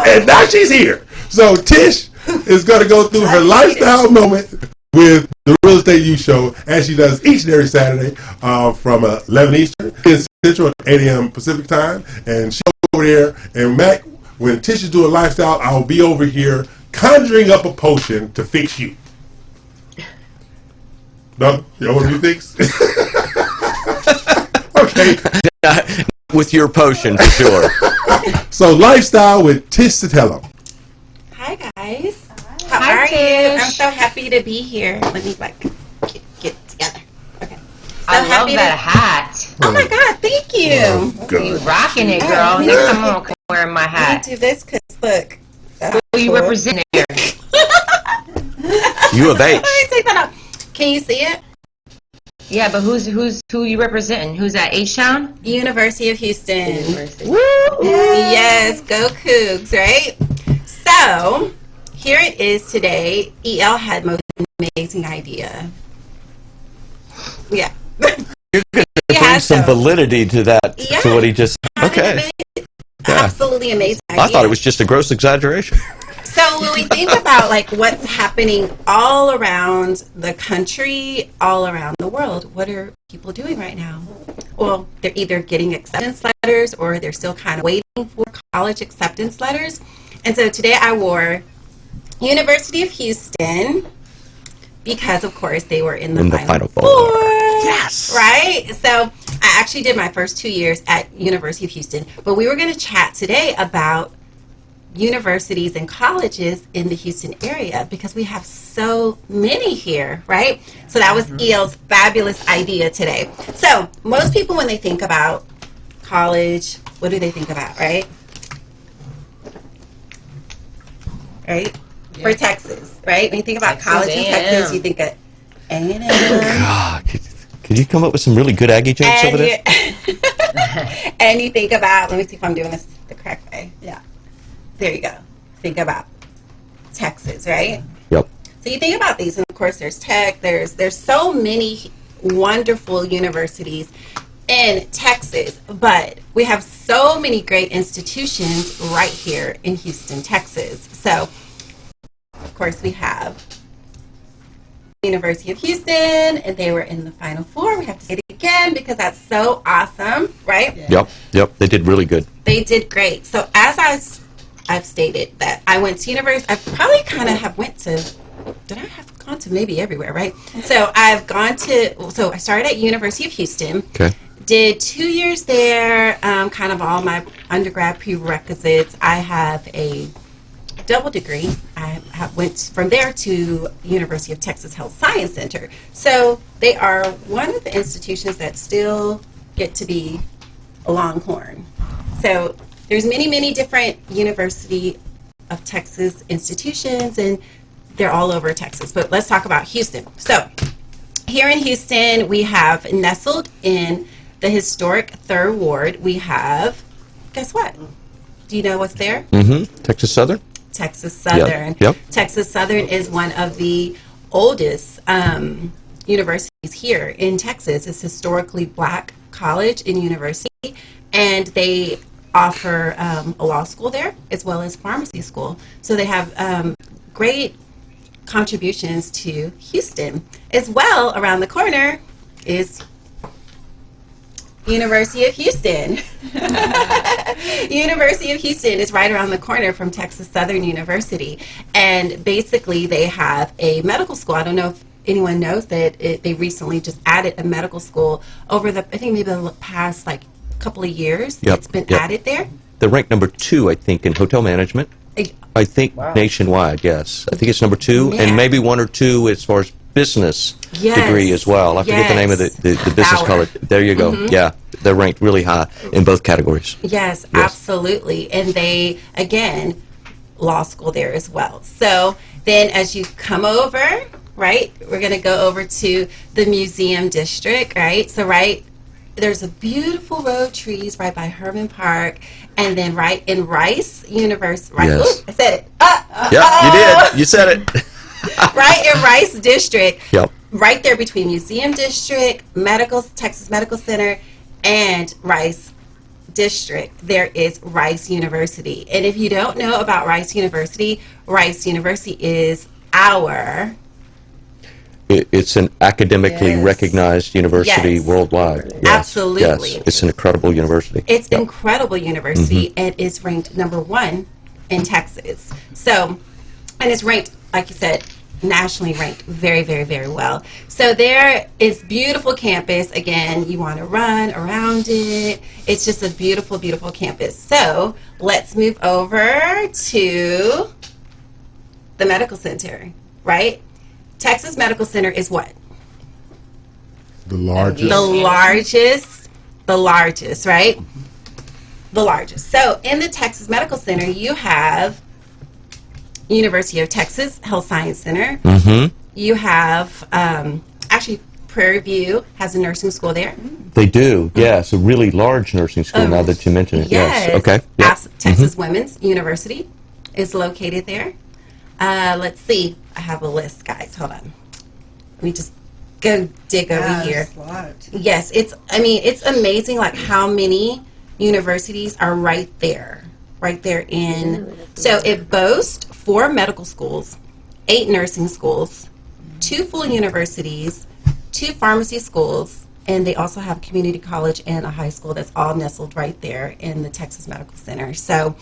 And now she's here. So Tish is going to go through her lifestyle moment with the Real Estate You Show, as she does each and every Saturday from 11 Eastern, 10 Central, 8 a.m. Pacific time. And she's over there. And Mac, when Tish is doing lifestyle, I'll be over here conjuring up a potion to fix you. No? You know what you fix? Okay. With your potion, for sure. So, lifestyle with Tish Sotelo. Hi, guys. How are you? I'm so happy to be here. Let me, get together. Okay. So I love that hat. Oh, my God. Thank you. Oh, You rocking it, girl. Next time I'm going to wear my hat. Let me do this because, look. Who you represent here? U of H. Let me take that off. Can you see it? Yeah, but who you representing? Who's at H-Town? University of Houston. Woo! Yes, go Cougs, right? So, here it is today. EL had the most amazing idea. Yeah. You're going to bring some validity to that, to what he just... Okay. Absolutely amazing idea. I thought it was just a gross exaggeration. So when we think about what's happening all around the country, all around the world, what are people doing right now? Well, they're either getting acceptance letters or they're still kind of waiting for college acceptance letters. And so today I wore University of Houston because, of course, they were in the Final Four. Yes. Right? So I actually did my first 2 years at University of Houston. But we were going to chat today about universities and colleges in the Houston area because we have so many here, right? So that was EL's fabulous idea today. So most people, when they think about college, what do they think about, right? Right? Yeah. For Texas, right? When you think about college in Texas, you think of A&M. God, could you come up with some really good Aggie jokes over there? And you think about, let me see if I'm doing this the correct way. Yeah. There you go. Think about Texas, right? Yep. So you think about these, and of course there's Tech, there's so many wonderful universities in Texas, but we have so many great institutions right here in Houston, Texas. So, of course, we have University of Houston, and they were in the Final Four. We have to say it again because that's so awesome, right? Yep. They did really good. They did great. So as I've stated that I went to university. I probably kind of have went to. Did I have gone to maybe everywhere, right? So I've gone to. So I started at University of Houston. Okay. Did 2 years there. Kind of all my undergrad prerequisites. I have a double degree. I went from there to University of Texas Health Science Center. So they are one of the institutions that still get to be a Longhorn. So there's many different University of Texas institutions, and they're all over Texas. But let's talk about Houston. So here in Houston, we have nestled in the historic 3rd Ward. We have, guess what? Do you know what's there? Texas Southern? Texas Southern. Yep. Texas Southern is one of the oldest universities here in Texas. It's historically black college and university, and they offer a law school there as well as pharmacy school. So they have great contributions to Houston. As well, around the corner is University of Houston. University of Houston is right around the corner from Texas Southern University. And basically they have a medical school. I don't know if anyone knows that they recently just added a medical school over I think maybe the past couple of years. Yep. It's been added there. They're ranked number 2, I think, in hotel management. I think nationwide, yes. I think it's number 2, and maybe 1 or 2 as far as business degree as well. I forget the name of the business college. There you go. Yeah, they're ranked really high in both categories. Yes, absolutely. And they, again, law school there as well. So then as you come over, right, we're going to go over to the museum district, right? So there's a beautiful row of trees right by Herman Park, and then right in Rice University, right? Yes. Ooh, I said it. Yep, you did. You said it. Right in Rice District. Yep. Right there between Museum District, Texas Medical Center, and Rice District, there is Rice University. And if you don't know about Rice University is our... It's an academically recognized university worldwide. Yes. Absolutely. Yes. It's an incredible university. It's incredible university, and it's ranked number 1 in Texas. So, and it's ranked, like you said, nationally ranked very, very, very well. So there is beautiful campus. Again, you want to run around it. It's just a beautiful, beautiful campus. So let's move over to the medical center, right? Texas Medical Center is what? The largest. The largest, right? The largest. So in the Texas Medical Center, you have University of Texas Health Science Center. Mm-hmm. You have, actually, Prairie View has a nursing school there. They do, yes. A really large nursing school now that you mention it. Yes. Okay. Yep. Texas Women's University is located there. Let's see. I have a list, guys. Hold on. Let me just go dig over here. Yes, it's amazing like how many universities are right there in. So it boasts 4 medical schools, 8 nursing schools, 2 full universities, 2 pharmacy schools, and they also have a community college and a high school that's all nestled right there in the Texas Medical Center. So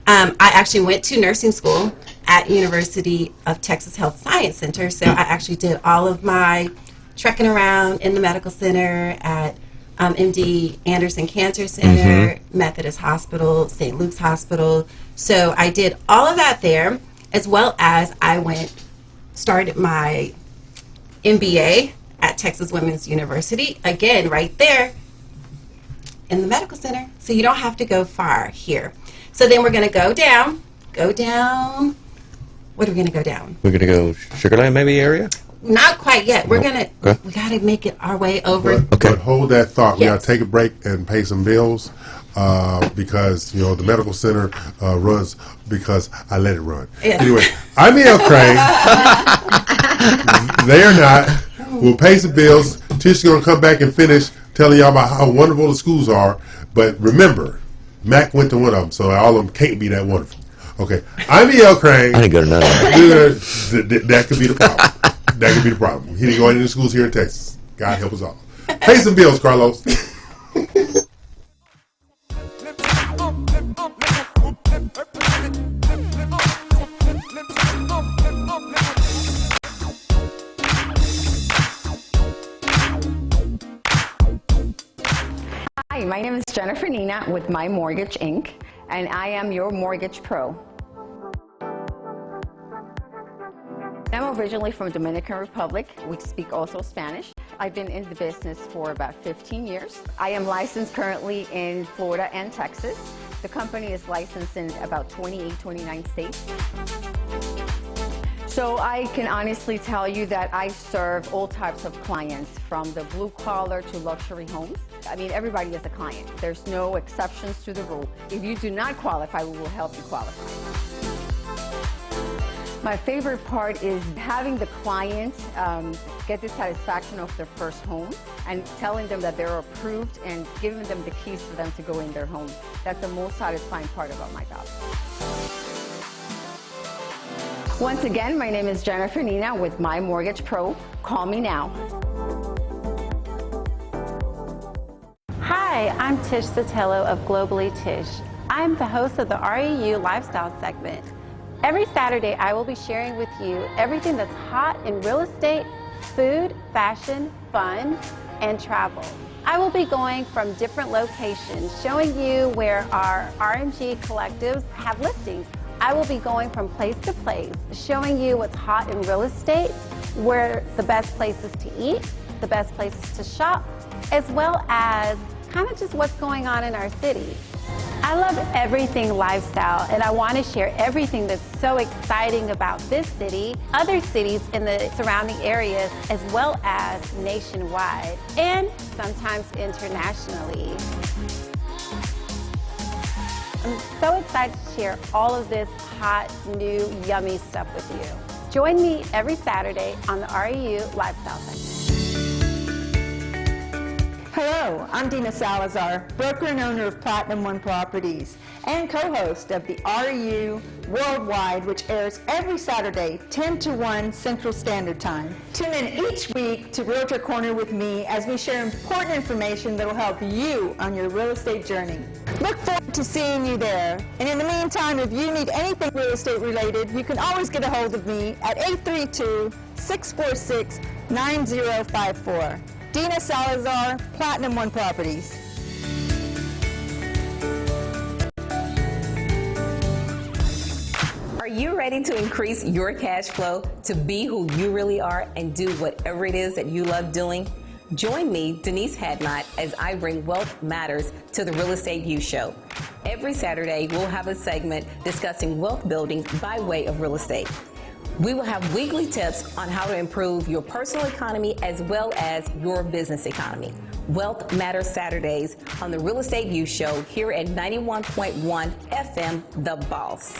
I actually went to nursing school at University of Texas Health Science Center, so I actually did all of my trekking around in the medical center at MD Anderson Cancer Center, Methodist Hospital, St. Luke's Hospital. So I did all of that there, as well as I started my MBA at Texas Women's University, again, right there in the medical center. So you don't have to go far here. So then we're going to go down. What are we going to go down? We're going to go Sugar Land maybe area? Not quite yet. We're going to, we got to make it our way over. But hold that thought. We Yes. got to take a break and pay some bills because, the medical center runs because I let it run. Yeah. Anyway, I'm E.L. Crane. They're not. We'll pay some bills. Tish's going to come back and finish telling y'all about how wonderful the schools are. But remember, Mac went to one of them, so all of them can't be that wonderful. Okay, I'm E.L. Crane. I didn't go to none of that. That could be the problem. That could be the problem. He didn't go into the schools here in Texas. God help us all. Pay some bills, Carlos. Hi, my name is Jennifer Nina with My Mortgage Inc., and I am your mortgage pro. I'm originally from Dominican Republic. We speak also Spanish. I've been in the business for about 15 years. I am licensed currently in Florida and Texas. The company is licensed in about 28, 29 states. So I can honestly tell you that I serve all types of clients, from the blue collar to luxury homes. I mean, everybody is a client. There's no exceptions to the rule. If you do not qualify, we will help you qualify. My favorite part is having the client get the satisfaction of their first home and telling them that they're approved and giving them the keys for them to go in their home. That's the most satisfying part about my job. Once again, my name is Jennifer Nina with My Mortgage Pro. Call me now. Hi, I'm Tish Sotelo of Globally Tish. I'm the host of the REU Lifestyle segment. Every Saturday, I will be sharing with you everything that's hot in real estate, food, fashion, fun, and travel. I will be going from different locations, showing you where our RMG collectives have listings. I will be going from place to place, showing you what's hot in real estate, where the best places to eat, the best places to shop, as well as kind of just what's going on in our city. I love everything lifestyle, and I want to share everything that's so exciting about this city, other cities in the surrounding areas, as well as nationwide, and sometimes internationally. I'm so excited to share all of this hot, new, yummy stuff with you. Join me every Saturday on the REU Lifestyle segment. Hello, I'm Dina Salazar, broker and owner of Platinum One Properties and co-host of the REU Worldwide, which airs every Saturday, 10 to 1 Central Standard Time. Tune in each week to Realtor Corner with me as we share important information that will help you on your real estate journey. Look forward to seeing you there. And in the meantime, if you need anything real estate related, you can always get a hold of me at 832-646-9054. Dina Salazar, Platinum One Properties. Are you ready to increase your cash flow to be who you really are and do whatever it is that you love doing? Join me, Denise Hadnot, as I bring Wealth Matters to the Real Estate You Show. Every Saturday, we'll have a segment discussing wealth building by way of real estate. We will have weekly tips on how to improve your personal economy as well as your business economy. Wealth Matters Saturdays on the Real Estate You Show here at 91.1 FM, The Boss.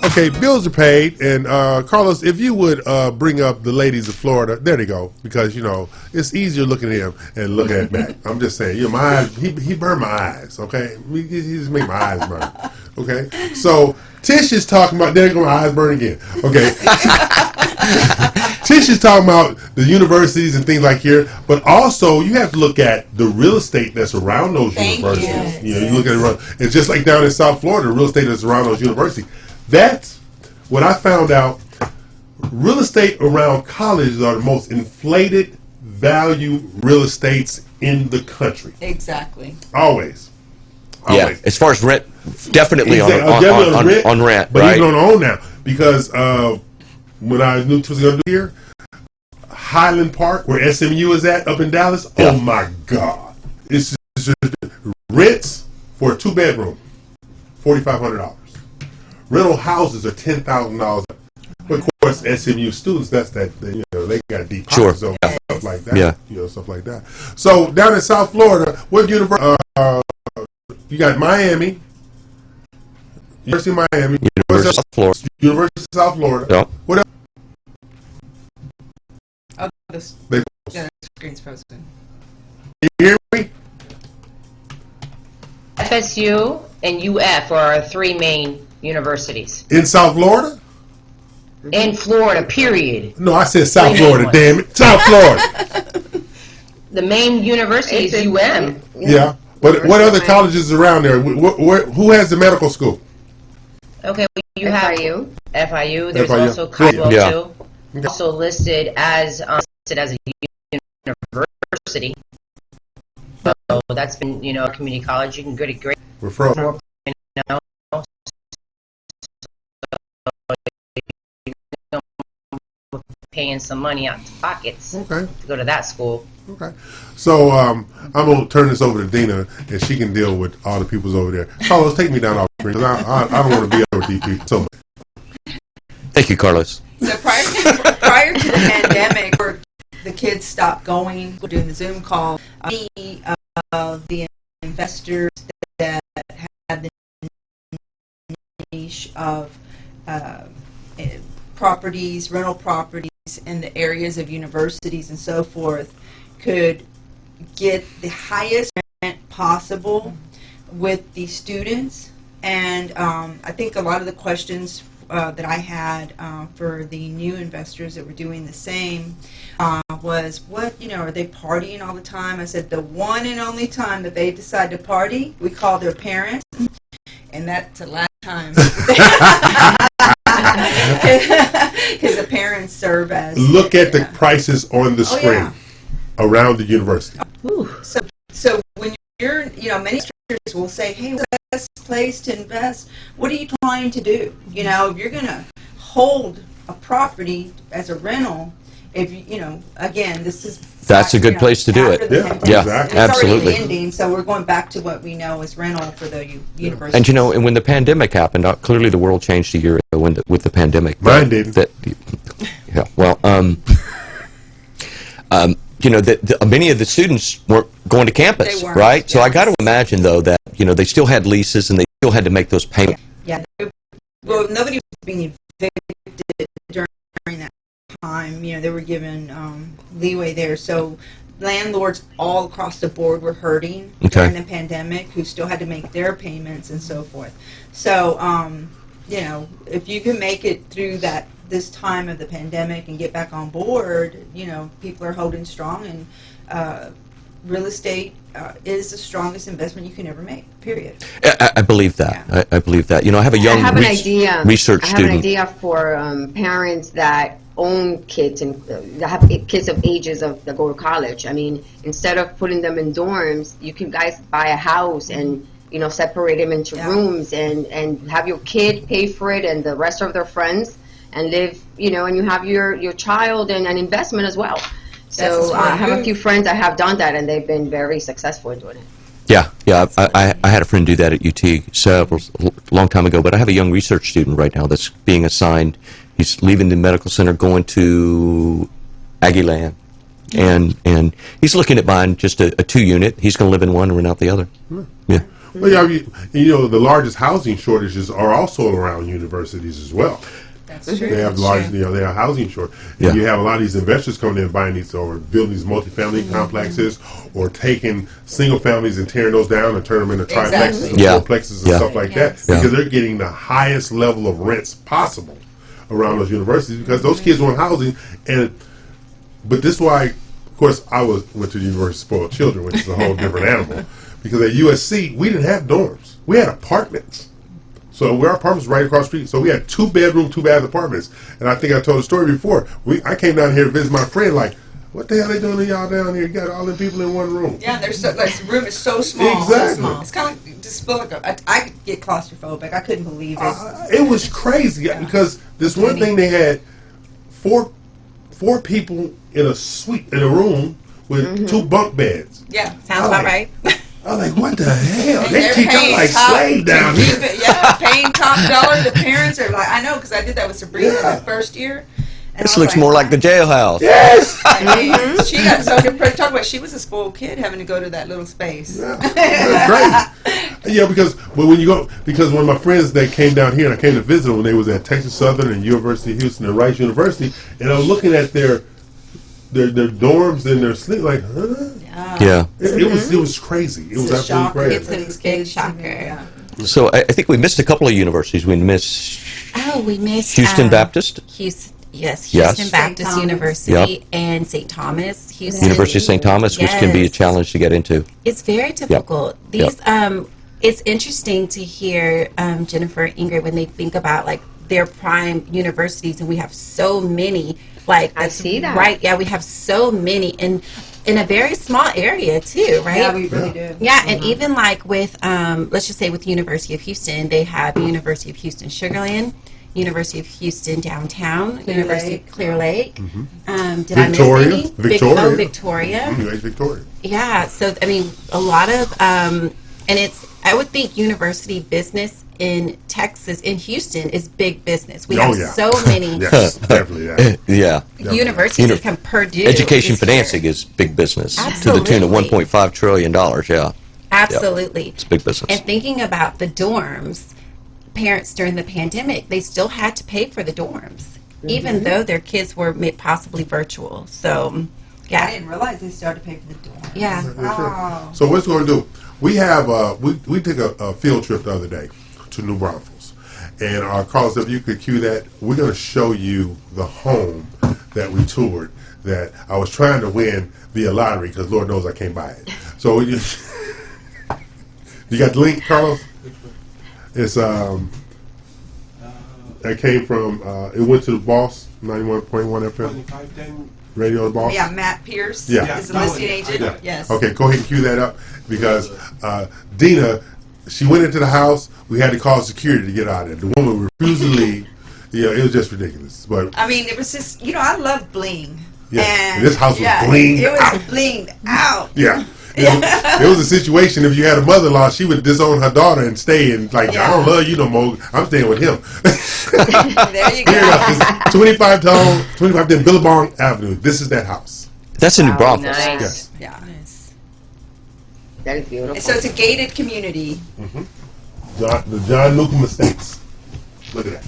Okay, bills are paid, and Carlos, if you would bring up the ladies of Florida, there they go, because you know it's easier looking at him and looking at Mac. I'm just saying, you know, my eyes, he burned my eyes. Okay, he just made my eyes burn. Okay, so Tish is talking about. There you go, my eyes burn again. Okay, Tish is talking about the universities and things like here, but also you have to look at the real estate that's around those universities. You know, you look at it around. It's just like down in South Florida, the real estate that's around those universities. That's what I found out. Real estate around colleges are the most inflated value real estates in the country. Exactly. Always. Yeah, as far as rent, definitely on rent, but right? even on own now, because when I knew what was going to do here, Highland Park, where SMU is at, up in Dallas. Yeah. Oh my God! It's just rents for a 2-bedroom, $4,500. Rental houses are $10,000. But of course, SMU students, that's that, you know, they got deep pockets over stuff like that. Yeah. You know, stuff like that. So down in South Florida, what university? You got Miami, University of Miami, University of South Florida. University of South Florida. Yep. What else? Oh, the screen's frozen. You hear me? FSU and UF are our 3 main universities. In South Florida? In Florida, period. No, I said South Florida, damn it. South Florida. The main university is UM. Yeah. But what other colleges around there? Who has the medical school? Okay, well, you have FIU. There's FIU. also Caldwell Yeah. too. Okay. Also listed as a university. So that's been, you know, a community college. You can go to great. Referral. Paying some money out of pockets to go to that school. Okay. So I'm going to turn this over to Dina, and she can deal with all the peoples over there. Carlos, take me down off the screen, because I don't want to be over DP so much. Thank you, Carlos. So prior to the pandemic, where the kids stopped going, doing the Zoom call, the investors that had the niche of properties, rental properties in the areas of universities and so forth could get the highest rent possible with the students. And I think a lot of the questions that I had for the new investors that were doing the same was, what, you know, are they partying all the time? I said the one and only time that they decide to party, we call their parents, and that's the last time. Because the parents serve as. Look at the prices on the screen around the university. So when you're, you know, many investors will say, hey, what's the best place to invest? What are you trying to do? You know, if you're going to hold a property as a rental, if you know, again, this is That's a good place to do it. after the Yeah. pandemic. Yeah, It's absolutely. already ending, so we're going back to what we know as rental for the university. And you know, and when the pandemic happened, clearly the world changed a year ago with the pandemic. Mine didn't. Yeah. Well, you know, many of the students weren't going to campus, They weren't, right? So I got to imagine though that they still had leases and they still had to make those payments. Yeah. Well, nobody was being evicted during that time. You know, they were given leeway there. So landlords all across the board were hurting during the pandemic, who still had to make their payments and so forth. So, you know, if you can make it through this time of the pandemic and get back on board, you know, people are holding strong, and real estate is the strongest investment you can ever make, period. I believe that. I believe that. You know, I have a young research I have student. an idea for parents that own kids and that have kids of ages that go to college. I mean, instead of putting them in dorms, you can guys buy a house and separate them into rooms and have your kid pay for it and the rest of their friends and live, and you have your child and an investment as well. So I have a few friends that have done that and they've been very successful in doing it. Yeah. I had a friend do that at UT a long time ago, but I have a young research student right now that's being assigned. He's leaving the medical center, going to Aggieland, and he's looking at buying just a 2-unit. He's going to live in one and rent out the other. Yeah. Well, the largest housing shortages are also around universities as well. That's true. They have they have housing short. Yeah. You have a lot of these investors coming in buying these or building these multifamily complexes or taking single families and tearing those down and turning them into triplexes and fourplexes and stuff like that because they're getting the highest level of rents possible around those universities because those kids want housing. But this is why, of course, I went to the University of Spoiled Children, which is a whole different animal. Because at USC, we didn't have dorms. We had apartments. So our apartments right across the street. So we had 2-bedroom, 2-bath apartments. And I think I told the story before. I came down here to visit my friend, like, what the hell are they doing to y'all down here? You got all the people in one room. Yeah, the room is so small. Exactly. So small. It's kind of just feel like I get claustrophobic. I couldn't believe it. It was crazy because this one thing they had four people in a suite, in a room with 2 bunk beds. Yeah, sounds about right. I'm like, what the hell? And They keep us like slave down here. Paying top dollar. The parents are like, I know, because I did that with Sabrina the first year. This looks more like the jailhouse. Yes. She got so depressed. Talk about she was a spoiled kid having to go to that little space. Yeah, crazy. Yeah, because when my friends they came down here and I came to visit them when they was at Texas Southern and University of Houston and Rice University, and I was looking at their dorms and their sleep like, huh? Yeah. It was crazy. It was absolutely crazy. It's a big shocker. Yeah. So I think we missed a couple of universities. We missed we missed Houston Baptist. Houston Baptist University and St. Thomas. Houston University of St. Thomas, which can be a challenge to get into. It's very difficult. These it's interesting to hear Jennifer and Ingrid when they think about like their prime universities, and we have so many. Like I see that. Right? Yeah, we have so many in a very small area too, right? Yeah, we really do. Yeah, and even like with let's just say with University of Houston, they have University of Houston Sugarland, University of Houston Downtown, University of Clear Lake. Did I miss any? Victoria. Victoria. Victoria. Yeah, so I mean a lot of and I would think university business in Texas, in Houston, is big business. We have so many yes, definitely, universities that come Purdue. Education financing is big business. Absolutely. To the tune of $1.5 trillion, Absolutely. Yeah. It's big business. And thinking about the dorms, parents during the pandemic, they still had to pay for the dorms, even though their kids were possibly virtual. So, yeah. I didn't realize they started to pay for the dorms. Yeah. Wow. So what's going to do? We have we took a field trip the other day to New Braunfels, and Carlos, if you could cue that, we're going to show you the home that we toured. That I was trying to win via lottery because Lord knows I can't buy it. So you got the link, Carlos? It's that came from it went to the Boss 91.1 FM. Radio the Boss. Yeah, Matt Pierce is the listing agent. Yeah. Yes. Okay, go ahead and cue that up because Dina, she went into the house. We had to call security to get out of there. The woman refused to leave. Yeah, it was just ridiculous. But I mean, it was just, I love bling. yeah, And this house was yeah, blinged It was out. blinged out. Yeah. It was a situation, if you had a mother-in-law, she would disown her daughter and stay and I don't love you no more. I'm staying with him. There you go. Here it is. 25 10 Billabong Avenue. This is that house. That's in New Braunfels. Nice. Yes. Yeah. That is beautiful. And so it's a gated community. The John Newcomb Estates. Look at that.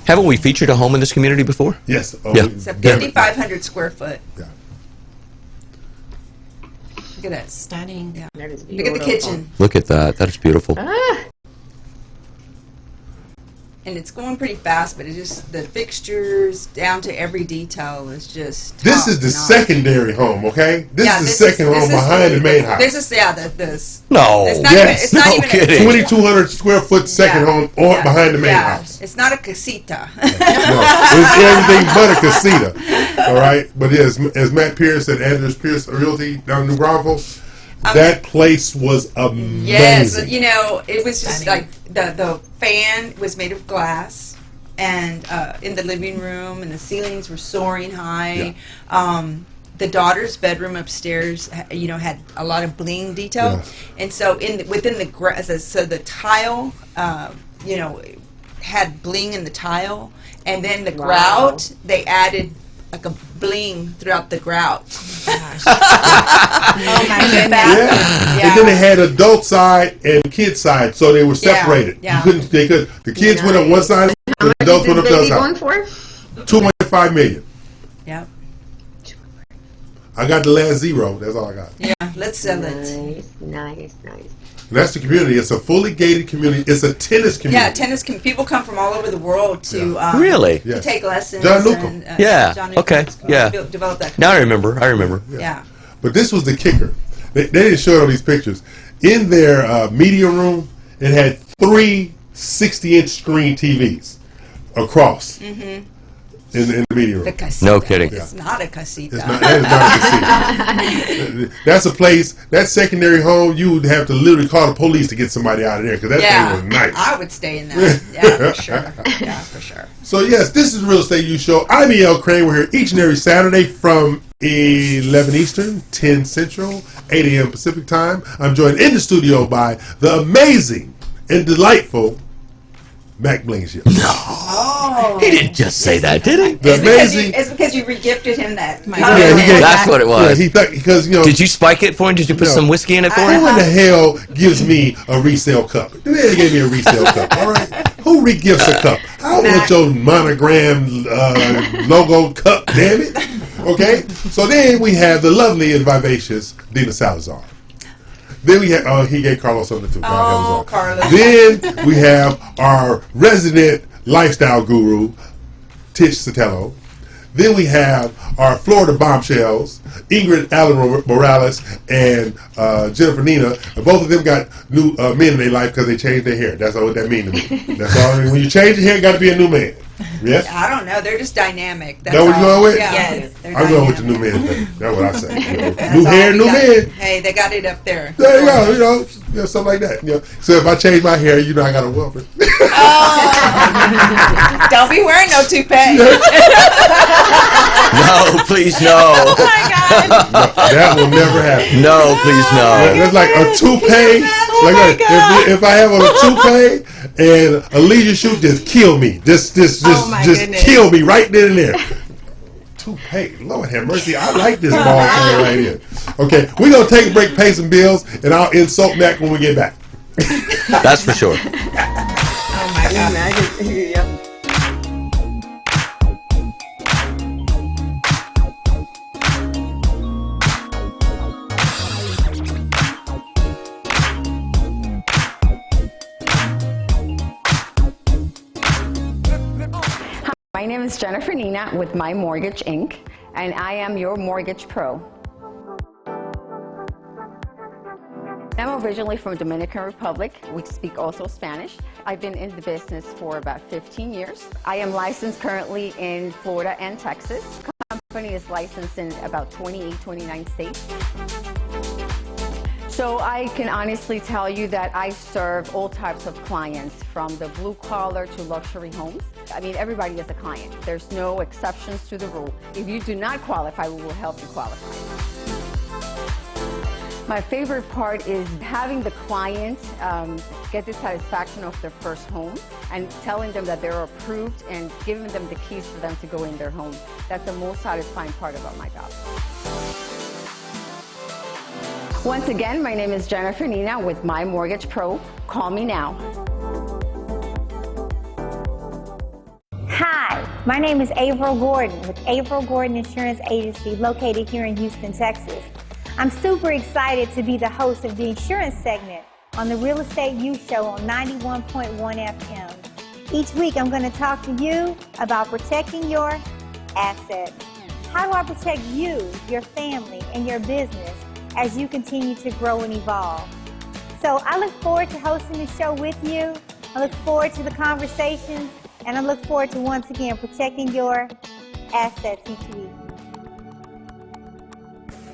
Haven't we featured a home in this community before? Yes. Oh, Yeah. It's a 5,500 square foot. Yeah. Look at that. Stunning. Yeah. That is Look at the kitchen. Look at that. That is beautiful. And it's going pretty fast, but it's just the fixtures down to every detail is just. This is the top-notch. secondary home, okay? This is the second home behind the main house. This is this. No. It's not Yes. even, it's not No even kidding. 2,200 square foot second home behind the main house. It's not a casita. No, it's everything but a casita. All right? But yes, as Matt Pierce at Andrews Pierce Realty down in New Braunfels, that place was amazing. Yes, it was just like the fan was made of glass, and in the living room, and the ceilings were soaring high. The daughter's bedroom upstairs, had a lot of bling detail, and so within the so the tile, had bling in the tile, and then the grout they added like a bling throughout the grout. Oh my goodness! Yeah. And then they had adult side and kid side, so they were separated. Yeah. You couldn't. They could. The kids went up one side, the adults went up the other side. For? 2.5 million. Yep. I got the last zero. That's all I got. Yeah. Let's sell it. Nice. And that's the community. It's a fully gated community. It's a tennis community. Yeah, tennis. People come from all over the world to Really? to take lessons. John Newcomb. And, Yeah. John Newcomb Okay. has Yeah. developed that. Now I remember. Yeah. But this was the kicker. They didn't show it on these pictures. In their media room, it had 3 60-inch screen TVs across in the media room. The casita. No kidding. It's not a casita. That is not a casita. That's a place, that secondary home, you would have to literally call the police to get somebody out of there because that thing was nice. I would stay in that. Yeah, for sure. Yeah, for sure. So yes, this is Real Estate U Show. I'm E.L. Crane. We're here each and every Saturday from 11 Eastern, 10 Central, 8 a.m. Pacific Time. I'm joined in the studio by the amazing and delightful Mac Bling-Ship. Oh. He didn't just say that, did he? The amazing. It's because you regifted him that. That's what it was. Yeah, he thought because Did you spike it for him? Did you put some whiskey in it for him? Who in the hell gives me a resale cup? They gave me a resale cup. All right, who re-gifts a cup? I don't want your monogram logo cup. Damn it. Okay. So then we have the lovely and vivacious Dina Salazar. Then we have, he gave Carlos something too. Oh, Carlos. Then we have our resident lifestyle guru, Tish Sotelo. Then we have our Florida bombshells, Ingrid Allen Morales and Jennifer Nina. And both of them got new men in their life because they changed their hair. That's all what that means to me. That's all. When you change your hair, it got to be a new man. Yes? I don't know. They're just dynamic. That's That what you all. going with? Yeah. Yes. I'm going with the new man thing. That's what I say. That's New all hair, we new got. man. Hey, they got it up there. There you go. Something like that. So if I change my hair, I got a whopper. Oh. Don't be wearing no toupee. No, please, no. Oh my God. That will never happen. No, please, no. That's like a toupee. If I have on a toupee and a leisure shoot, just kill me. Just kill me right then and there. Toupee, Lord have mercy. I like this ball thing right here. Okay, we're gonna take a break, pay some bills, and I'll insult Mac when we get back. That's for sure. Oh my God. My name is Jennifer Nina with My Mortgage Inc., and I am your mortgage pro. I'm originally from Dominican Republic. We speak also Spanish. I've been in the business for about 15 years. I am licensed currently in Florida and Texas. The company is licensed in about 28, 29 states. So I can honestly tell you that I serve all types of clients, from the blue collar to luxury homes. I mean, everybody is a client. There's no exceptions to the rule. If you do not qualify, we will help you qualify. My favorite part is having the client get the satisfaction of their first home and telling them that they're approved and giving them the keys for them to go in their home. That's the most satisfying part about my job. Once again, my name is Jennifer Nina with My Mortgage Pro. Call me now. Hi, my name is Averill Gordon with Averill Gordon Insurance Agency located here in Houston, Texas. I'm super excited to be the host of the insurance segment on the Real Estate U Show on 91.1 FM. Each week I'm going to talk to you about protecting your assets. How do I protect you, your family, and your business as you continue to grow and evolve? So I look forward to hosting the show with you. I look forward to the conversations, and I look forward to once again protecting your assets each week.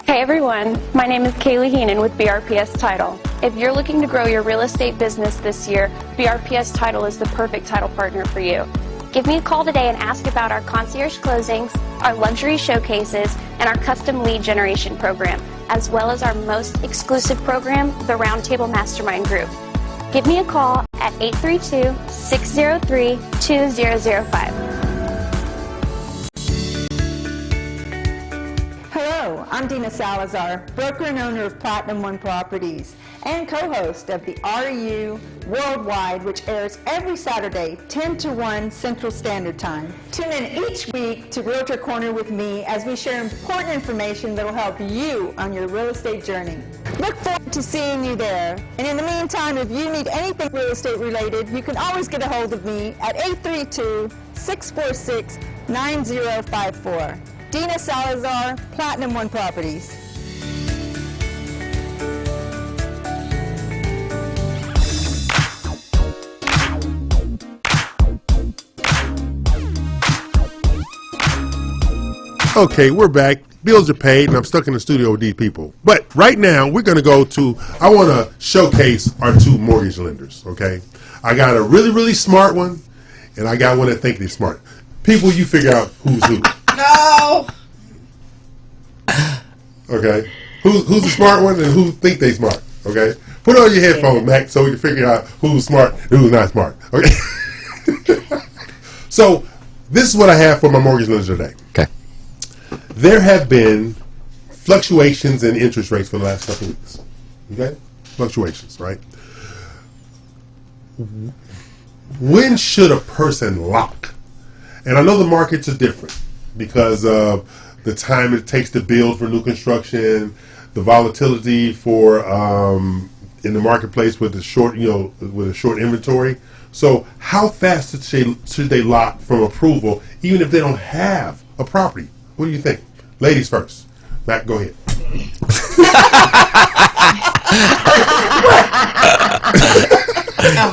Hey everyone, my name is Kaylee Heenan with BRPS Title. If you're looking to grow your real estate business this year, BRPS Title is the perfect title partner for you. Give me a call today and ask about our concierge closings, our luxury showcases, and our custom lead generation program, as well as our most exclusive program, the Roundtable Mastermind Group. Give me a call at 832-603-2005. Hello, I'm Dina Salazar, broker and owner of Platinum One Properties and co-host of the RU Worldwide, which airs every Saturday, 10 to 1 Central Standard Time. Tune in each week to Realtor Corner with me as we share important information that will help you on your real estate journey. Look forward to seeing you there. And in the meantime, if you need anything real estate related, you can always get a hold of me at 832-646-9054. Dina Salazar, Platinum One Properties. Okay, we're back. Bills are paid, and I'm stuck in the studio with these people. But right now, we're going to go to, I want to showcase our two mortgage lenders, okay? I got a really, really smart one, and I got one that think they're smart. People, you figure out who's who. No! Okay? Who's the smart one and who think they smart, okay? Put on your headphones, Mac, so we can figure out who's smart and who's not smart, okay? So, this is what I have for my mortgage lenders today. Okay. There have been fluctuations in interest rates for the last couple of weeks. Okay? Fluctuations, right? When should a person lock? And I know the markets are different because of the time it takes to build for new construction, the volatility for in the marketplace with the short, with a short inventory. So how fast should they lock from approval, even if they don't have a property? What do you think? Ladies first. Matt, go ahead.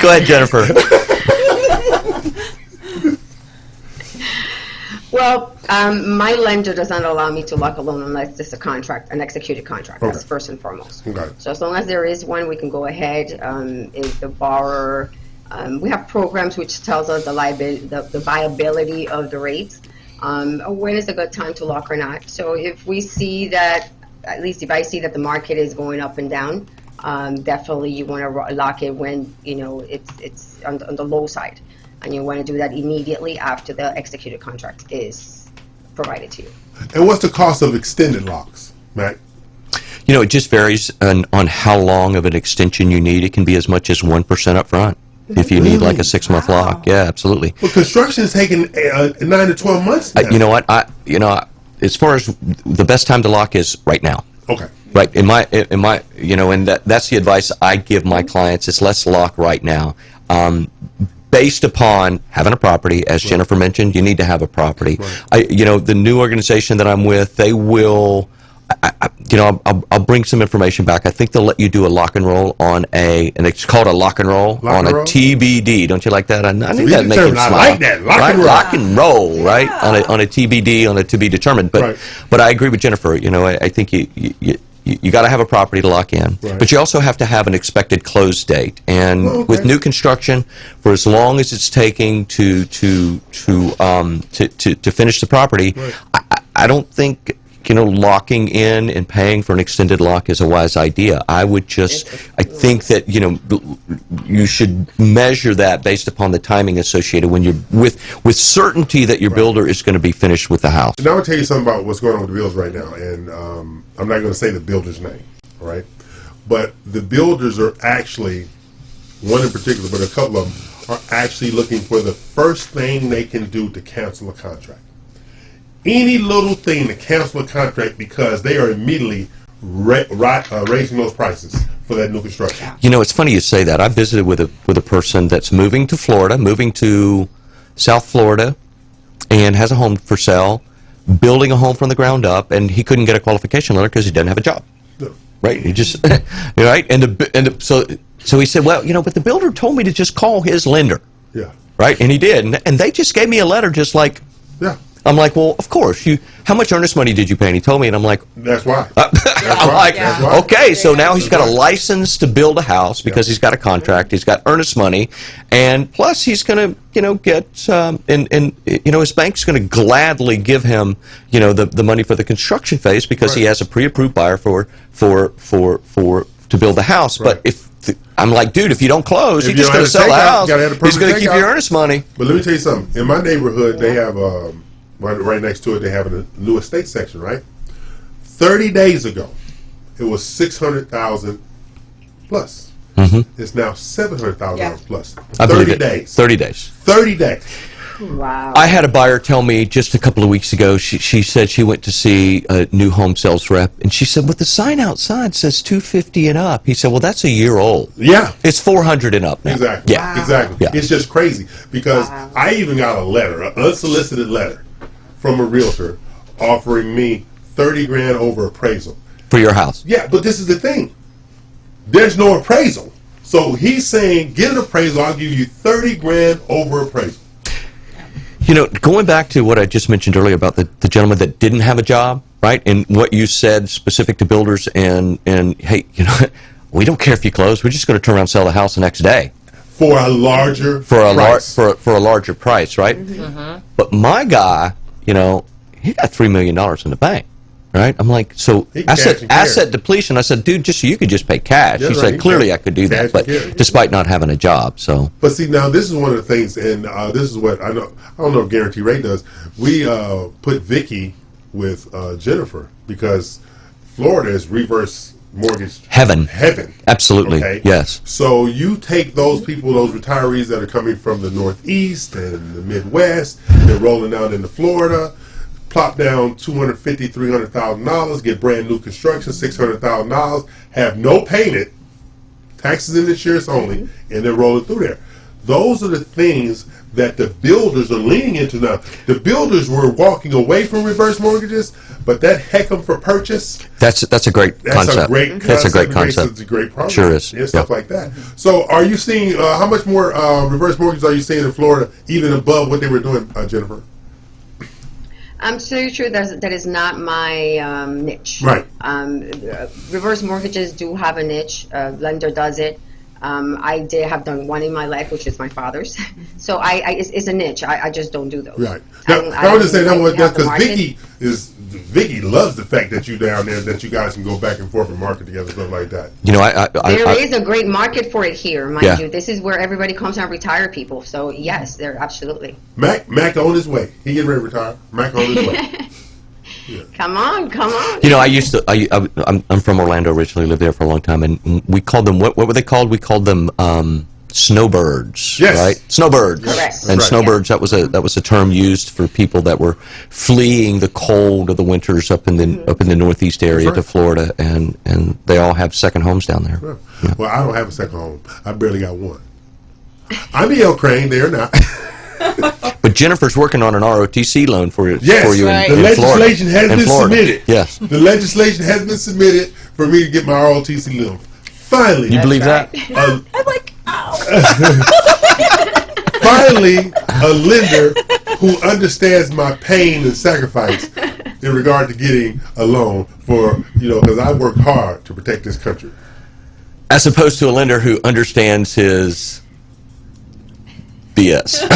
Go ahead, Jennifer. Well, my lender does not allow me to lock a loan unless it's a contract, an executed contract. Okay. That's first and foremost. Okay. So as long as there is one, we can go ahead. If the borrower, we have programs which tells us the viability of the rates. When is a good time to lock or not? So if we see that, at least if I see that the market is going up and down, definitely you want to lock it when it's on the low side, and you want to do that immediately after the executed contract is provided to you. And what's the cost of extended locks, Matt? It just varies on how long of an extension you need. It can be as much as 1% up front. If you need like a 6-month lock, yeah, absolutely. Well, construction is taking 9 to 12 months now. You know what? As far as the best time to lock is right now. Okay. Right. In my, and that's the advice I give my clients is let's lock right now. Based upon having a property, as Jennifer mentioned, you need to have a property. Right. The new organization that I'm with, they will. I'll bring some information back. I think they'll let you do a lock and roll and it's called a lock and roll on a TBD. Don't you like that? I think that makes you smile. I like that. Lock and roll, right? On a TBD, on a to be determined. But I agree with Jennifer. I think you you got to have a property to lock in, but you also have to have an expected close date. And with new construction, for as long as it's taking to finish the property, I don't think locking in and paying for an extended lock is a wise idea. I think that you should measure that based upon the timing associated when you're with certainty that your builder is going to be finished with the house. Now I'm going to tell you something about what's going on with the builders right now, and I'm not going to say the builder's name, all right? But the builders are actually, one in particular, but a couple of them are actually looking for the first thing they can do to cancel a contract. Any little thing to cancel a contract because they are immediately raising those prices for that new construction. It's funny you say that. I visited with a person that's moving to Florida, moving to South Florida, and has a home for sale, building a home from the ground up, and he couldn't get a qualification letter because he doesn't have a job. No. Right? He just right, so he said, well, but the builder told me to just call his lender. Yeah. Right, and he did, and they just gave me a letter, just like. Yeah. I'm like, well, of course. How much earnest money did you pay? And he told me, and I'm like, that's why. I'm like, okay, so now he's got a license to build a house because he's got a contract. He's got earnest money, and plus he's going to, get his bank's going to gladly give him, the money for the construction phase because he has a pre-approved buyer to build the house. But I'm like, dude, if you don't close, he's just going to sell the house. He's going to keep your earnest money. But let me tell you something. In my neighborhood, they have right next to it, they have a new estate section, right? 30 days ago, it was $600,000 plus. Mm-hmm. It's now $700,000 plus. I believe 30 it. days. 30 days. 30 days. Wow. I had a buyer tell me just a couple of weeks ago, she said she went to see a new home sales rep, and she said, but the sign outside says $250 and up. He said, well, that's a year old. Yeah. It's $400 and up now. Exactly. Yeah. Wow. Exactly. Yeah. It's just crazy because I even got a letter, an unsolicited letter from a realtor offering me $30,000 over appraisal. For your house. Yeah, but this is the thing. There's no appraisal. So he's saying, get an appraisal, I'll give you $30,000 over appraisal. Going back to what I just mentioned earlier about the gentleman that didn't have a job, right? And what you said specific to builders and hey, we don't care if you close. We're just going to turn around and sell the house the next day. For a larger price. For a larger price, right? Mm-hmm. But my guy, he got $3 million in the bank. Right? I'm like, so asset depletion. I said, dude, you could just pay cash. He said, clearly I could do that, but despite not having a job. So, but see, now this is one of the things, and this is what I know. I don't know if Guarantee Rate does. We put Vicky with Jennifer because Florida is reverse mortgage heaven. Absolutely, okay? Yes. So you take those people, those retirees that are coming from the Northeast and the Midwest, they're rolling out into Florida. Plop down $250,000, $300,000, get brand new construction, $600,000, have no payment, taxes and insurance only, and they're rolling through there. Those are the things that the builders are leaning into now. The builders were walking away from reverse mortgages, but that heck 'em for purchase. That's a great concept. That's a great concept. It's a great program. Sure is. And stuff like that. So are you seeing, how much more reverse mortgages are you seeing in Florida, even above what they were doing, Jennifer? I'm so true. That is not my niche. Right. Reverse mortgages do have a niche. Lender does it. I have done one in my life, which is my father's. So it's a niche. I just don't do those. Right. Now, I would just say that because Vicky loves the fact that you down there, that you guys can go back and forth and market together, stuff like that. There is a great market for it here, mind you. This is where everybody comes out, retire people. So yes, they're absolutely. Mac on his way. He getting ready to retire. Mac on his way. Yeah. Come on. I'm from Orlando originally, lived there for a long time, and we called them, what were they called? We called them snowbirds, yes. Right? Snowbirds. Correct. And right. snowbirds, that was a term used for people that were fleeing the cold of the winters up in the Northeast area to Florida, and they all have second homes down there. Yeah. Yeah. Well, I don't have a second home. I barely got one. I'm in El Crane, they're not. But Jennifer's working on an ROTC loan for you in the legislation has been submitted. Yes. The legislation has been submitted for me to get my ROTC loan. Finally. You believe that? I'm like, ow. Finally, a lender who understands my pain and sacrifice in regard to getting a loan for, because I worked hard to protect this country. As opposed to a lender who understands his BS.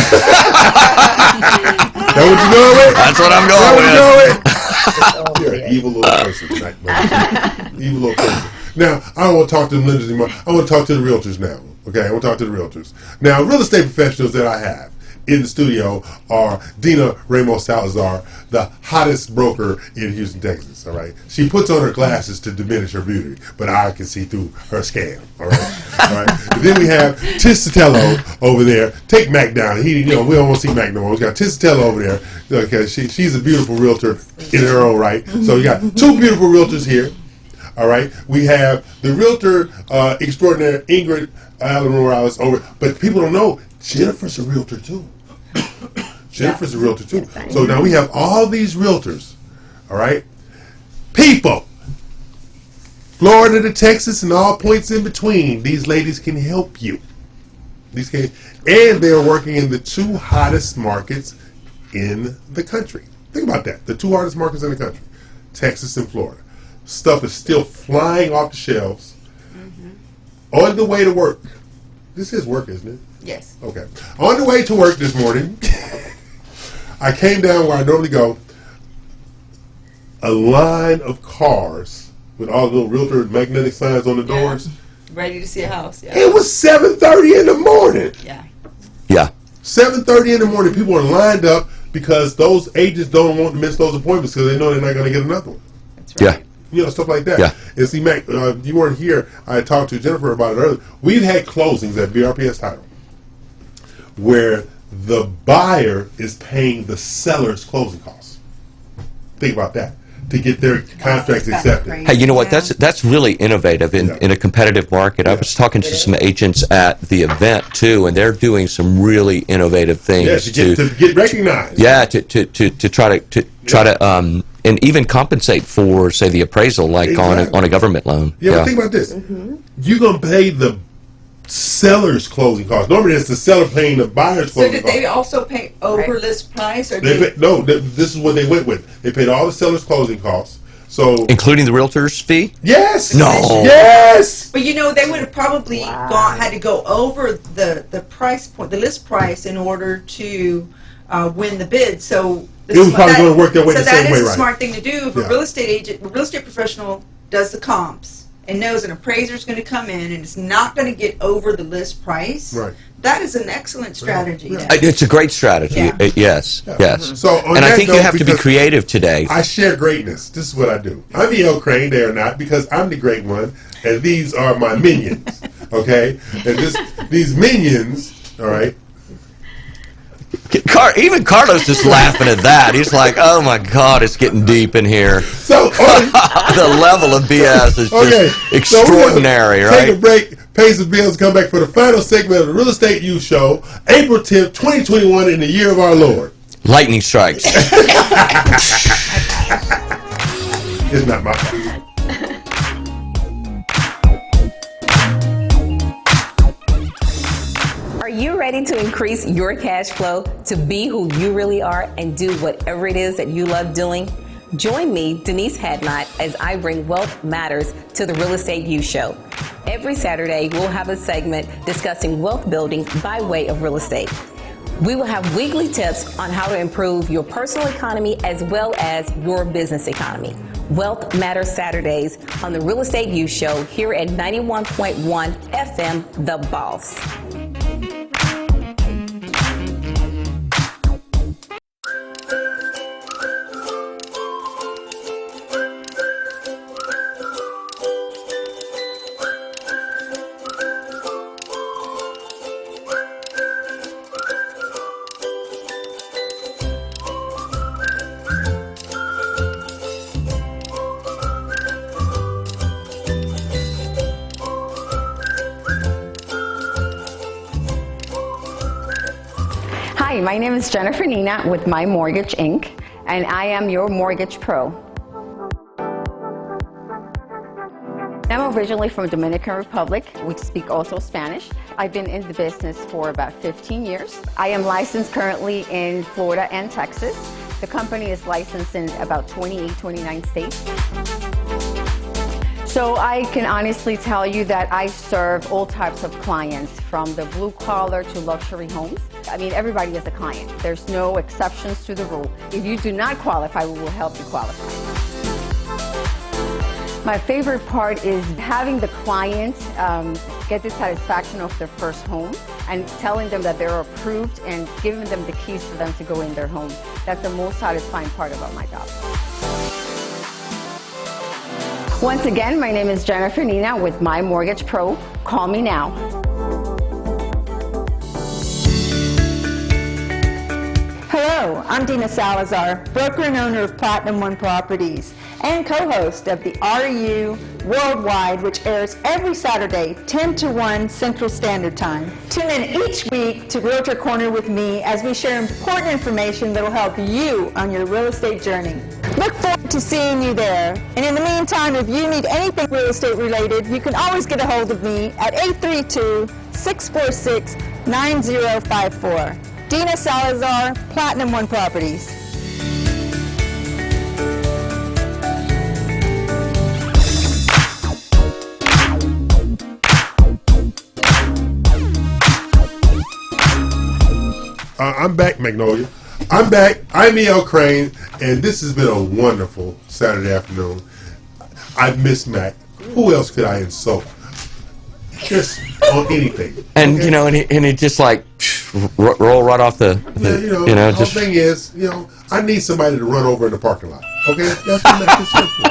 That what you going with? That's what I'm going with. You're an evil little person tonight, buddy. Evil little person. Now, I don't want to talk to the lenders anymore. I want to talk to the realtors now. Okay, I want to talk to the realtors. Now, real estate professionals that I have in the studio are Dina Ramos Salazar, the hottest broker in Houston, Texas. All right, she puts on her glasses to diminish her beauty, but I can see through her scam. All right, all right. And then we have Tish Sotelo over there. Take Mac down. We don't want to see Mac no more. We got Tish Sotelo over there. Okay, she's a beautiful realtor in her own right. So you got two beautiful realtors here. All right, we have the realtor extraordinaire Ingrid Allen Morales over, but people don't know Jennifer's a realtor too. Jennifer's a realtor too. So now we have all these realtors. All right, people, Florida to Texas and all points in between. These ladies can help you. And they're working in the two hottest markets in the country. Think about that. The two hottest markets in the country, Texas and Florida. Stuff is still flying off the shelves. On the way to work. This is work, isn't it? Yes. Okay. On the way to work this morning, I came down where I normally go. A line of cars with all the little realtor magnetic signs on the doors. Ready to see a house. Yeah. It was 7:30 in the morning. Yeah. Yeah. 7:30 in the morning. People are lined up because those agents don't want to miss those appointments because they know they're not going to get another one. That's right. Yeah. Stuff like that. Yeah. And see, Mac, you weren't here. I talked to Jennifer about it earlier. We've had closings at BRPS Title where the buyer is paying the seller's closing costs. Think about that. To get their contracts accepted. Hey, you know what? That's really innovative in a competitive market. I was talking to some agents at the event too, and they're doing some really innovative things to get recognized. Yeah, to try to and even compensate for, say, the appraisal, like on a government loan. Yeah, but think about this. You're gonna pay the seller's closing costs. Normally, it's the seller paying the buyer's closing costs. So did they also pay over list price? Or No, this is what they went with. They paid all the seller's closing costs. So, including the realtor's fee? Yes. No. Yes. But they would have probably had to go over the price point, the list price, in order to win the bid. So it was probably going to work their way the same way, right? So that is a smart thing to do. If a real estate agent, a real estate professional does the comps and knows an appraiser is going to come in and it's not going to get over the list price, right? That is an excellent strategy. Yeah. It's a great strategy. Yeah. Yes, yes. So, and I think you have to be creative today. I share greatness. This is what I do. I'm E.L. Crane. They are not, because I'm the great one, and these are my minions. Okay, and these minions. All right. Even Carlos is laughing at that. He's like, "Oh my God, it's getting deep in here." So the level of BS is just extraordinary, right? Take a break, pay some bills, come back for the final segment of the Real Estate U Show, April 10th, 2021, in the year of our Lord. Lightning strikes. It's not my fault. Are you ready to increase your cash flow to be who you really are and do whatever it is that you love doing? Join me, Denise Hadnot, as I bring Wealth Matters to the Real Estate U Show. Every Saturday, we'll have a segment discussing wealth building by way of real estate. We will have weekly tips on how to improve your personal economy as well as your business economy. Wealth Matters Saturdays on the Real Estate U Show here at 91.1 FM, The Boss. Hi, my name is Jennifer Nina with My Mortgage Inc., and I am your mortgage pro. I'm originally from Dominican Republic. We speak also Spanish. I've been in the business for about 15 years. I am licensed currently in Florida and Texas. The company is licensed in about 28, 29 states. So I can honestly tell you that I serve all types of clients, from the blue collar to luxury homes. I mean, everybody is a client. There's no exceptions to the rule. If you do not qualify, we will help you qualify. My favorite part is having the client get the satisfaction of their first home and telling them that they're approved and giving them the keys for them to go in their home. That's the most satisfying part about my job. Once again, my name is Jennifer Nina with My Mortgage Pro. Call me now. Hello, I'm Dina Salazar, broker and owner of Platinum One Properties and co-host of the RU Worldwide, which airs every Saturday, 10 to 1 Central Standard Time. Tune in each week to Realtor Corner with me as we share important information that will help you on your real estate journey. Look forward to seeing you there. And in the meantime, if you need anything real estate related, you can always get a hold of me at 832-646-9054. Dina Salazar, Platinum One Properties. I'm back, Magnolia. I'm back. I'm E.L. Crane, and this has been a wonderful Saturday afternoon. I've missed Mac. Who else could I insult? Just on anything. And okay. And it just like roll right off the the whole thing is, I need somebody to run over in the parking lot. Okay, that's what Mac is here for.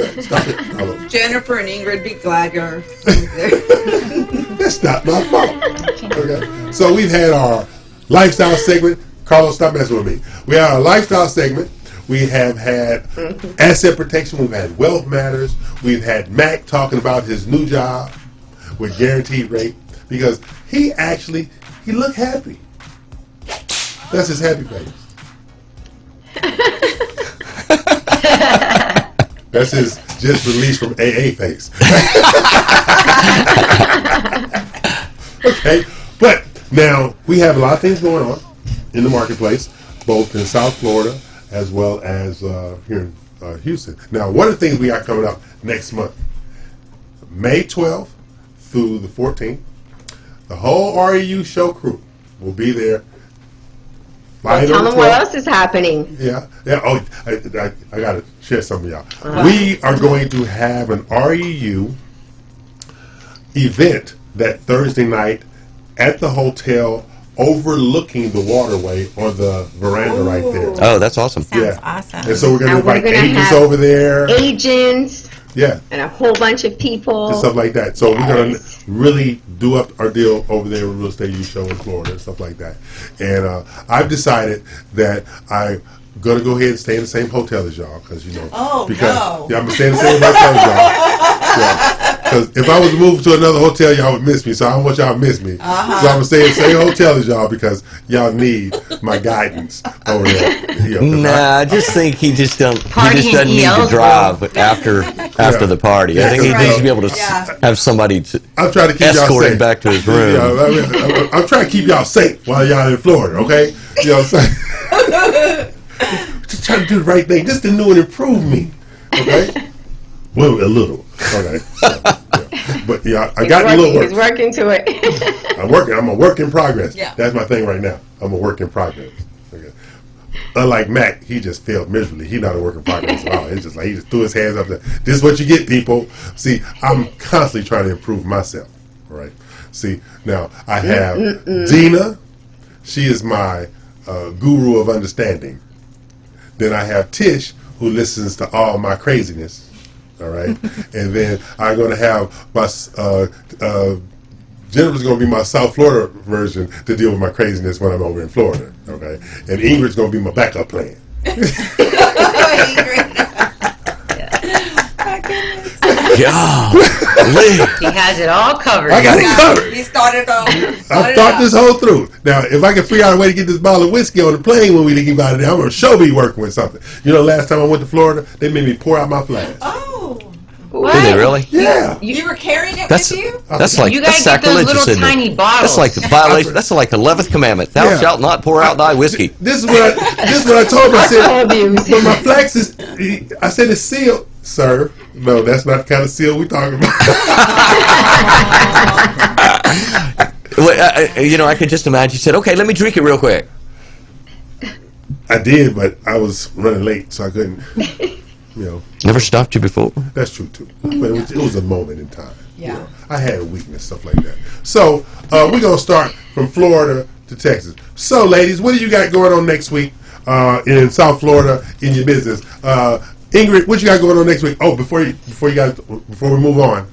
Okay, stop it. Hello. Jennifer and Ingrid, be glad you're there. That's not my fault. Okay, so we've had our lifestyle segment. Carlos, stop messing with me. We have our lifestyle segment. We have had asset protection. We've had wealth matters. We've had Mac talking about his new job with guaranteed rate, because he looked happy. That's his happy face. That's his just released from AA face. Okay, but now we have a lot of things going on in the marketplace, both in South Florida as well as here in Houston. Now, one of the things we got coming up next month, May 12th through the 14th, the whole REU show crew will be there. Well, tell them what else is happening. Yeah. Oh, I got to share some of y'all. We are going to have an REU event that Thursday night at the hotel, overlooking the waterway on the veranda right there. Oh, that's awesome. Sounds awesome. And so we're going to invite agents over there. Agents. Yeah. And a whole bunch of people. And stuff like that. So we're going to really do up our deal over there with Real Estate U Show in Florida and stuff like that. And I've decided that I'm going to go ahead and stay in the same hotel as y'all, because, no. I'm going to stay in the same hotel as y'all. Because if I was to move to another hotel, y'all would miss me. So I don't want y'all to miss me. So I'm going to stay in the same hotel as y'all, because y'all need my guidance over there. I just think he just doesn't need to drive after the party. I think he needs to be able to have somebody to escort him back to his room. I'm trying to keep y'all safe while y'all in Florida, okay? You know what I'm saying? Just trying to do the right thing, just to know and improve me, okay? Well, a little, okay. So, but I got a little work. He's working to it. I'm a work in progress. Yeah. That's my thing right now. I'm a work in progress. Okay. Unlike Mac, he just failed miserably. He's not a work in progress at all. It's just like he just threw his hands up there. This is what you get, people. See, I'm constantly trying to improve myself. Right. See, now I have Dina. She is my guru of understanding. Then I have Tish, who listens to all my craziness. All right. And then I'm going to have my Jennifer's going to be my South Florida version to deal with my craziness when I'm over in Florida. Okay. And Ingrid's going to be my backup plan. He has it all covered. I got it covered. He started I thought this whole through. Now, if I can figure out a way to get this bottle of whiskey on the plane when we leave out of there, I'm going to show be working with something. Last time I went to Florida, they made me pour out my flask. Oh. Do they really? Yeah. You were carrying it That's with you? that's like You that's gotta get those sacrilegious, little isn't tiny it? bottles. That's like the violation. That's like the 11th commandment. Thou Yeah. shalt not pour out thy whiskey. This is what I told him. I said, but my flax is. I said it's sealed, sir. No, that's not the kind of seal we talking about. Well, I could just imagine. You said, "Okay, let me drink it real quick." I did, but I was running late, so I couldn't. Never stopped you before. That's true too. But it was a moment in time. Yeah. I had a weakness, stuff like that. So we're gonna start from Florida to Texas. So, ladies, what do you got going on next week in South Florida in your business? Ingrid, what you got going on next week? Oh, before we move on,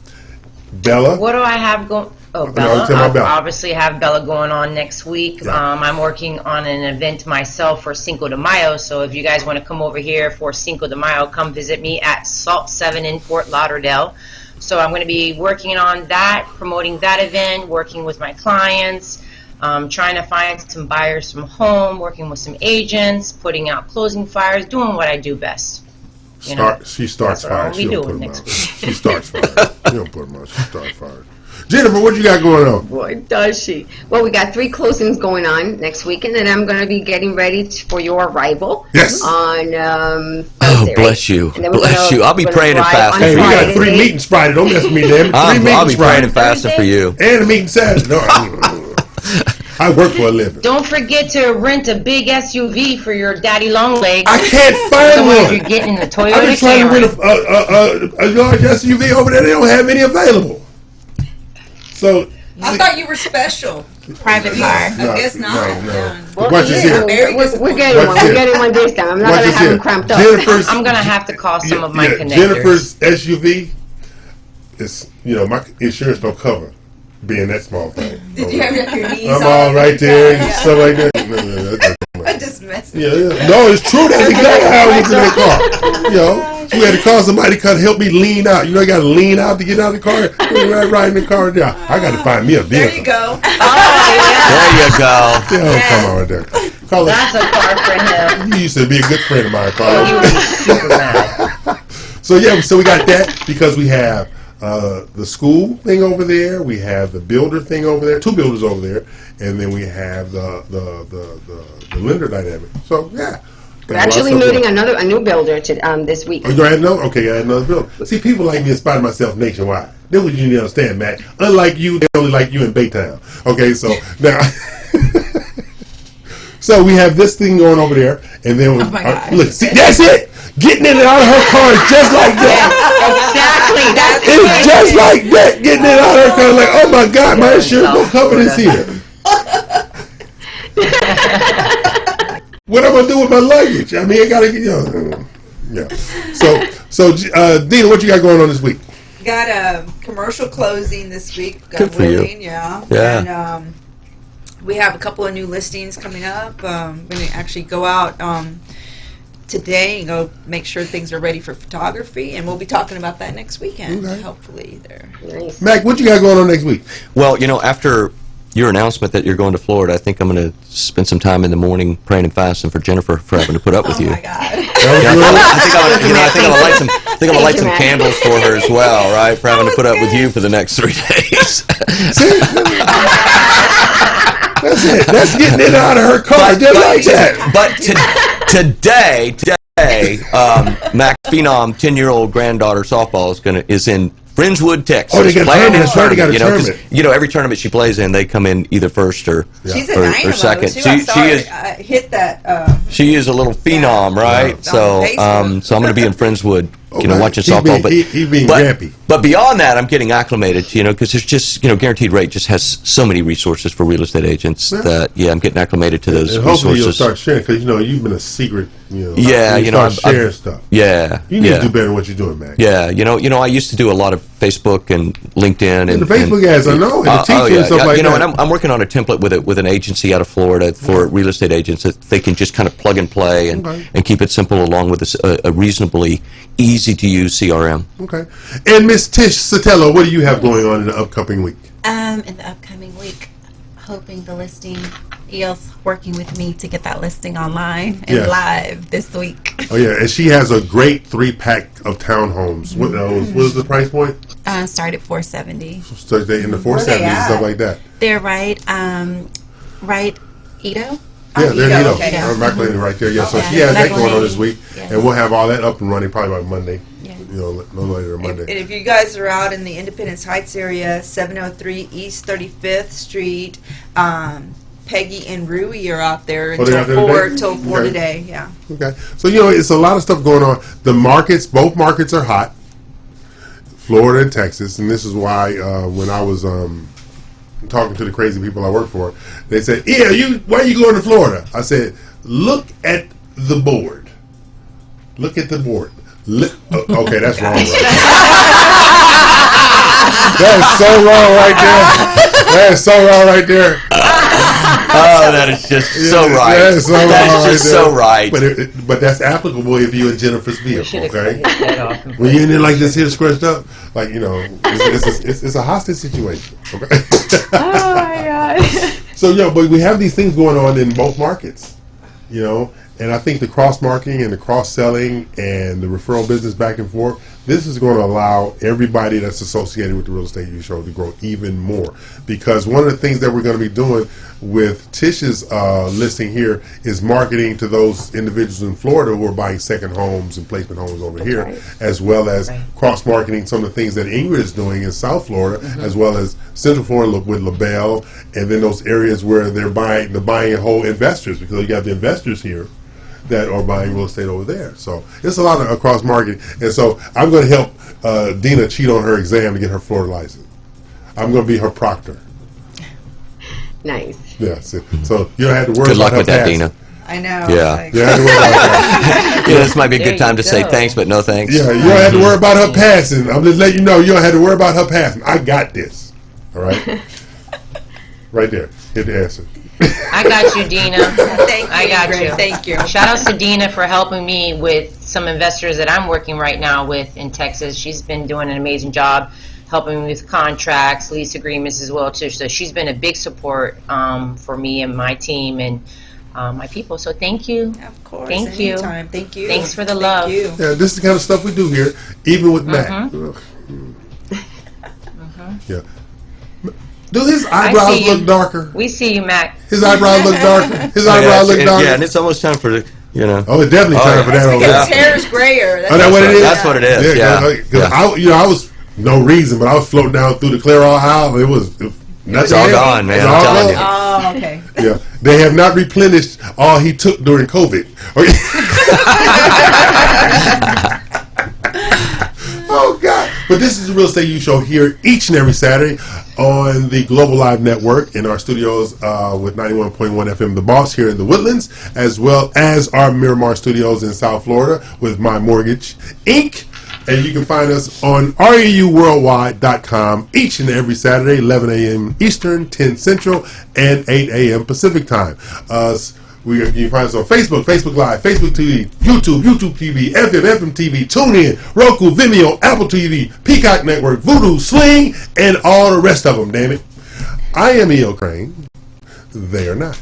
Bella. What do I have going? Oh, No, Bella. tell me about Bella. I obviously have Bella going on next week. Yeah. I'm working on an event myself for Cinco de Mayo. So if you guys want to come over here for Cinco de Mayo, come visit me at Salt 7 in Fort Lauderdale. So I'm going to be working on that, promoting that event, working with my clients, trying to find some buyers from home, working with some agents, putting out closing fires, doing what I do best. She starts that's what I'll fires. be She don't doing put them next out. week. She starts fires. You don't put them out. She starts fires. Jennifer, what you got going on? Boy, does she. Well, we got 3 closings going on next weekend, and I'm going to be getting ready for your arrival. Yes. On Oh, Thursday, bless you. And then we're Bless you. I'll be we're praying and drive on fasting. Hey, we got Friday. 3 meetings Friday. Don't mess with me, damn it. 3 I'll meetings be praying Friday. and fasting for you. And a meeting Saturday. No, I work for a living. Don't forget to rent a big SUV for your daddy long legs. I can't find the ones one. you're getting in the I've Toyota been trying to Camry. rent a large SUV over there. They don't have any available. So I thought you were special. Private car. I guess not. No. Well, Watch this here. We're getting one. We're getting one this time. I'm not Watch going to this have them here. cramped up. Jennifer's, I'm going to have to call some of my connectors. Jennifer's SUV is, my insurance don't cover being that small thing. Did you have your knees I'm on? all right there and Yeah. stuff like that. No, that's I just messed yeah. No, it's true. That's exactly how I went to that car. You had to call somebody to help me lean out. You got to lean out to get out of the car. Right in the car. Yeah, I got to find me a vehicle. There you go. There you go. Yeah, come on right there. Call That's a car for him. You used to be a good friend of mine, Carl. He was super mad. So we got that because we have the school thing over there, we have the builder thing over there, 2 builders over there, and then we have the lender dynamic. So yeah, We're actually meeting a new builder this week. Oh, you gonna add another? Okay, I add another builder. See, people like me inspire myself nationwide. That's what you need to understand, Matt. Unlike you, they only like you in Baytown. Okay, so now. So we have this thing going over there, and then look, see, that's it. Getting in and out of her car is just like that. Exactly. That's It's just like that. Getting in and out of her car, like, oh my God, my insurance don't cover this here. What am I gonna do with my luggage? I mean, I gotta get yeah. So Dina, what you got going on this week? Got a commercial closing this week. Good for you. Yeah. Yeah. And we have a couple of new listings coming up. We're going to actually go out today and go make sure things are ready for photography, and we'll be talking about that next weekend. Okay. Hopefully, there. Nice. Mac, what you got going on next week? Well, after your announcement that you're going to Florida, I think I'm going to spend some time in the morning praying and fasting for Jennifer for having to put up with you. Oh my God. I think I'm gonna light some candles for her as well, right? For having to put up with you for the next 3 days. That's it. That's getting in and out of her car. Just like that. But today, Mac Phenom 10-year-old granddaughter softball is in Friendswood, Texas. Oh, they got a playing tournament. in a tournament. They got a tournament. Every tournament she plays in, they come in either first or She's a dynamo. or second. Too. I saw her hit that. She is a little phenom, right? Yeah. So, so I'm going to be in Friendswood, watching softball. He's being grampy. But beyond that, I'm getting acclimated to, because there's just, Guaranteed Rate just has so many resources for real estate agents that, I'm getting acclimated to those and resources. Hopefully you'll start sharing, because, you've been a secret, Yeah, start sharing stuff. Yeah. You need to do better than what you're doing, man. Yeah, I used to do a lot of Facebook and LinkedIn. And the Facebook ads, I know, and the teaching and stuff like that. And I'm working on a template with an agency out of Florida for real estate agents that they can just kind of plug and play and keep it simple, along with a reasonably easy to use CRM. Okay. And Miss Tish Sotelo, what do you have going on in the upcoming week? In the upcoming week, hoping the listing EO's working with me to get that listing online and live this week. Oh yeah, and she has a great 3-pack of townhomes. What is the price point? Start at $470. So they in the 470s and stuff like that. They're right Edo. Yeah, they're Edo. Okay. McLean right there. Yeah, so she has that going on this week, and we'll have all that up and running probably by Monday. You know, no later than Monday. And if you guys are out in the Independence Heights area, 703 East 35th Street, Peggy and Rui are out there until 4 today. Yeah. Okay. So it's a lot of stuff going on. The markets, both markets are hot. Florida and Texas, and this is why when I was talking to the crazy people I work for, they said, why are you going to Florida? I said, look at the board. Look at the board. Okay, that's wrong. That is so wrong right there. That is so wrong right there. Oh, that is just so right. That is so wrong right just there. So right. But that's applicable if you're in Jennifer's vehicle, okay? When you're in there like this here scratched up, like, it's a hostage situation, okay? Oh, my God. So, but we have these things going on in both markets, and I think the cross-marketing and the cross-selling and the referral business back and forth, this is going to allow everybody that's associated with the Real Estate U Show to grow even more. Because one of the things that we're going to be doing with Tish's listing here is marketing to those individuals in Florida who are buying second homes and placement homes over here, as well as cross-marketing some of the things that Ingrid is doing in South Florida, as well as Central Florida with LaBelle, and then those areas where they're buying whole investors, because you got the investors here that are buying real estate over there. So it's a lot of cross marketing. And so I'm going to help Dina cheat on her exam to get her Florida license. I'm going to be her proctor. Nice. Yeah. So you don't have to worry Good luck about with her that, passing. Dina. I know. Yeah. You don't have to worry about that. This might be a good time to say thanks, but no thanks. Yeah, you don't have to worry about her passing. I'm just letting you know you don't have to worry about her passing. I got this. All right? Right there. Hit the answer. I got you, Dina. Thank you. I got you. Thank you. Shout outs to Dina for helping me with some investors that I'm working right now with in Texas. She's been doing an amazing job helping me with contracts, lease agreements as well too. So she's been a big support for me and my team and my people. So thank you. Of course. Thank Anytime. you. Thank you. Thanks for the love. Thank you. Yeah, this is the kind of stuff we do here, even with Matt. Yeah. Do his eyebrows look darker? We see you, Mac. His eyebrows look darker. His eyebrows look darker. Yeah, and it's almost time for the, Oh, it's definitely time for that. Because his hair is grayer. That's what it is? That's what it is. Yeah. I was no reason, but I was floating down through the Clairol Isle. It was it's all gone, man. I'm telling you. Oh, okay. Yeah, they have not replenished all he took during COVID. Okay. Oh God! But this is the Real Estate U Show here each and every Saturday on the Global Live Network in our studios with 91.1 FM The Boss here in the Woodlands, as well as our Miramar studios in South Florida with My Mortgage Inc. And you can find us on REUworldwide.com each and every Saturday, 11 a.m. Eastern, 10 Central, and 8 a.m. Pacific Time. You can find us on Facebook, Facebook Live, Facebook TV, YouTube, YouTube TV, FM TV, TuneIn, Roku, Vimeo, Apple TV, Peacock Network, Vudu, Sling, and all the rest of them, damn it. I am E.O. Crane. They are not.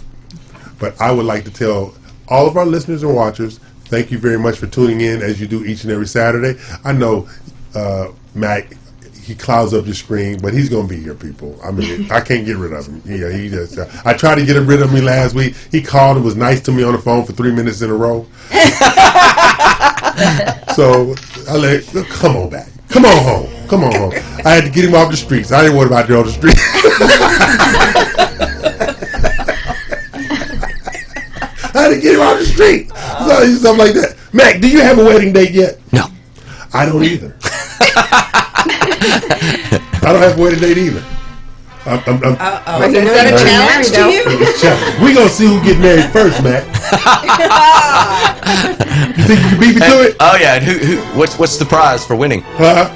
But I would like to tell all of our listeners and watchers, thank you very much for tuning in as you do each and every Saturday. I know Mac, he clouds up your screen, but he's going to be here, people. I mean, I can't get rid of him. Yeah, he just. I tried to get him rid of me last week. He called and was nice to me on the phone for 3 minutes in a row. So I come on back. Come on home. Come on home. I had to get him off the streets. I didn't want him out there on the street. I had to get him off the street. Something like that. Mac, do you have a wedding date yet? No. I don't either. I don't have a wedding date either. Is that a challenge to you? We're going to see who gets married first, Matt. You think you can beat me to it? Oh, yeah. And what's the prize for winning?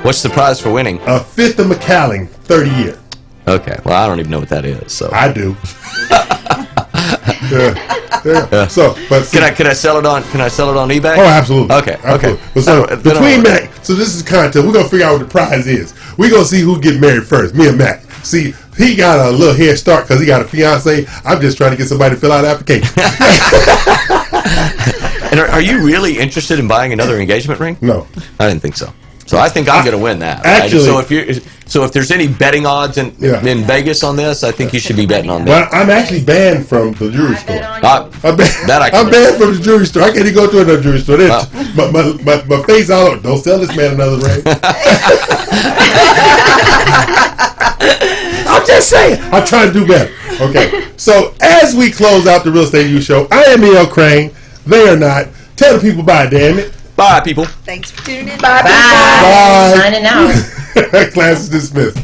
What's the prize for winning? A fifth of McAllen, 30 year. Okay. Well, I don't even know what that is. So I do. Yeah. So, but see, can I sell it on? Can I sell it on eBay? Oh, absolutely. Okay. Absolutely. But so between Mac, so this is content. We're gonna figure out what the prize is. We're gonna see who gets married first. Me and Mac. See he got a little head start because he got a fiance. I'm just trying to get somebody to fill out an application. And are you really interested in buying another engagement ring? No, I didn't think so. So I think I'm going to win that. Actually, right? So if there's any betting odds in Vegas on this, I think you should be betting on that. Well, I'm actually banned from the jewelry store. I'm banned from the jewelry store. I can't even go to another jewelry store. My face all over. Don't sell this man another ring. I'm just saying. I'm trying to do better. Okay. So as we close out the Real Estate U Show, I am E.L. Crane. They are not. Tell the people bye, damn it. Bye, people. Thanks for tuning in. Bye. Signing out. Class is dismissed.